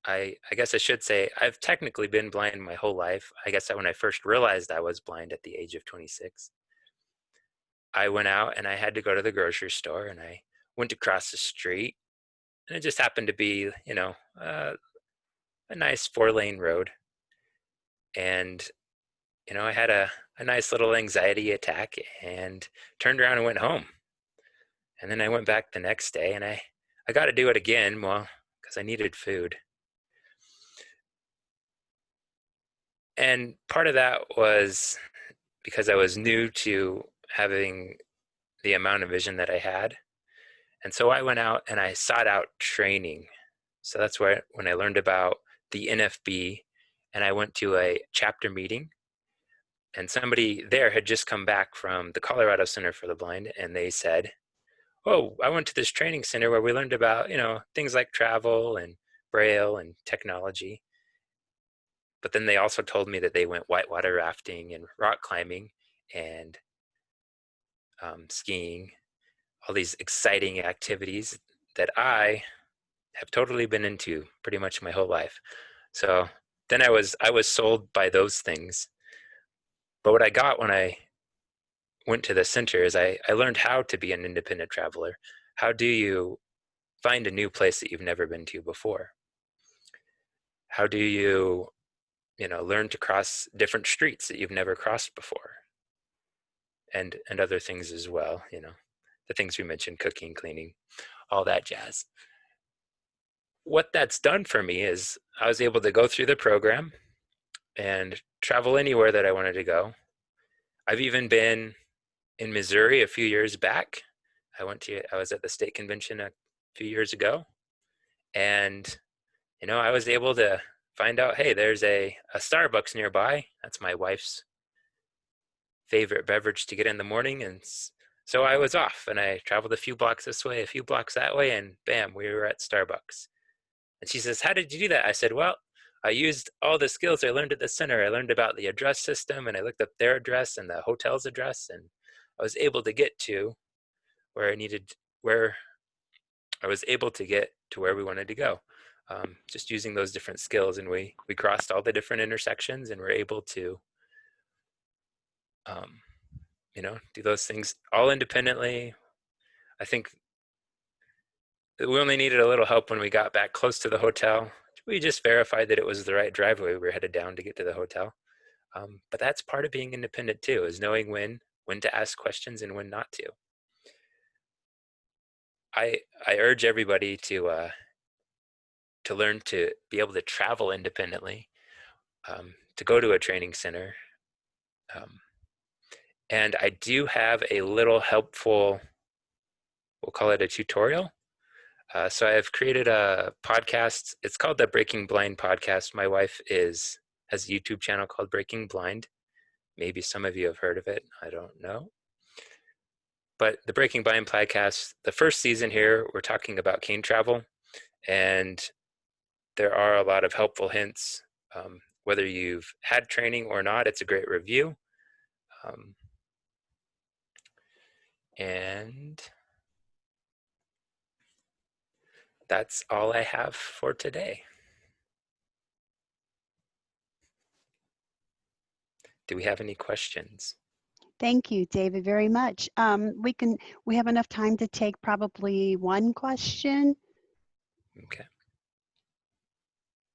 I guess I should say I've technically been blind my whole life. I guess that when I first realized I was blind at the age of 26, I went out and I had to go to the grocery store, and I went across the street, and it just happened to be, a nice 4-lane road. And, I had a nice little anxiety attack and turned around and went home. And then I went back the next day, and I got to do it again, well, because I needed food. And part of that was because I was new to having the amount of vision that I had. And so I went out and I sought out training. So that's where when I learned about the NFB, and I went to a chapter meeting, and somebody there had just come back from the Colorado Center for the Blind, and they said, oh, I went to this training center where we learned about, things like travel and Braille and technology. But then they also told me that they went whitewater rafting and rock climbing and skiing, all these exciting activities that I have totally been into pretty much my whole life. So then I was sold by those things. But what I got when I went to the center is I learned how to be an independent traveler. How do you find a new place that you've never been to before? How do you, learn to cross different streets that you've never crossed before? And other things as well, the things we mentioned, cooking, cleaning, all that jazz. What that's done for me is I was able to go through the program and travel anywhere that I wanted to go. I've even been in Missouri a few years back. I was at the state convention a few years ago, and I was able to find out, hey, there's a Starbucks nearby. That's my wife's favorite beverage to get in the morning. And so I was off, and I traveled a few blocks this way, a few blocks that way, and bam, we were at Starbucks. And she says, how did you do that? I said, well, I used all the skills I learned at the center. I learned about the address system, and I looked up their address and the hotel's address, and I was able to get to where I was able to get to where we wanted to go. Just using those different skills, and we crossed all the different intersections, and we're able to do those things all independently. I think we only needed a little help when we got back close to the hotel. We just verified that it was the right driveway we were headed down to get to the hotel. But that's part of being independent too, is knowing when to ask questions and when not to. I urge everybody to learn to be able to travel independently, to go to a training center. And I do have a little helpful, we'll call it a tutorial. So I've created a podcast. It's called the Breaking Blind Podcast. My wife has a YouTube channel called Breaking Blind. Maybe some of you have heard of it. I don't know. But the Breaking Blind Podcast, the first season here, we're talking about cane travel. And there are a lot of helpful hints. Whether you've had training or not, it's a great review. And that's all I have for today. Do we have any questions? Thank you, David, very much. We have enough time to take probably one question. Okay.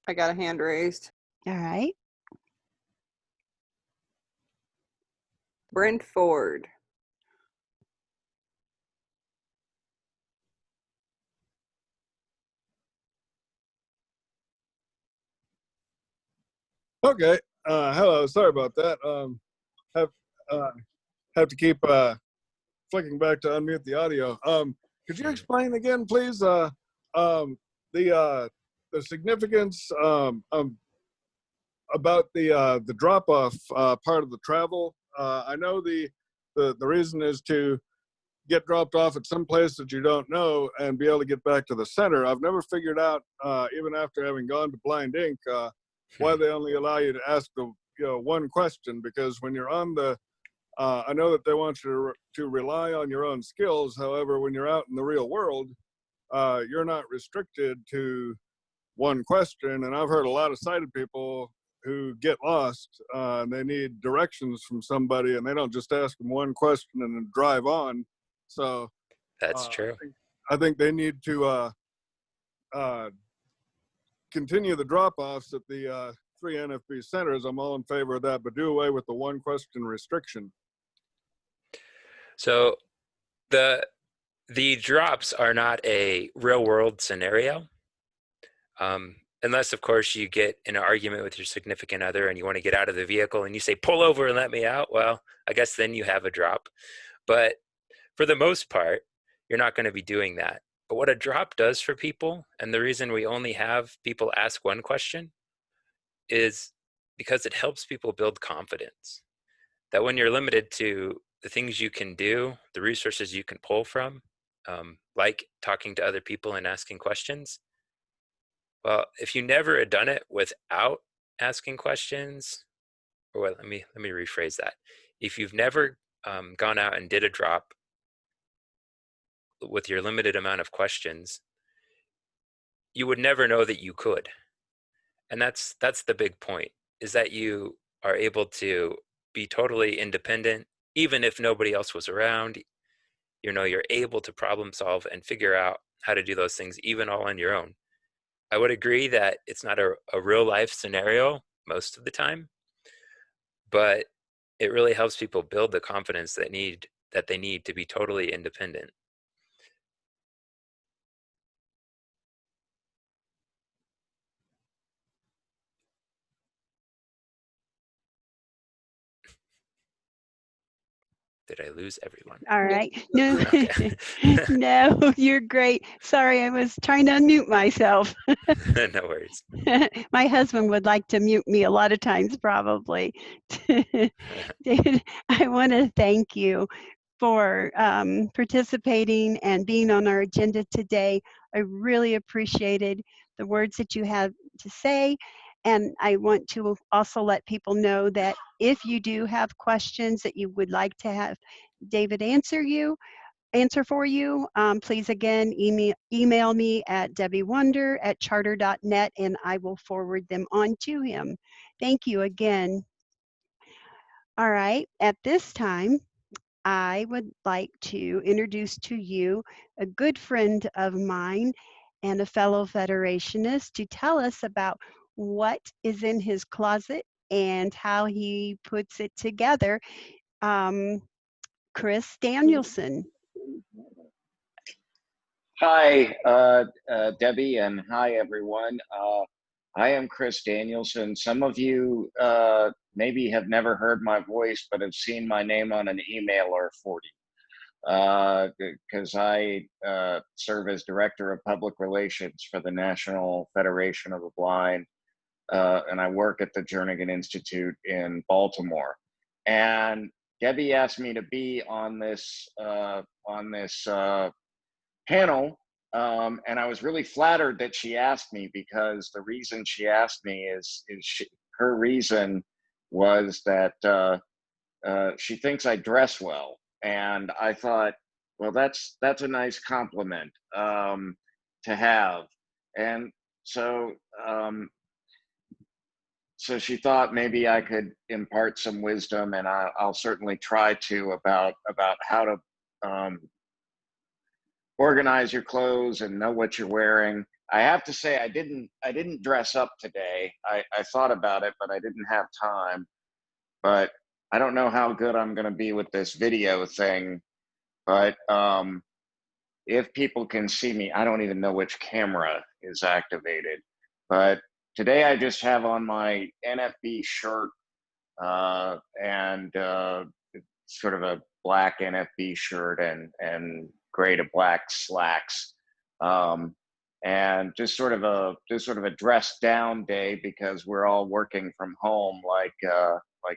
I got a hand raised. All right. Brent Ford. Okay. Hello. Sorry about that. Have have to keep flicking back to unmute the audio. Could you explain again, please, the significance about the drop off part of the travel? I know the reason is to get dropped off at some place that you don't know and be able to get back to the center. I've never figured out, even after having gone to Blind Ink, why they only allow you to ask the one question. Because when you're on the I know that they want you to rely on your own skills. However, when you're out in the real world, you're not restricted to one question. And I've heard a lot of sighted people who get lost and they need directions from somebody, and they don't just ask them one question and then drive on. So That's true. I think they need to continue the drop-offs at the 3 NFB centers. I'm all in favor of that, but do away with the one question restriction. So the drops are not a real world scenario. Unless, of course, you get in an argument with your significant other and you want to get out of the vehicle and you say, pull over and let me out. Well, I guess then you have a drop. But for the most part, you're not going to be doing that. But what a drop does for people, and the reason we only have people ask one question, is because it helps people build confidence. That when you're limited to the things you can do, the resources you can pull from, like talking to other people and asking questions, well, if you never had done it without asking questions, or let me rephrase that. If you've never gone out and did a drop with your limited amount of questions, you would never know that you could. And that's the big point, is that you are able to be totally independent, even if nobody else was around. You're able to problem solve and figure out how to do those things, even all on your own. I would agree that it's not a real life scenario most of the time, but it really helps people build the confidence that they need to be totally independent. Did I lose everyone? All right. No, Okay. no, you're great. Sorry, I was trying to unmute myself. No worries. My husband would like to mute me a lot of times, probably. David, I want to thank you for participating and being on our agenda today. I really appreciated the words that you had to say. And I want to also let people know that if you do have questions that you would like to have David answer for you, please again email me at debbiewonder@charter.net and I will forward them on to him. Thank you again. All right, at this time, I would like to introduce to you a good friend of mine and a fellow Federationist to tell us about what is in his closet and how he puts it together. Chris Danielson. Hi, Debbie, and hi, everyone. I am Chris Danielson. Some of you maybe have never heard my voice, but have seen my name on an email or 40, because I serve as Director of Public Relations for the National Federation of the Blind, and I work at the Jernigan Institute in Baltimore. And Debbie asked me to be on this panel, and I was really flattered that she asked me, because the reason she asked me is her reason was that she thinks I dress well, and I thought, well, that's a nice compliment to have, and so so she thought maybe I could impart some wisdom, and I'll certainly try to, about how to organize your clothes and know what you're wearing. I have to say, I didn't dress up today. I thought about it, but I didn't have time. But I don't know how good I'm going to be with this video thing. But if people can see me, I don't even know which camera is activated. But today I just have on my NFB shirt and sort of a black NFB shirt and gray to black slacks, and just sort of a dressed down day because we're all working from home like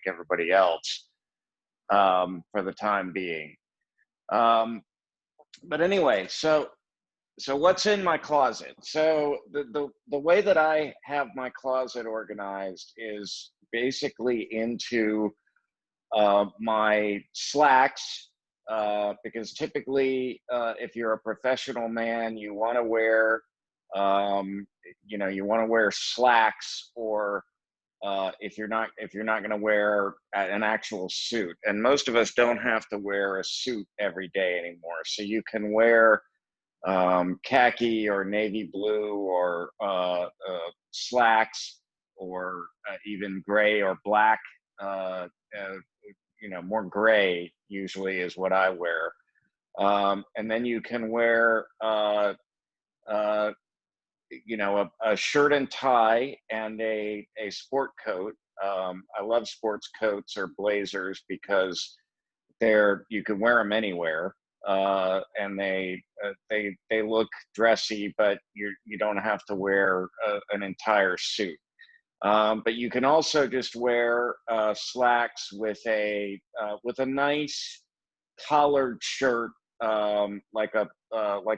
everybody else for the time being. But anyway, so what's in my closet? So the way that I have my closet organized is basically into my slacks, because typically if you're a professional man, you want to wear you want to wear slacks, or if you're not going to wear an actual suit. And most of us don't have to wear a suit every day anymore, so you can wear khaki or navy blue or slacks, or even gray or black. More gray usually is what I wear. And then you can wear a shirt and tie and a sport coat. I love sports coats or blazers because you can wear them anywhere, and they look dressy, but you don't have to wear an entire suit. But you can also just wear slacks with a nice collared shirt, like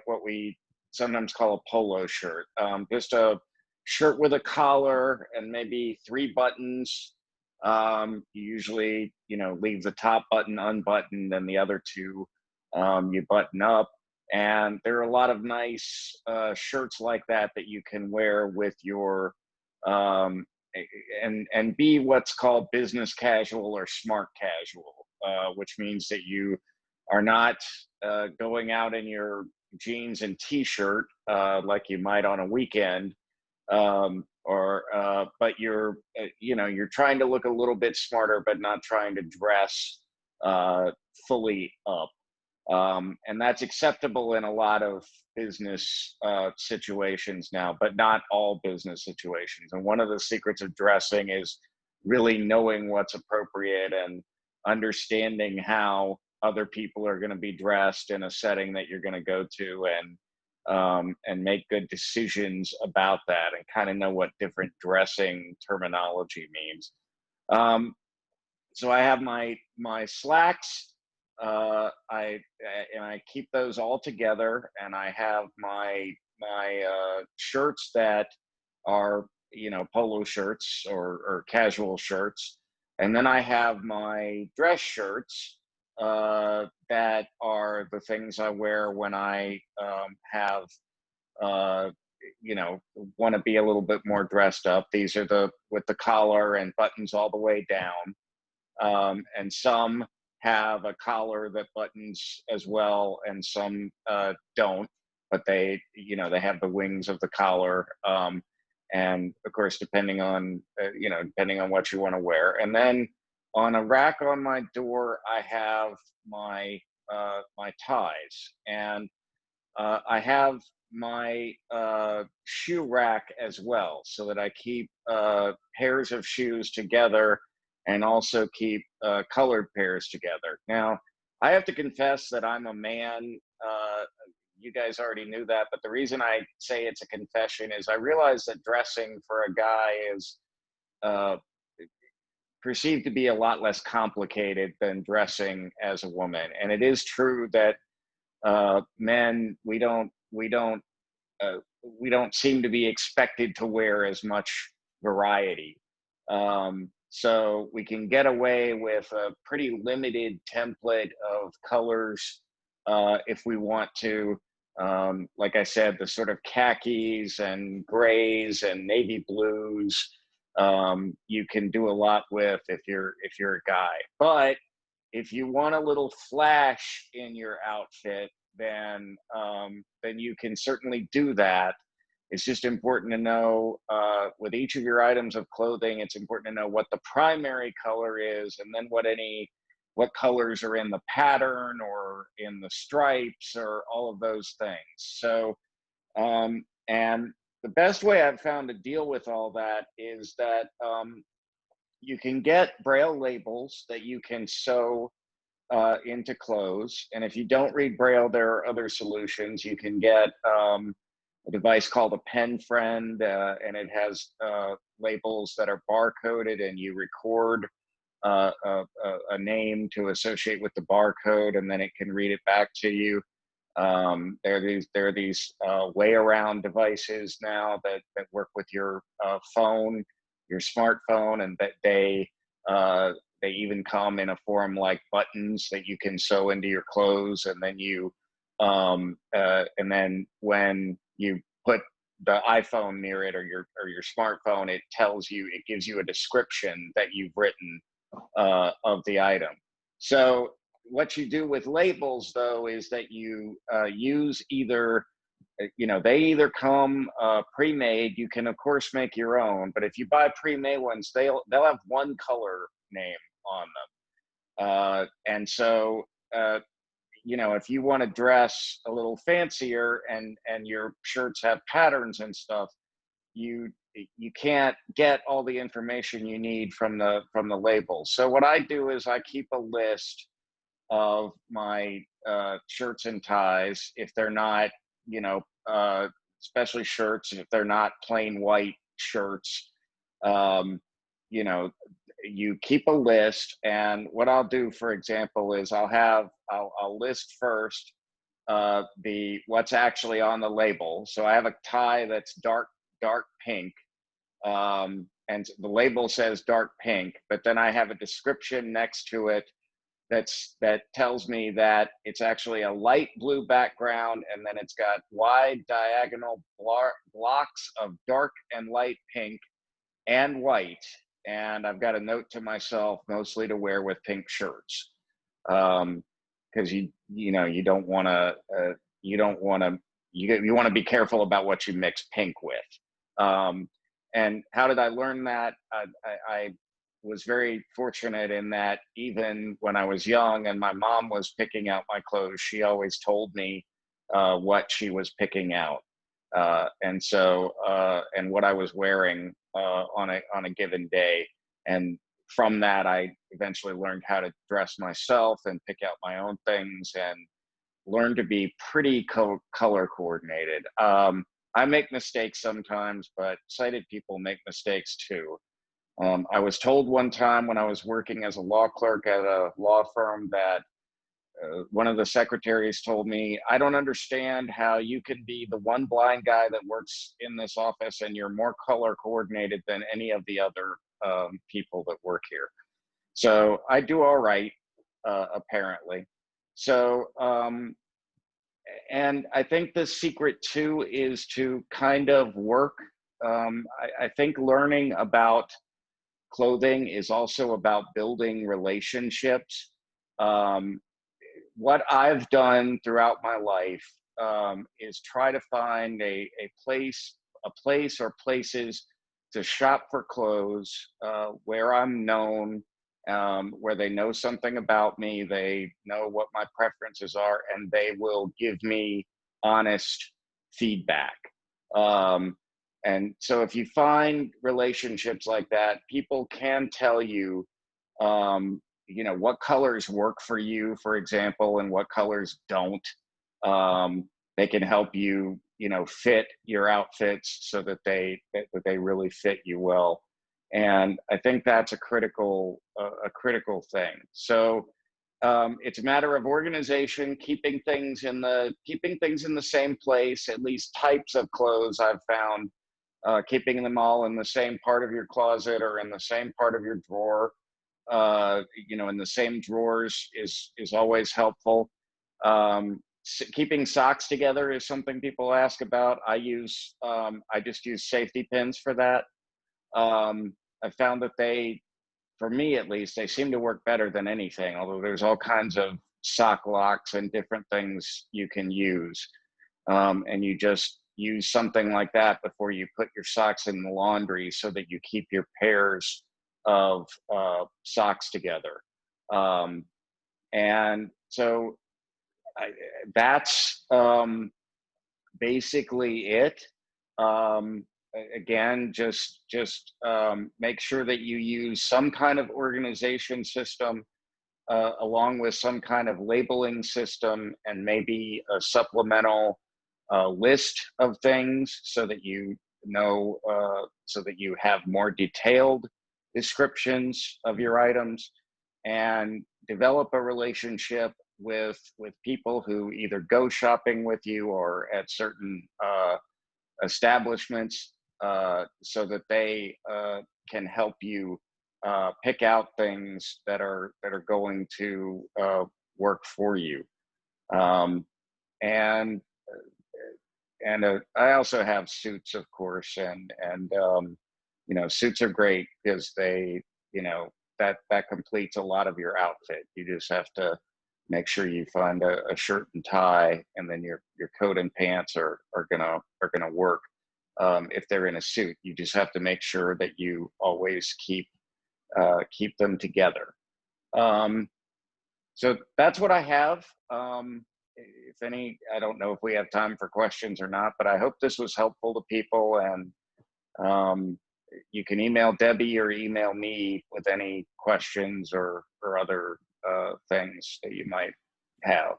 what we sometimes call a polo shirt. Just a shirt with a collar and maybe 3 buttons. You usually, leave the top button unbuttoned and the other 2 you button up. And there are a lot of nice shirts like that you can wear with your and be what's called business casual or smart casual, which means that you are not going out in your jeans and t-shirt like you might on a weekend, but you're you're trying to look a little bit smarter, but not trying to dress fully up. And that's acceptable in a lot of business situations now, but not all business situations. And one of the secrets of dressing is really knowing what's appropriate and understanding how other people are going to be dressed in a setting that you're going to go to, and make good decisions about that, and kind of know what different dressing terminology means. So I have my slacks. I keep those all together, and I have my shirts that are polo shirts or casual shirts, and then I have my dress shirts that are the things I wear when I have want to be a little bit more dressed up. These are with the collar and buttons all the way down, and some have a collar that buttons as well, and some don't, but they have the wings of the collar, and of course depending on what you want to wear. And then on a rack on my door I have my ties, and I have my shoe rack as well, so that I keep pairs of shoes together and also keep colored pairs together. Now, I have to confess that I'm a man. You guys already knew that, but the reason I say it's a confession is I realize that dressing for a guy is perceived to be a lot less complicated than dressing as a woman. And it is true that men, we don't seem to be expected to wear as much variety. So we can get away with a pretty limited template of colors if we want to. Like I said, the sort of khakis and grays and navy blues, you can do a lot with if you're a guy. But if you want a little flash in your outfit, then you can certainly do that. It's just important to know with each of your items of clothing, it's important to know what the primary color is, and then what colors are in the pattern or in the stripes or all of those things. So, and the best way I've found to deal with all that is that you can get Braille labels that you can sew into clothes. And if you don't read Braille, there are other solutions. You can get a device called a Pen Friend, and it has labels that are barcoded, and you record a name to associate with the barcode, and then it can read it back to you. There are these way around devices now that work with your phone, your smartphone, and that they even come in a form like buttons that you can sew into your clothes, and then then when you put the iPhone near it or your smartphone, it gives you a description that you've written of the item. So what you do with labels, though, is that you use either, they either come pre-made. You can of course make your own, but if you buy pre-made ones, they'll have one color name on them. And so if you want to dress a little fancier and your shirts have patterns and stuff, you can't get all the information you need from the labels. So what I do is I keep a list of my shirts and ties, if they're not, especially shirts, if they're not plain white shirts, you keep a list. And what I'll do, for example, is I'll list first what's actually on the label. So I have a tie that's dark pink, and the label says dark pink, but then I have a description next to it that tells me that it's actually a light blue background, and then it's got wide diagonal blocks of dark and light pink and white. And I've got a note to myself, mostly to wear with pink shirts, because you don't want to you want to be careful about what you mix pink with. And how did I learn that? I was very fortunate in that even when I was young and my mom was picking out my clothes, she always told me what she was picking out, and what I was wearing on a given day. And from that, I eventually learned how to dress myself and pick out my own things, and learned to be pretty color coordinated. I make mistakes sometimes, but sighted people make mistakes too. I was told one time when I was working as a law clerk at a law firm that one of the secretaries told me, "I don't understand how you can be the one blind guy that works in this office and you're more color coordinated than any of the other people that work here." So I do all right, apparently. So, and I think the secret too is to kind of work. I think learning about clothing is also about building relationships. What I've done throughout my life is try to find a place or places to shop for clothes where I'm known, where they know something about me, they know what my preferences are, and they will give me honest feedback. And so if you find relationships like that, people can tell you, what colors work for you, for example, and what colors don't. They can help you, fit your outfits so that they really fit you well. And I think that's a critical thing. So it's a matter of organization, keeping things in the same place. At least types of clothes I've found, keeping them all in the same part of your closet or in the same part of your drawer, in the same drawers is always helpful. Keeping socks together is something people ask about. I just use safety pins for that. I found that for me at least, they seem to work better than anything, although there's all kinds of sock locks and different things you can use. And you just use something like that before you put your socks in the laundry so that you keep your pairs of socks together. And so that's basically it. Again, just make sure that you use some kind of organization system along with some kind of labeling system and maybe a supplemental list of things so that you know, so that you have more detailed descriptions of your items, and develop a relationship with people who either go shopping with you or at certain establishments so that they can help you pick out things that are going to work for you. And I also have suits, of course, and you know, suits are great because they, you know, that completes a lot of your outfit. You just have to make sure you find a shirt and tie, and then your coat and pants are gonna work. If they're in a suit, you just have to make sure that you always keep them together. So that's what I have. If any, I don't know if we have time for questions or not, but I hope this was helpful to people. And you can email Debbie or email me with any questions or other things that you might have.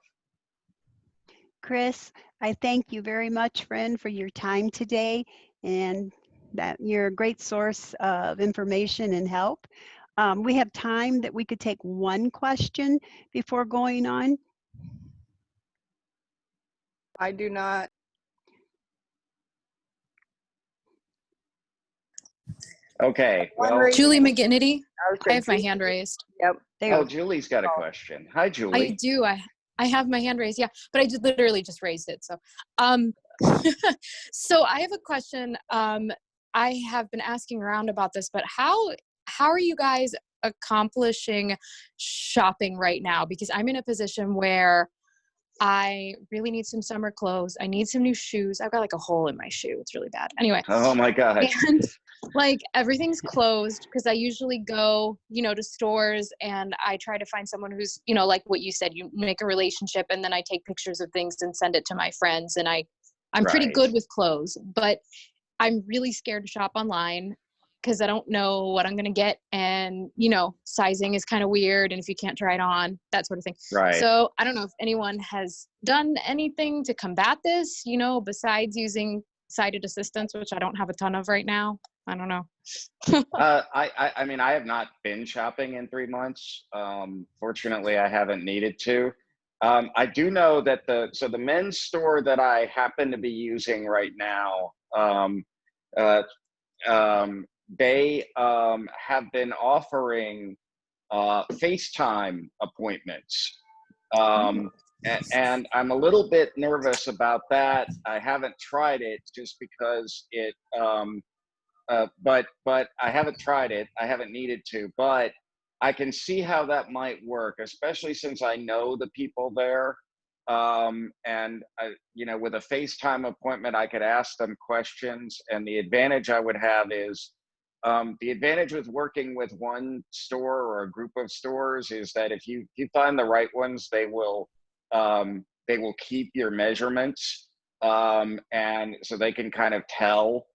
Chris, I thank you very much, friend, for your time today, and that you're a great source of information and help. We have time that we could take one question before going on. I do not. Okay. Well, Julie McGinnity. I have my Julie. hand raised. Yep. Oh, Julie's got a question. Hi, Julie. I do. I have my hand raised. Yeah, but I just literally just raised it. So, so I have a question. I have been asking around about this, but how are you guys accomplishing shopping right now? Because I'm in a position where I really need some summer clothes. I need some new shoes. I've got like a hole in my shoe. It's really bad. Anyway. Oh my God. And like everything's closed because I usually go, you know, to stores and I try to find someone who's, you know, like what you said, you make a relationship and then I take pictures of things and send it to my friends. And I'm pretty good with clothes, but I'm really scared to shop online because I don't know what I'm going to get. And, you know, sizing is kind of weird. And if you can't try it on, that sort of thing. Right. So I don't know if anyone has done anything to combat this, you know, besides using sighted assistance, which I don't have a ton of right now. I don't know. I mean, I have not been shopping in 3 months. Fortunately, I haven't needed to. I do know that the men's store that I happen to be using right now, they have been offering FaceTime appointments. And I'm a little bit nervous about that. I haven't tried it just because it, but I haven't tried it. I haven't needed to, but I can see how that might work, especially since I know the people there. And you know, with a FaceTime appointment, I could ask them questions, and the advantage I would have is, the advantage with working with one store or a group of stores is that if you find the right ones, they will keep your measurements, and so they can kind of tell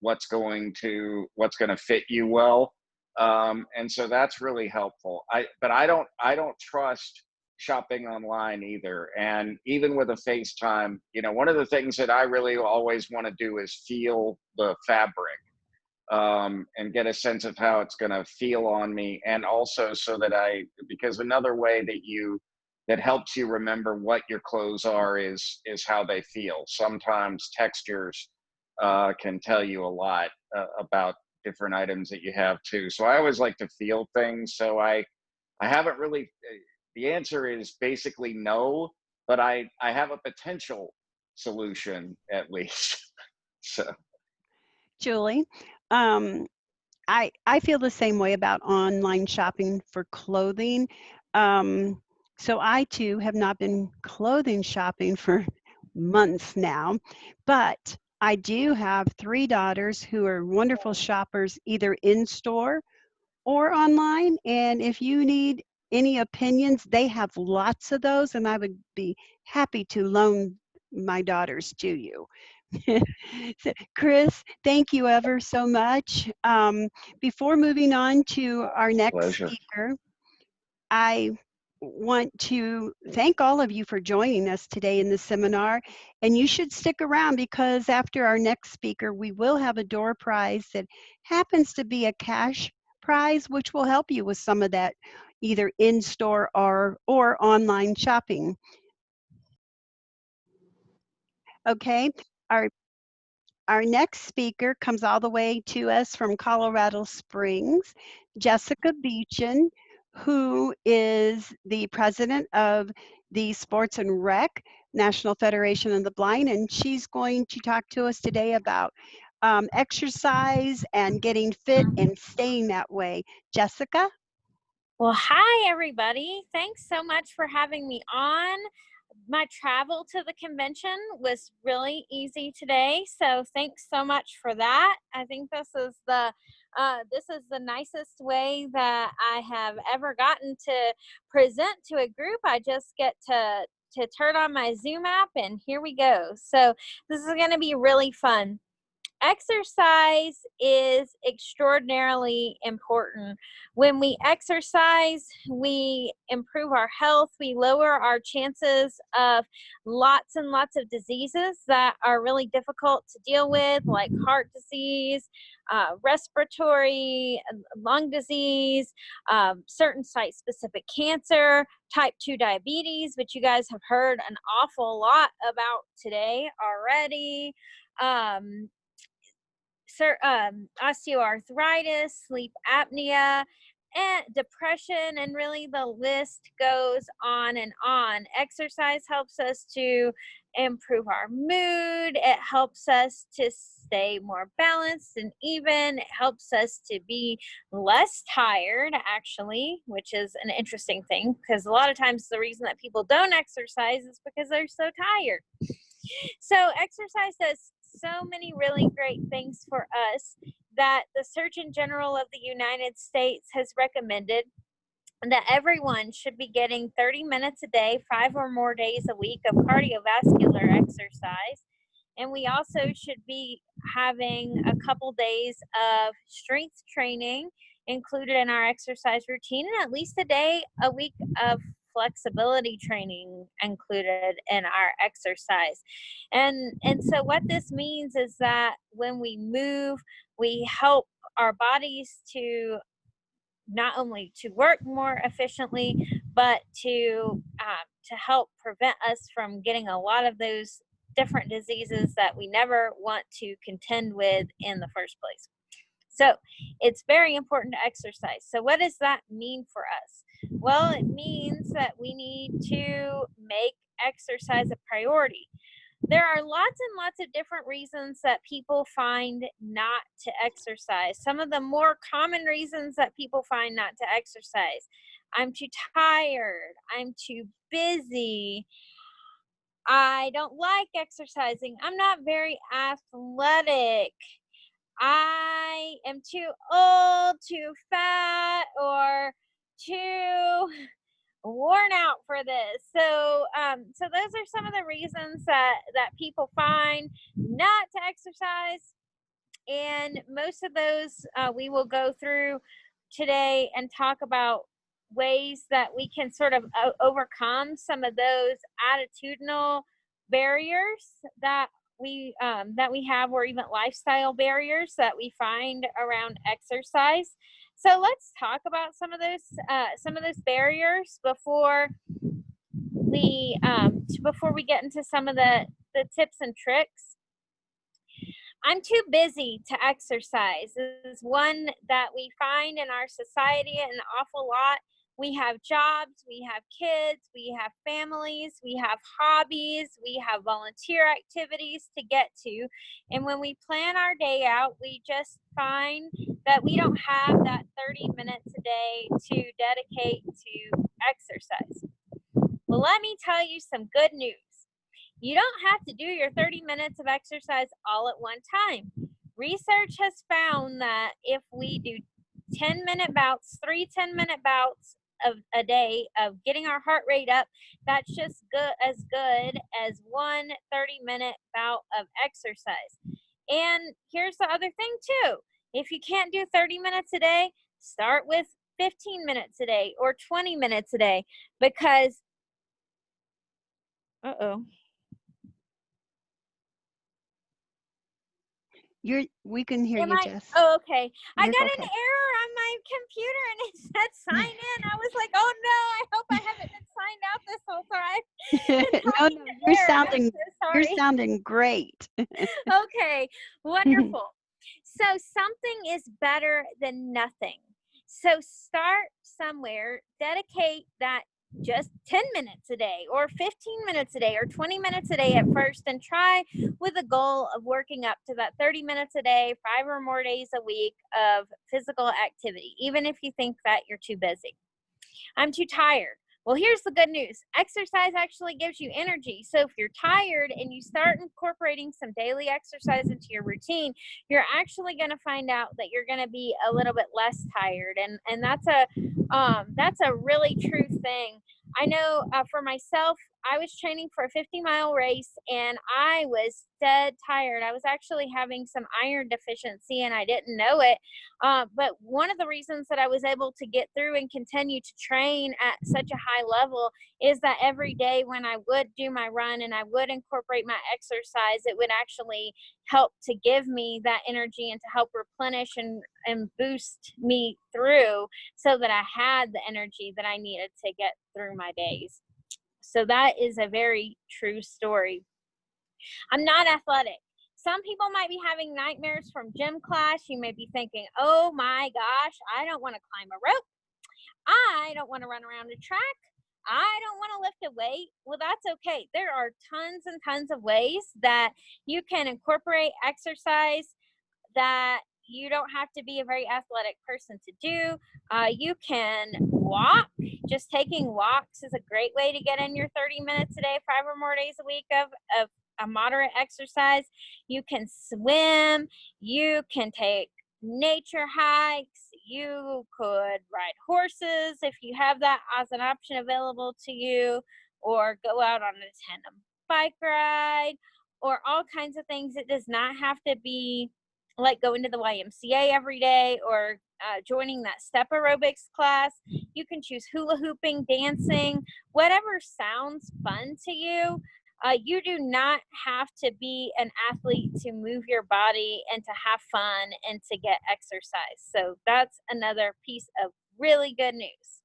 what's going to fit you well, and so that's really helpful. But I don't trust shopping online either. And even with a FaceTime, you know, one of the things that I really always want to do is feel the fabric, and get a sense of how it's going to feel on me. And also so that because another way that helps you remember what your clothes are is how they feel. Sometimes textures can tell you a lot about different items that you have too. So I always like to feel things. So I haven't really, the answer is basically no, but I have a potential solution at least. So. Julie, I feel the same way about online shopping for clothing. So I too have not been clothing shopping for months now, but I do have 3 daughters who are wonderful shoppers either in store or online. And if you need any opinions, they have lots of those, and I would be happy to loan my daughters to you. So, Chris, thank you ever so much. Before moving on to our next Pleasure. speaker, I want to thank all of you for joining us today in the seminar. And you should stick around because after our next speaker, we will have a door prize that happens to be a cash prize, which will help you with some of that either in-store or online shopping. Okay, our next speaker comes all the way to us from Colorado Springs, Jessica Beechin, who is the president of the Sports and Rec National Federation of the Blind, and she's going to talk to us today about exercise and getting fit and staying that way. Jessica? Well, hi, everybody. Thanks so much for having me on. My travel to the convention was really easy today, so thanks so much for that. I think this is the nicest way that I have ever gotten to present to a group. I just get to turn on my Zoom app and here we go. So this is going to be really fun. Exercise is extraordinarily important. When we exercise, we improve our health, we lower our chances of lots and lots of diseases that are really difficult to deal with, like heart disease, respiratory, lung disease, certain site-specific cancer, type 2 diabetes, which you guys have heard an awful lot about today already. Osteoarthritis, sleep apnea, and depression, and really the list goes on and on. Exercise helps us to improve our mood. It helps us to stay more balanced and even. It helps us to be less tired, actually, which is an interesting thing because a lot of times the reason that people don't exercise is because they're so tired. So exercise does so many really great things for us that the Surgeon General of the United States has recommended that everyone should be getting 30 minutes a day, 5 or more days a week of cardiovascular exercise. And we also should be having a couple days of strength training included in our exercise routine, and at least a week of flexibility training included in our exercise. And so what this means is that when we move, we help our bodies to not only to work more efficiently, but to help prevent us from getting a lot of those different diseases that we never want to contend with in the first place. So it's very important to exercise. So what does that mean for us? Well, it means that we need to make exercise a priority. There are lots and lots of different reasons that people find not to exercise. Some of the more common reasons that people find not to exercise: I'm too tired, I'm too busy, I don't like exercising, I'm not very athletic, I am too old, too fat, or too worn out for this. So those are some of the reasons that people find not to exercise, and most of those we will go through today and talk about ways that we can sort of overcome some of those attitudinal barriers that we have, or even lifestyle barriers that we find around exercise. So let's talk about some of those barriers before we get into some of the tips and tricks. I'm too busy to exercise is one that we find in our society an awful lot. We have jobs, we have kids, we have families, we have hobbies, we have volunteer activities to get to. And when we plan our day out, we just find that we don't have that 30 minutes a day to dedicate to exercise. Well, let me tell you some good news. You don't have to do your 30 minutes of exercise all at one time. Research has found that if we do 10-minute bouts, 3 10-minute bouts of a day of getting our heart rate up, that's just good as one 30-minute bout of exercise. And here's the other thing too. If you can't do 30 minutes a day, start with 15 minutes a day or 20 minutes a day, because We can hear Am you, I? Jess. Oh, okay. I You're got an okay. error on my computer and it said sign in. I was like, oh no, I hope I haven't been signed out this whole time. It's No, having no, an you're error. I'm sounding so you're sorry. sounding great. Okay, wonderful. So something is better than nothing. So start somewhere, dedicate that just 10 minutes a day or 15 minutes a day or 20 minutes a day at first, and try with a goal of working up to that 30 minutes a day, 5 or more days a week of physical activity, even if you think that you're too busy. I'm too tired. Well, here's the good news. Exercise actually gives you energy. So if you're tired and you start incorporating some daily exercise into your routine, you're actually going to find out that you're going to be a little bit less tired. And that's a really true thing. I know for myself, I was training for a 50-mile race and I was dead tired. I was actually having some iron deficiency and I didn't know it. But one of the reasons that I was able to get through and continue to train at such a high level is that every day when I would do my run and I would incorporate my exercise, it would actually help to give me that energy and to help replenish and boost me through so that I had the energy that I needed to get through my days. So that is a very true story. I'm not athletic. Some people might be having nightmares from gym class. You may be thinking, oh my gosh, I don't want to climb a rope. I don't want to run around a track. I don't want to lift a weight. Well, that's okay. There are tons and tons of ways that you can incorporate exercise that you don't have to be a very athletic person to do. You can walk. Just taking walks is a great way to get in your 30 minutes a day, 5 or more days a week of a moderate exercise. You can swim. You can take nature hikes. You could ride horses if you have that as an option available to you, or go out on a tandem bike ride, or all kinds of things. It does not have to be like going to the YMCA every day or joining that step aerobics class. You can choose hula hooping, dancing, whatever sounds fun to you. You do not have to be an athlete to move your body and to have fun and to get exercise. So that's another piece of really good news.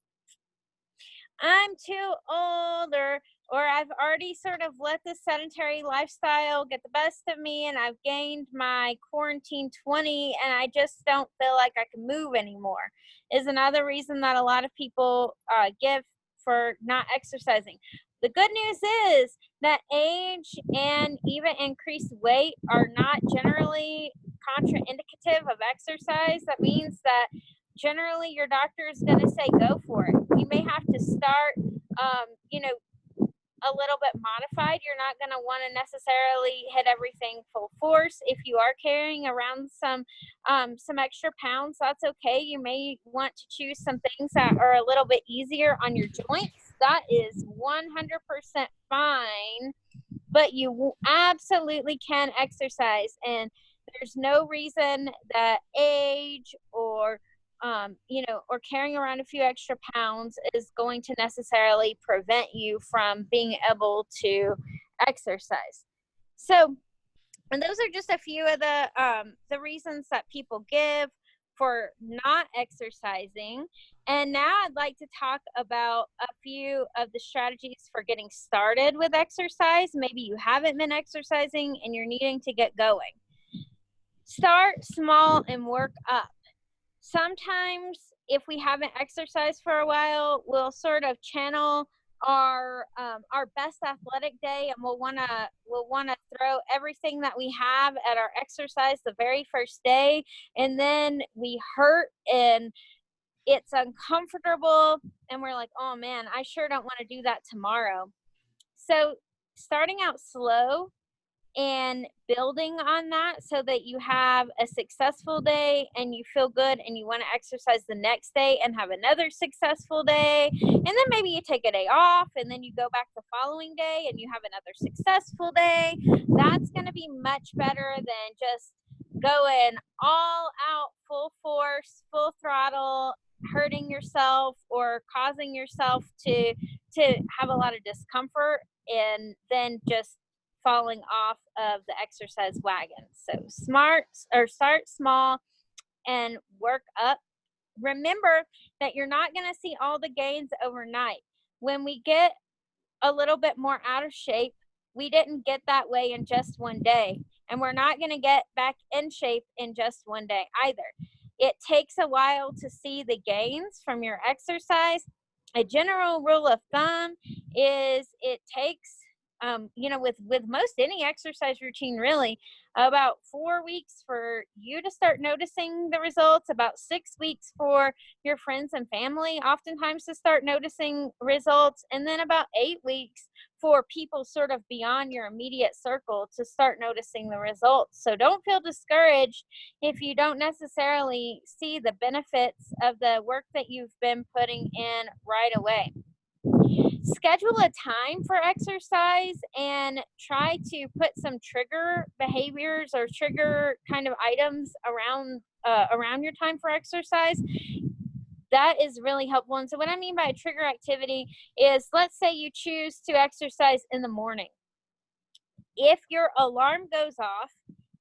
I'm too old, or I've already sort of let this sedentary lifestyle get the best of me and I've gained my quarantine 20 and I just don't feel like I can move anymore, is another reason that a lot of people give for not exercising. The good news is that age and even increased weight are not generally contraindicative of exercise. That means that generally your doctor is going to say go for it. You may have to start a little bit modified. You're not going to want to necessarily hit everything full force. If you are carrying around some extra pounds, that's okay. You may want to choose some things that are a little bit easier on your joints. That is 100% fine, but you absolutely can exercise, and there's no reason that age or or carrying around a few extra pounds is going to necessarily prevent you from being able to exercise. So, and those are just a few of the reasons that people give for not exercising. And now I'd like to talk about a few of the strategies for getting started with exercise. Maybe you haven't been exercising and you're needing to get going. Start small and work up. Sometimes if we haven't exercised for a while, we'll sort of channel our best athletic day, and we'll want to throw everything that we have at our exercise the very first day, and then we hurt and it's uncomfortable and we're like, oh man, I sure don't want to do that tomorrow. So starting out slow and building on that so that you have a successful day and you feel good and you want to exercise the next day and have another successful day. And then maybe you take a day off and then you go back the following day and you have another successful day. That's going to be much better than just going all out, full force, full throttle, hurting yourself or causing yourself to have a lot of discomfort and then just falling off of the exercise wagon. So start small and work up. Remember that you're not going to see all the gains overnight. When we get a little bit more out of shape, we didn't get that way in just one day, and we're not going to get back in shape in just one day either. It takes a while to see the gains from your exercise. A general rule of thumb is it takes with most any exercise routine, really, about 4 weeks for you to start noticing the results, about 6 weeks for your friends and family oftentimes to start noticing results, and then about 8 weeks for people sort of beyond your immediate circle to start noticing the results. So don't feel discouraged if you don't necessarily see the benefits of the work that you've been putting in right away. Schedule a time for exercise and try to put some trigger behaviors or trigger kind of items around your time for exercise. That is really helpful. And so what I mean by a trigger activity is, let's say you choose to exercise in the morning. If your alarm goes off,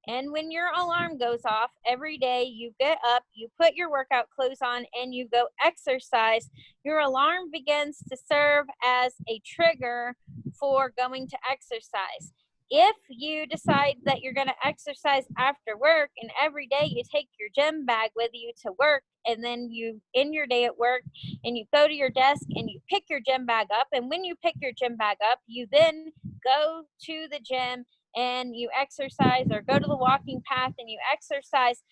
and when your alarm goes off every day, you get up, you put your workout clothes on, and you go exercise, your alarm begins to serve as a trigger for going to exercise. If you decide that you're going to exercise after work and every day you take your gym bag with you to work, and then you end your day at work and you go to your desk and you pick your gym bag up, and when you pick your gym bag up, you then go to the gym and you exercise, or go to the walking path and you exercise,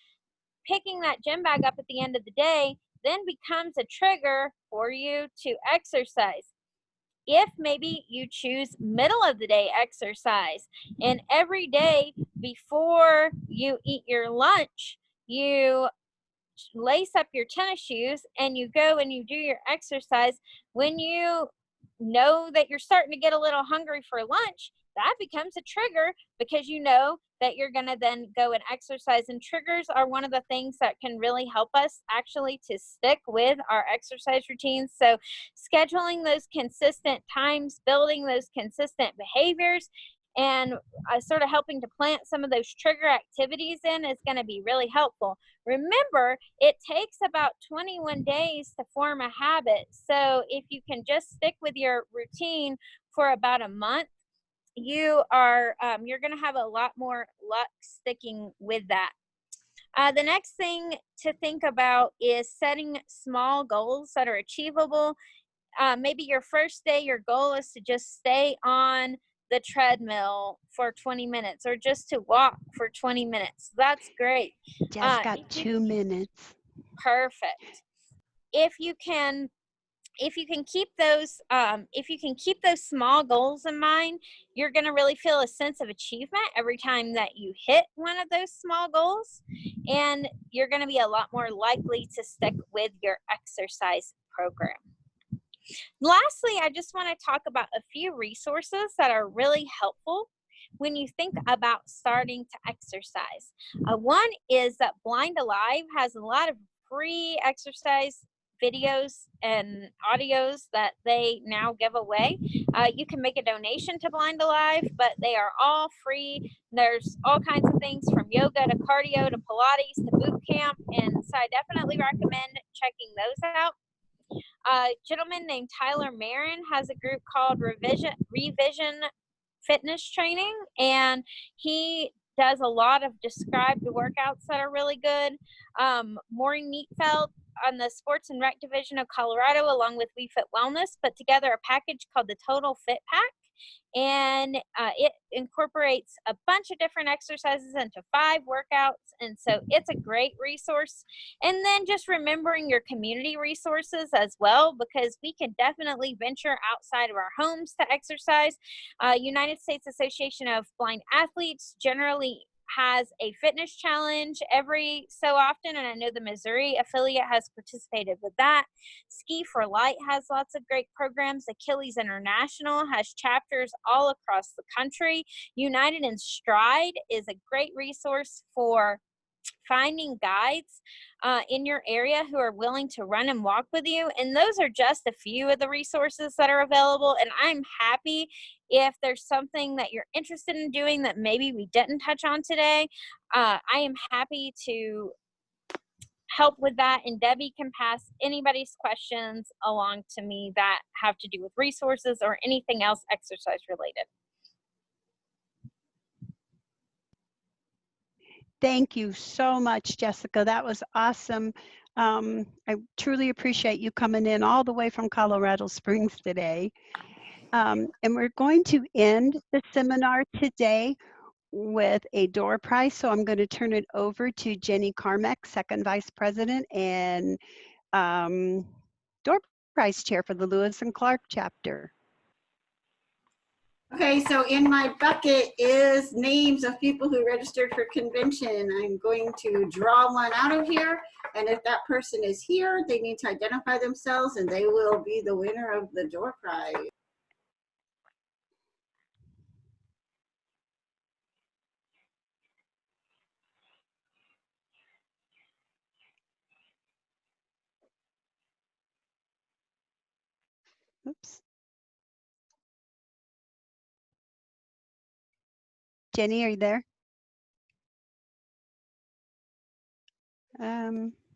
picking that gym bag up at the end of the day then becomes a trigger for you to exercise. If maybe you choose middle of the day exercise, and every day before you eat your lunch, you lace up your tennis shoes and you go and you do your exercise, when you know that you're starting to get a little hungry for lunch, that becomes a trigger because you know that you're going to then go and exercise. And triggers are one of the things that can really help us actually to stick with our exercise routines. So scheduling those consistent times, building those consistent behaviors, and sort of helping to plant some of those trigger activities in is going to be really helpful. Remember, it takes about 21 days to form a habit. So if you can just stick with your routine for about a month, you're going to have a lot more luck sticking with that. The next thing to think about is setting small goals that are achievable. Maybe your first day, your goal is to just stay on the treadmill for 20 minutes or just to walk for 20 minutes. That's great. Just got 2 minutes. Perfect. If you can keep those small goals in mind, you're going to really feel a sense of achievement every time that you hit one of those small goals, and you're going to be a lot more likely to stick with your exercise program. Lastly, I just want to talk about a few resources that are really helpful when you think about starting to exercise. One is that Blind Alive has a lot of free exercise videos and audios that they now give away. You can make a donation to Blind Alive, but they are all free. There's all kinds of things from yoga to cardio to Pilates to boot camp, and so I definitely recommend checking those out. A gentleman named Tyler Marin has a group called Revision Fitness Training, and he does a lot of described workouts that are really good. Maureen Neatfeld on the Sports and Rec Division of Colorado, along with We Fit Wellness, put together a package called the Total Fit Pack. and it incorporates a bunch of different exercises into 5 workouts, and so it's a great resource. And then just remembering your community resources as well, because we can definitely venture outside of our homes to exercise. United States Association of Blind Athletes generally has a fitness challenge every so often, and I know the Missouri affiliate has participated with that. Ski for Light has lots of great programs. Achilles International has chapters all across the country. United in Stride is a great resource for finding guides in your area who are willing to run and walk with you. And those are just a few of the resources that are available. And I'm happy if there's something that you're interested in doing that maybe we didn't touch on today. I am happy to help with that. And Debbie can pass anybody's questions along to me that have to do with resources or anything else exercise related. Thank you so much, Jessica. That was awesome. I truly appreciate you coming in all the way from Colorado Springs today. And we're going to end the seminar today with a door prize. So I'm going to turn it over to Jenny Carmack, Second Vice President and door prize chair for the Lewis and Clark chapter. Okay, so in my bucket is names of people who registered for convention. I'm going to draw one out of here, and if that person is here, they need to identify themselves and they will be the winner of the door prize. Oops. Jenny, are you there?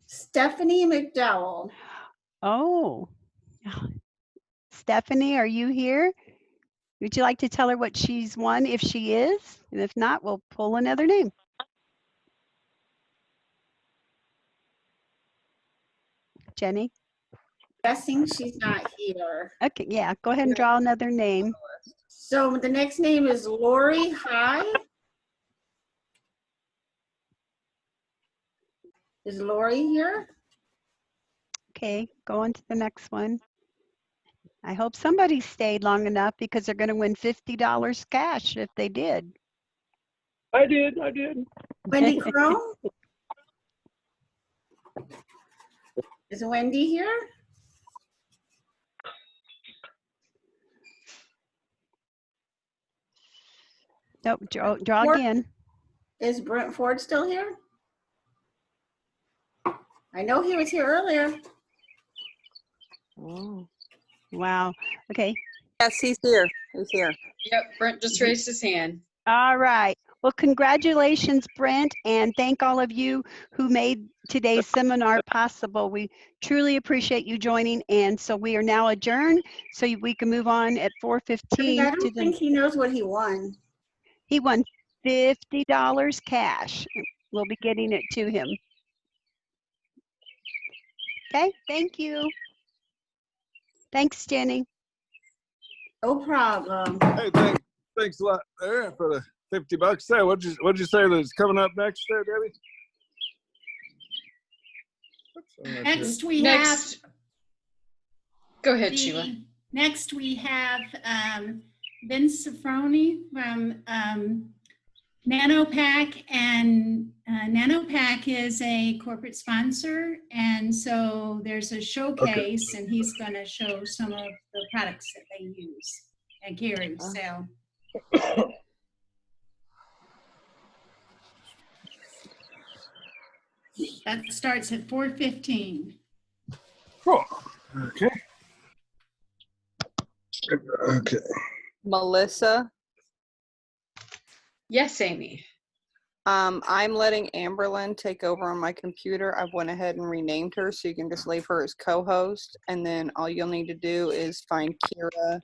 Stephanie McDowell. Oh, Stephanie, are you here? Would you like to tell her what she's won if she is? And if not, we'll pull another name. Jenny? Guessing she's not here. Okay, yeah, go ahead and draw another name. So the next name is Lori High. Is Lori here? Okay, go on to the next one. I hope somebody stayed long enough because they're going to win $50 cash if they did. I did. Wendy Crone? Is Wendy here? Nope, draw again. Is Brent Ford still here? I know he was here earlier. Oh, wow. Okay. Yes, he's here. He's here. Yep, Brent just raised his hand. All right. Well, congratulations, Brent, and thank all of you who made today's seminar possible. We truly appreciate you joining, and so we are now adjourned so we can move on at 4:15. I don't think he knows what he won. He won $50 cash. We'll be getting it to him. Okay, thank you. Thanks, Jenny. No problem. Hey, thanks a lot there for the $50 there. What'd you say that's coming up next there, Debbie? Next we have. Go ahead, Sheila. Next we have Vince Safroni from NanoPack, and NanoPack is a corporate sponsor, and so there's a showcase, and he's going to show some of the products that they use and carry. So. That starts at 4:15. Cool. Okay. Okay. Melissa? Yes, Amy. I'm letting Amberlyn take over on my computer. I've went ahead and renamed her, so you can just leave her as co-host, and then all you'll need to do is find Kira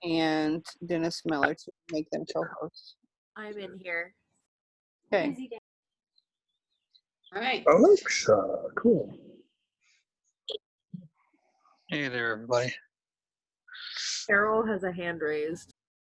and Dennis Miller to make them co-hosts. I'm in here. Okay. All right. Alexa, cool. Hey there, everybody. Carol has a hand raised.